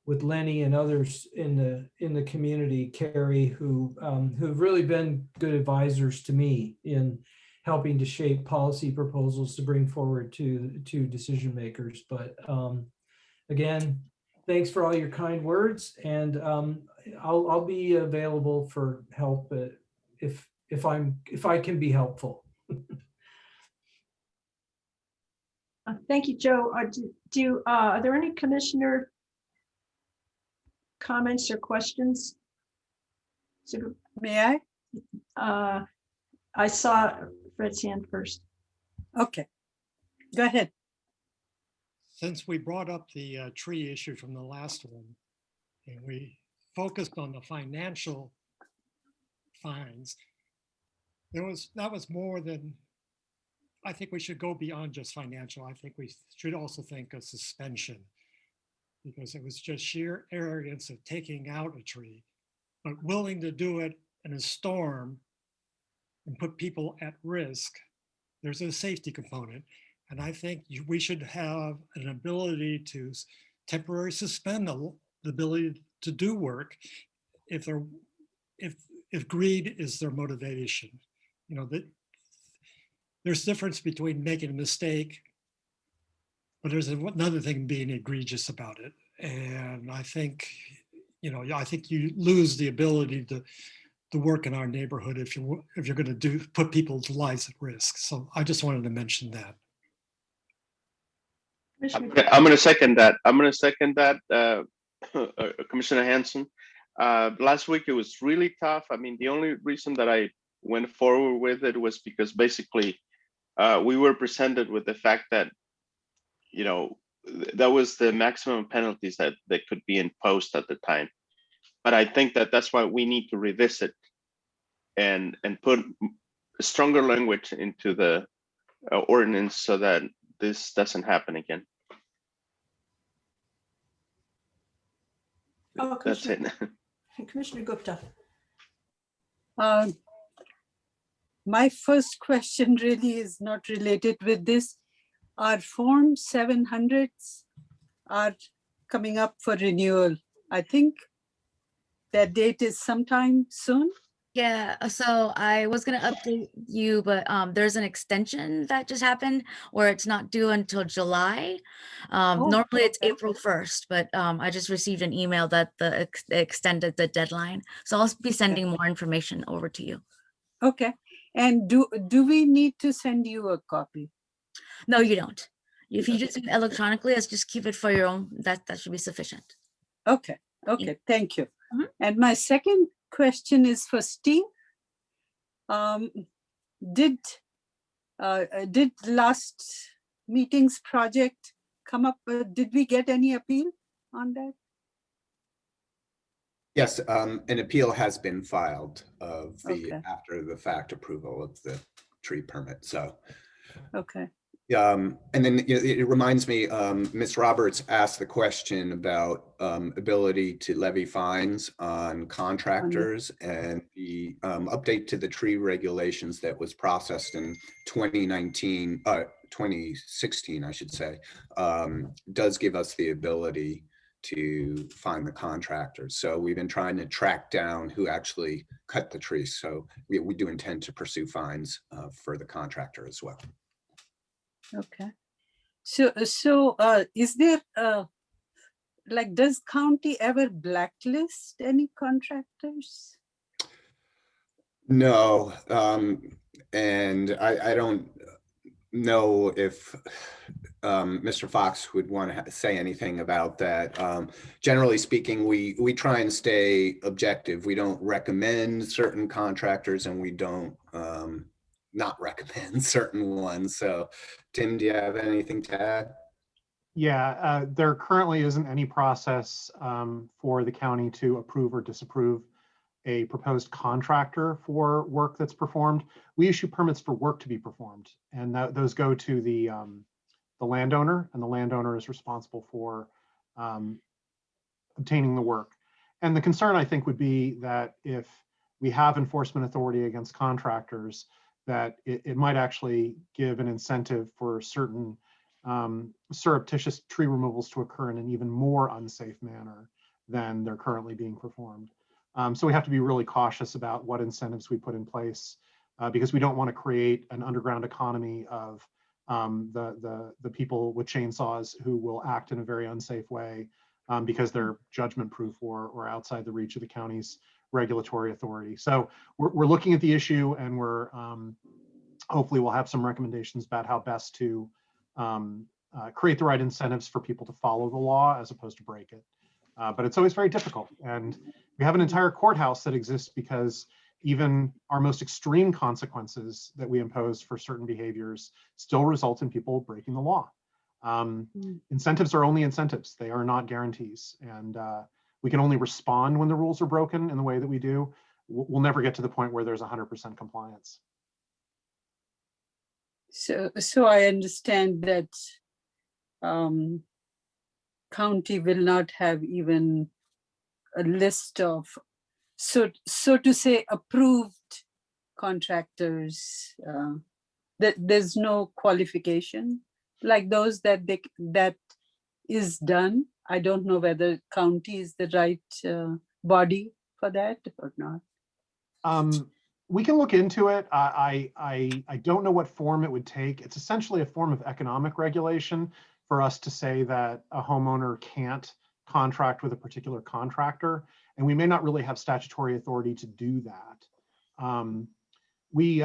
Speaker 7: with Lenny and others in the community, Carrie, who've really been good advisors to me in helping to shape policy proposals to bring forward to decision makers. But again, thanks for all your kind words, and I'll be available for help if I can be helpful.
Speaker 3: Thank you, Joe. Are there any commissioner comments or questions?
Speaker 9: May I?
Speaker 3: I saw Fred's hand first.
Speaker 9: Okay, go ahead.
Speaker 5: Since we brought up the tree issue from the last one, and we focused on the financial fines, that was more than, I think we should go beyond just financial. I think we should also think of suspension, because it was just sheer arrogance of taking out a tree, but willing to do it in a storm and put people at risk. There's a safety component. And I think we should have an ability to temporarily suspend the ability to do work if greed is their motivation. There's difference between making a mistake, but there's another thing being egregious about it. And I think, I think you lose the ability to work in our neighborhood if you're going to put people's lives at risk. So I just wanted to mention that.
Speaker 4: I'm going to second that. Commissioner Hanson. Last week it was really tough. I mean, the only reason that I went forward with it was because basically we were presented with the fact that, that was the maximum penalties that could be imposed at the time. But I think that that's why we need to revisit and put stronger language into the ordinance so that this doesn't happen again.
Speaker 3: Oh,
Speaker 4: That's it.
Speaker 3: Commissioner Gupta.
Speaker 9: My first question really is not related with this. our Form 700s are coming up for renewal. I think that date is sometime soon.
Speaker 2: Yeah, so I was gonna update you, but there's an extension that just happened where it's not due until July. Normally it's
Speaker 9: okay.
Speaker 2: April 1st, but I just received an email that they extended the deadline. So I'll be sending more information over to you.
Speaker 9: Okay. And do we need to send you a copy?
Speaker 2: No, you don't. If you just do it electronically, let's just keep it for your own. That should be sufficient.
Speaker 9: Okay. Okay. Thank you.
Speaker 2: Mhm.
Speaker 9: And my second question is for Steve. Did last meeting's project come up? Did we get any appeal on that?
Speaker 8: Yes, an appeal has been filed of the
Speaker 9: Okay.
Speaker 8: after the fact approval of the tree permit. So,
Speaker 9: Okay.
Speaker 8: and then it reminds me, Ms. Roberts asked the question about ability to levy fines on contractors, and the update to the tree regulations that was processed in 2016, I should say, does give us the ability to find the contractors. So we've been trying to track down who actually cut the trees. So we do intend to pursue fines for the contractor as well.
Speaker 9: Okay. So is there like, does county ever blacklist any contractors?
Speaker 8: No, and I don't know if Mr. Fox would want to say anything about that. Generally speaking, we try and stay objective. We don't recommend certain contractors, and we don't not recommend certain ones. So, Tim, do you have anything to add?
Speaker 13: Yeah, there currently isn't any process for the county to approve or disapprove a proposed contractor for work that's performed. We issue permits for work to be performed, and those go to the landowner, and the landowner is responsible for obtaining the work. And the concern, I think, would be that if we have enforcement authority against contractors, that it might actually give an incentive for certain surreptitious tree removals to occur in an even more unsafe manner than they're currently being performed. So we have to be really cautious about what incentives we put in place because we don't want to create an underground economy of the people with chainsaws who will act in a very unsafe way because they're judgment proof or outside the reach of the county's regulatory authority. So we're looking at the issue, and we're hopefully we'll have some recommendations about how best to create the right incentives for people to follow the law as opposed to break it. But it's always very difficult. And we have an entire courthouse that exists because even our most extreme consequences that we impose for certain behaviors still result in people breaking the law. Incentives are only incentives. They are not guarantees. And we can only respond when the rules are broken in the way that we do. We'll never get to the point where there's 100% compliance.
Speaker 9: So I understand that county will not have even a list of, so to say, approved contractors. That there's no qualification like those that is done. I don't know whether county is the right body for that or not.
Speaker 13: We can look into it. I don't know what form it would take. It's essentially a form of economic regulation for us to say that a homeowner can't contract with a particular contractor, and we may not really have statutory authority to do that. We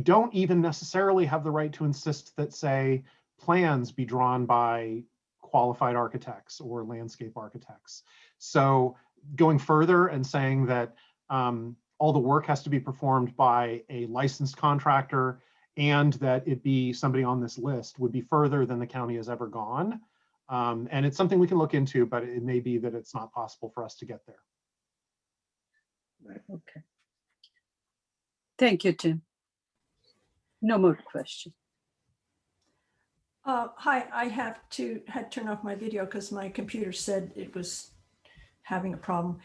Speaker 13: don't even necessarily have the right to insist that, say, plans be drawn by qualified architects or landscape architects. So going further and saying that all the work has to be performed by a licensed contractor and that it be somebody on this list would be further than the county has ever gone. And it's something we can look into, but it may be that it's not possible for us to get there.
Speaker 9: Okay. Thank you, Tim. No more questions.
Speaker 3: Hi, I had to turn off my video because my computer said it was having a problem.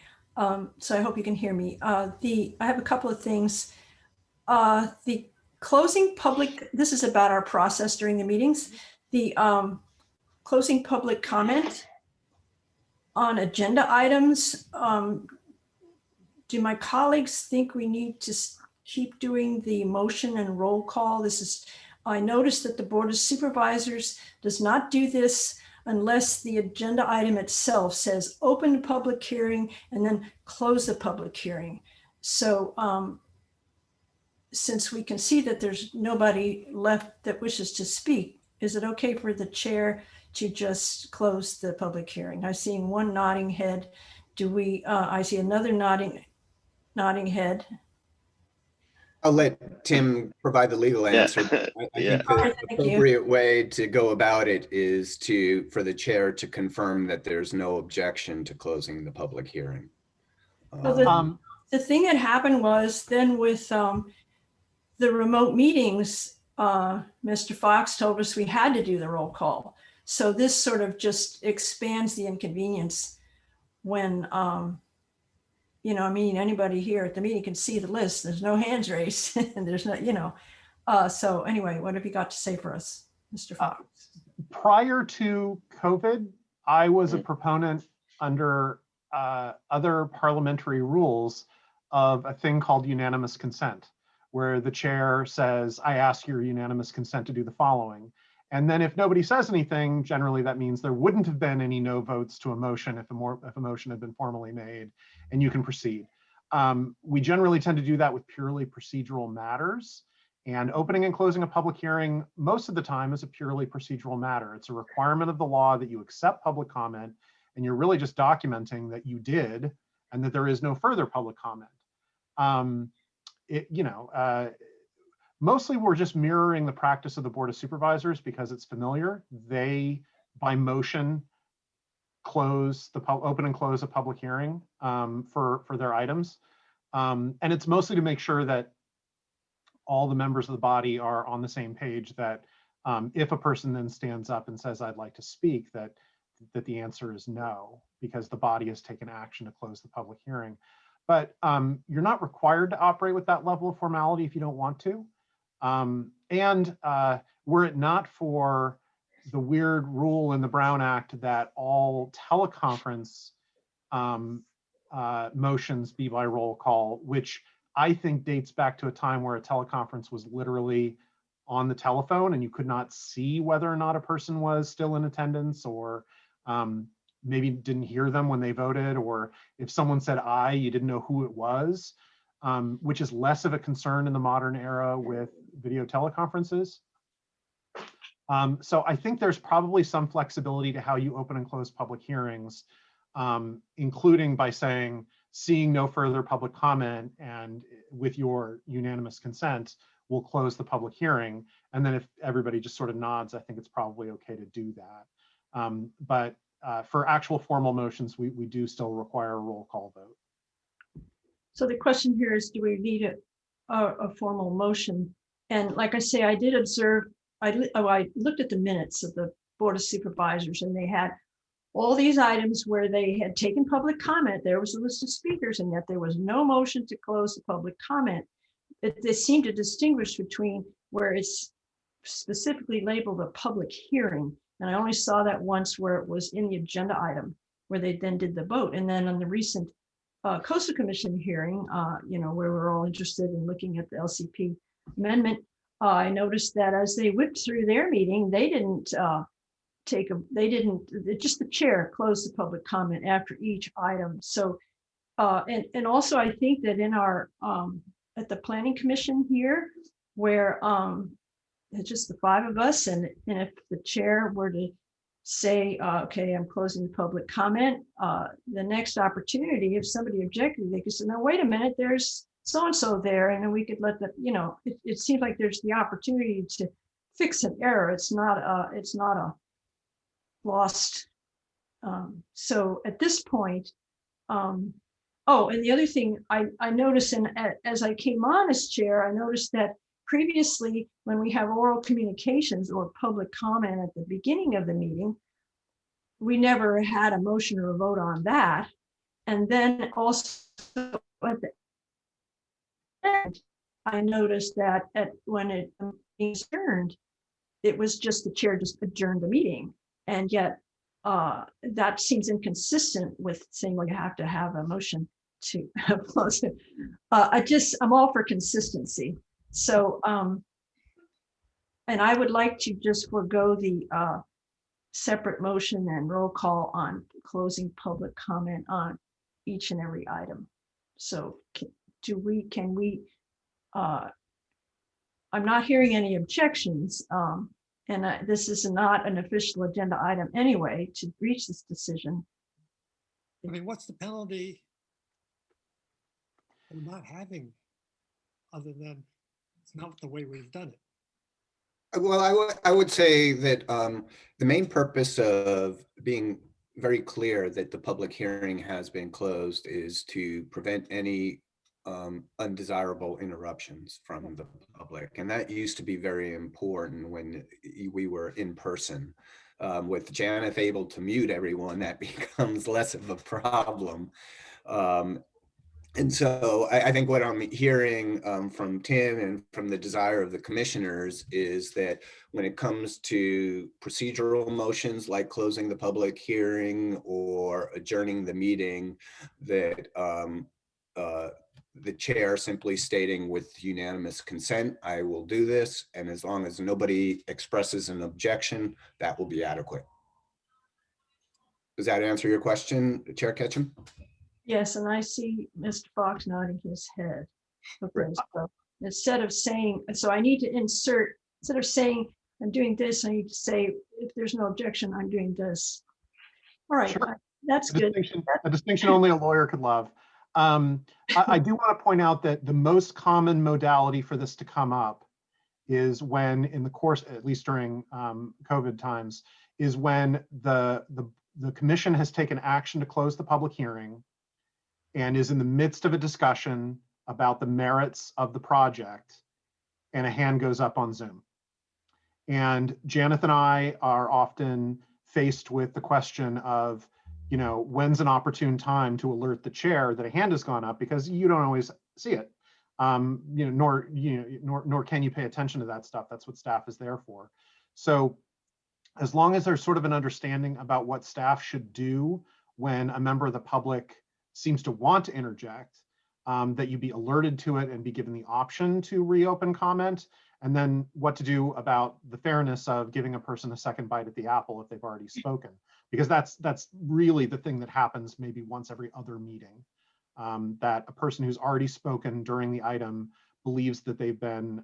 Speaker 3: So I hope you can hear me. I have a couple of things. The closing public, this is about our process during the meetings, the closing public comment on agenda items. Do my colleagues think we need to keep doing the motion and roll call? This is, I noticed that the Board of Supervisors does not do this unless the agenda item itself says open the public hearing and then close the public hearing. So since we can see that there's nobody left that wishes to speak, is it okay for the chair to just close the public hearing? I'm seeing one nodding head. Do we, I see another nodding head.
Speaker 8: I'll let Tim provide the legal answer. I think the appropriate way to go about it is for the chair to confirm that there's no objection to closing the public hearing.
Speaker 3: So the thing that happened was then with the remote meetings, Mr. Fox told us we had to do the roll call. So this sort of just expands the inconvenience when, you know, I mean, anybody here at the meeting can see the list. There's no hands raised and there's no, you know. So anyway, what have you got to say for us, Mr. Fox?
Speaker 13: Prior to COVID, I was a proponent under other parliamentary rules of a thing called unanimous consent, where the chair says, I ask your unanimous consent to do the following. And then if nobody says anything, generally that means there wouldn't have been any no votes to a motion if a motion had been formally made, and you can proceed. We generally tend to do that with purely procedural matters, and opening and closing a public hearing most of the time is a purely procedural matter. It's a requirement of the law that you accept public comment, and you're really just documenting that you did and that there is no further public comment. Mostly we're just mirroring the practice of the Board of Supervisors because it's familiar. They, by motion, open and close a public hearing for their items. And it's mostly to make sure that all the members of the body are on the same page, that if a person then stands up and says, I'd like to speak, that the answer is no, because the body has taken action to close the public hearing. But you're not required to operate with that level of formality if you don't want to. Were it not for the weird rule in the Brown Act that all teleconference motions be by roll call, which I think dates back to a time where a teleconference was literally on the telephone and you could not see whether or not a person was still in attendance, or maybe didn't hear them when they voted, or if someone said aye, you didn't know who it was, which is less of a concern in the modern era with video teleconferences. So I think there's probably some flexibility to how you open and close public hearings, including by saying, seeing no further public comment and with your unanimous consent, we'll close the public hearing. And then if everybody just sort of nods, I think it's probably okay to do that. But for actual formal motions, we do still require a roll call vote.
Speaker 3: So the question here is, do we need a formal motion? And like I say, I did observe, I looked at the minutes of the Board of Supervisors, and they had all these items where they had taken public comment. There was a list of speakers, and yet there was no motion to close the public comment. They seem to distinguish between where it's specifically labeled a public hearing. And I only saw that once where it was in the agenda item, where they then did the vote. And then on the recent Coastal Commission hearing, where we're all interested in looking at the LCP amendment, I noticed that as they whipped through their meeting, they didn't just the chair closed the public comment after each item. So, and also I think that in our, at the Planning Commission here, where it's just the five of us, and if the chair were to say, okay, I'm closing the public comment, the next opportunity, if somebody objected, they could say, no, wait a minute, there's so-and-so there, and then we could let the, it seems like there's the opportunity to fix an error. It's not a lost. So at this point, and the other thing I noticed, and as I came on as chair, I noticed that previously, when we have oral communications or public comment at the beginning of the meeting, we never had a motion or a vote on that. And then also at the end, I noticed that when it adjourned, it was just the chair just adjourned the meeting. And yet that seems inconsistent with saying, well, you have to have a motion to close it. I'm all for consistency. So, and I would like to just forego the separate motion and roll call on closing public comment on each and every item. So can we, I'm not hearing any objections. And this is not an official agenda item anyway to reach this decision.
Speaker 5: I mean, what's the penalty for not having, other than it's not the way we've done it?
Speaker 8: Well, I would say that the main purpose of being very clear that the public hearing has been closed is to prevent any undesirable interruptions from the public. And that used to be very important when we were in person. With Janeth able to mute everyone, that becomes less of a problem. And so I think what I'm hearing from Tim and from the desire of the commissioners is that when it comes to procedural motions like closing the public hearing or adjourning the meeting, that the chair simply stating with unanimous consent, I will do this. And as long as nobody expresses an objection, that will be adequate. Does that answer your question, Chair Ketchum?
Speaker 3: Yes, and I see Mr. Fox nodding his head. Okay, so instead of saying, so I need to insert, instead of saying I'm doing this, I need to say, if there's no objection, I'm doing this. All right,
Speaker 13: Sure.
Speaker 3: that's good.
Speaker 13: A distinction only a lawyer could love. I do want to point out that the most common modality for this to come up is when in the course, at least during COVID times, is when the commission has taken action to close the public hearing and is in the midst of a discussion about the merits of the project, and a hand goes up on Zoom. And Janeth and I are often faced with the question of, you know, when's an opportune time to alert the chair that a hand has gone up, because you don't always see it, you know, nor can you pay attention to that stuff. That's what staff is there for. So as long as there's sort of an understanding about what staff should do when a member of the public seems to want to interject, that you be alerted to it and be given the option to reopen comment, and then what to do about the fairness of giving a person a second bite at the apple if they've already spoken, because that's really the thing that happens maybe once every other meeting, that a person who's already spoken during the item believes that they've been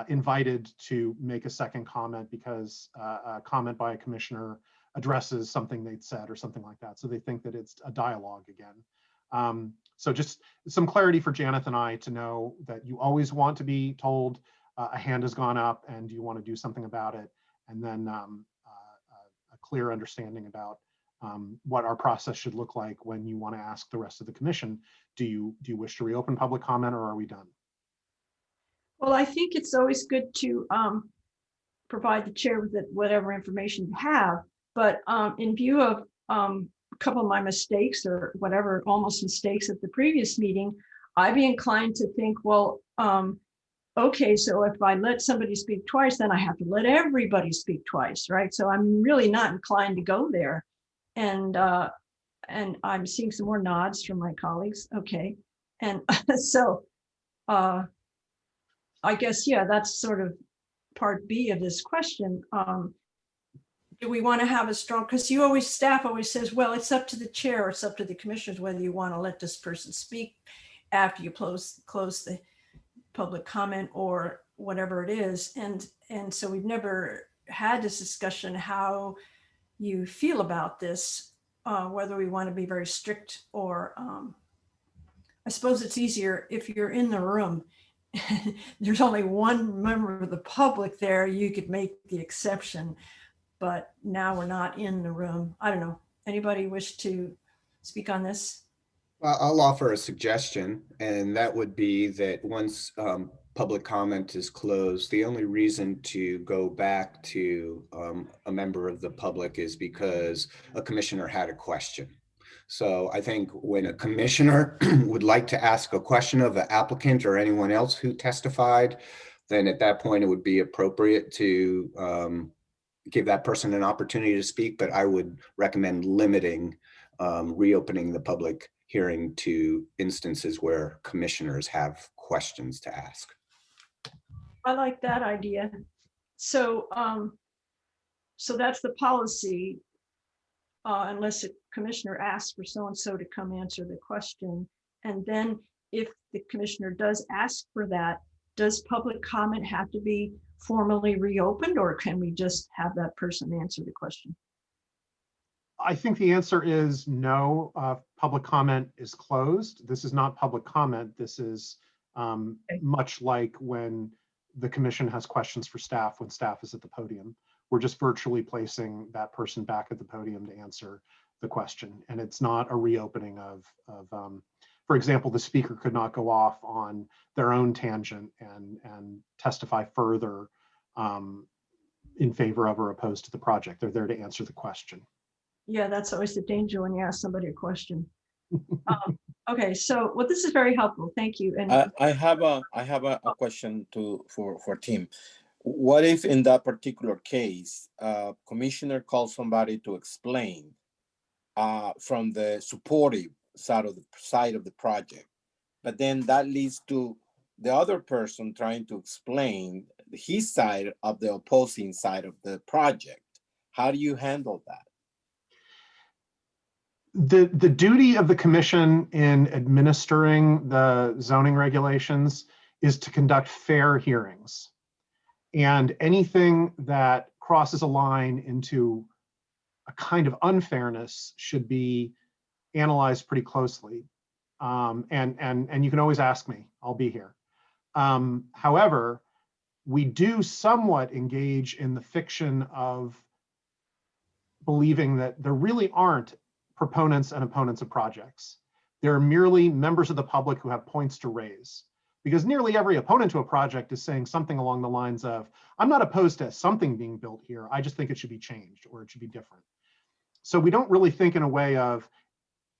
Speaker 13: invited to make a second comment because a comment by a commissioner addresses something they'd said or something like that. So they think that it's a dialogue again. So just some clarity for Janeth and I to know that you always want to be told a hand has gone up and you want to do something about it. And then a clear understanding about what our process should look like when you want to ask the rest of the commission, do you wish to reopen public comment, or are we done?
Speaker 3: Well, I think it's always good to provide the chair with whatever information you have. But in view of a couple of my mistakes or whatever, almost mistakes at the previous meeting, I'd be inclined to think, well, okay, so if I let somebody speak twice, then I have to let everybody speak twice, right? So I'm really not inclined to go there. And I'm seeing some more nods from my colleagues. Okay. And so I guess, yeah, that's sort of part B of this question. Do we want to have a strong, because staff always says, well, it's up to the chair, or it's up to the commissioners whether you want to let this person speak after you close the public comment or whatever it is. And so we've never had this discussion, how you feel about this, whether we want to be very strict or I suppose it's easier if you're in the room. There's only one member of the public there, you could make the exception. But now we're not in the room. I don't know. Anybody wish to speak on this?
Speaker 8: I'll offer a suggestion, and that would be that once public comment is closed, the only reason to go back to a member of the public is because a commissioner had a question. So I think when a commissioner would like to ask a question of the applicant or anyone else who testified, then at that point it would be appropriate to give that person an opportunity to speak. But I would recommend limiting reopening the public hearing to instances where commissioners have questions to ask.
Speaker 3: I like that idea. So, so that's the policy. Unless a commissioner asks for so-and-so to come answer the question. And then if the commissioner does ask for that, does public comment have to be formally reopened, or can we just have that person answer the question?
Speaker 13: I think the answer is no. Public comment is closed. This is not public comment. This is much like when the commission has questions for staff when staff is at the podium. We're just virtually placing that person back at the podium to answer the question. And it's not a reopening of for example, the speaker could not go off on their own tangent and testify further in favor of or opposed to the project. They're there to answer the question.
Speaker 3: Yeah, that's always the danger when you ask somebody a question. Okay, so well, this is very helpful. Thank you. And
Speaker 6: I have a question for Tim. What if in that particular case, commissioner calls somebody to explain from the supportive side of the project, but then that leads to the other person trying to explain his side of the opposing side of the project? How do you handle that?
Speaker 13: The duty of the commission in administering the zoning regulations is to conduct fair hearings. And anything that crosses a line into a kind of unfairness should be analyzed pretty closely. And you can always ask me, I'll be here. However, we do somewhat engage in the fiction of believing that there really aren't proponents and opponents of projects. They're merely members of the public who have points to raise. Because nearly every opponent to a project is saying something along the lines of, I'm not opposed to something being built here, I just think it should be changed or it should be different. So we don't really think in a way of,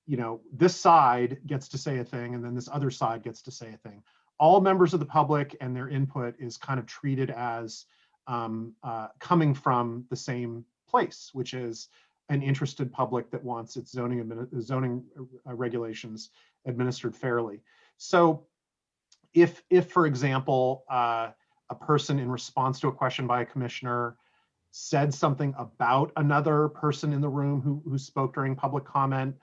Speaker 13: you know, this side gets to say a thing and then this other side gets to say a thing. All members of the public and their input is kind of treated as coming from the same place, which is an interested public that wants its zoning regulations administered fairly. So if for example, a person in response to a question by a commissioner said something about another person in the room who spoke during public comment,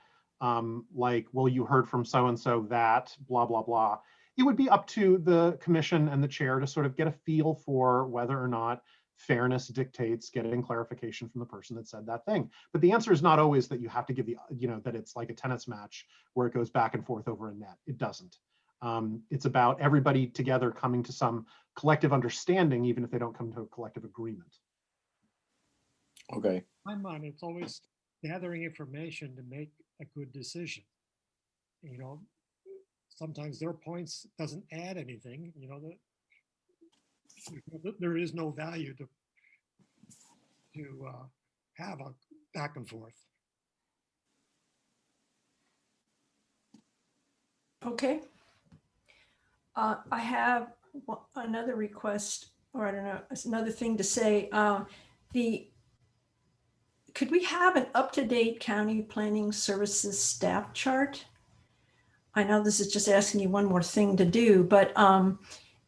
Speaker 13: like, well, you heard from so-and-so that, blah, blah, blah, it would be up to the commission and the chair to sort of get a feel for whether or not fairness dictates getting clarification from the person that said that thing. But the answer is not always that you have to give the, you know, that it's like a tennis match where it goes back and forth over a net. It doesn't. It's about everybody together coming to some collective understanding, even if they don't come to a collective agreement.
Speaker 6: Okay.
Speaker 5: In my mind, it's always gathering information to make a good decision. You know, sometimes their points doesn't add anything, you know, that there is no value to have a back and forth.
Speaker 3: okay. I have another request, or I don't know, it's another thing to say. Could we have an up-to-date county planning services staff chart? I know this is just asking you one more thing to do, but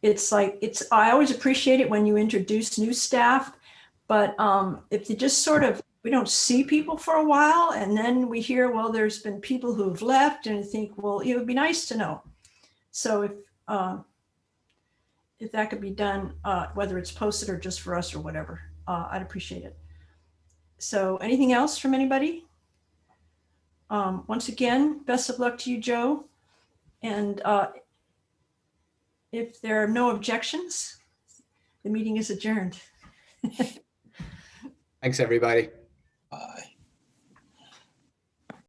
Speaker 3: it's like, I always appreciate it when you introduce new staff, but if you just sort of, we don't see people for a while and then we hear, well, there's been people who've left, and you think, well, it would be nice to know. So if that could be done, whether it's posted or just for us or whatever, I'd appreciate it. So anything else from anybody? Once again, best of luck to you, Joe. And if there are no objections, the meeting is adjourned.
Speaker 8: Thanks, everybody.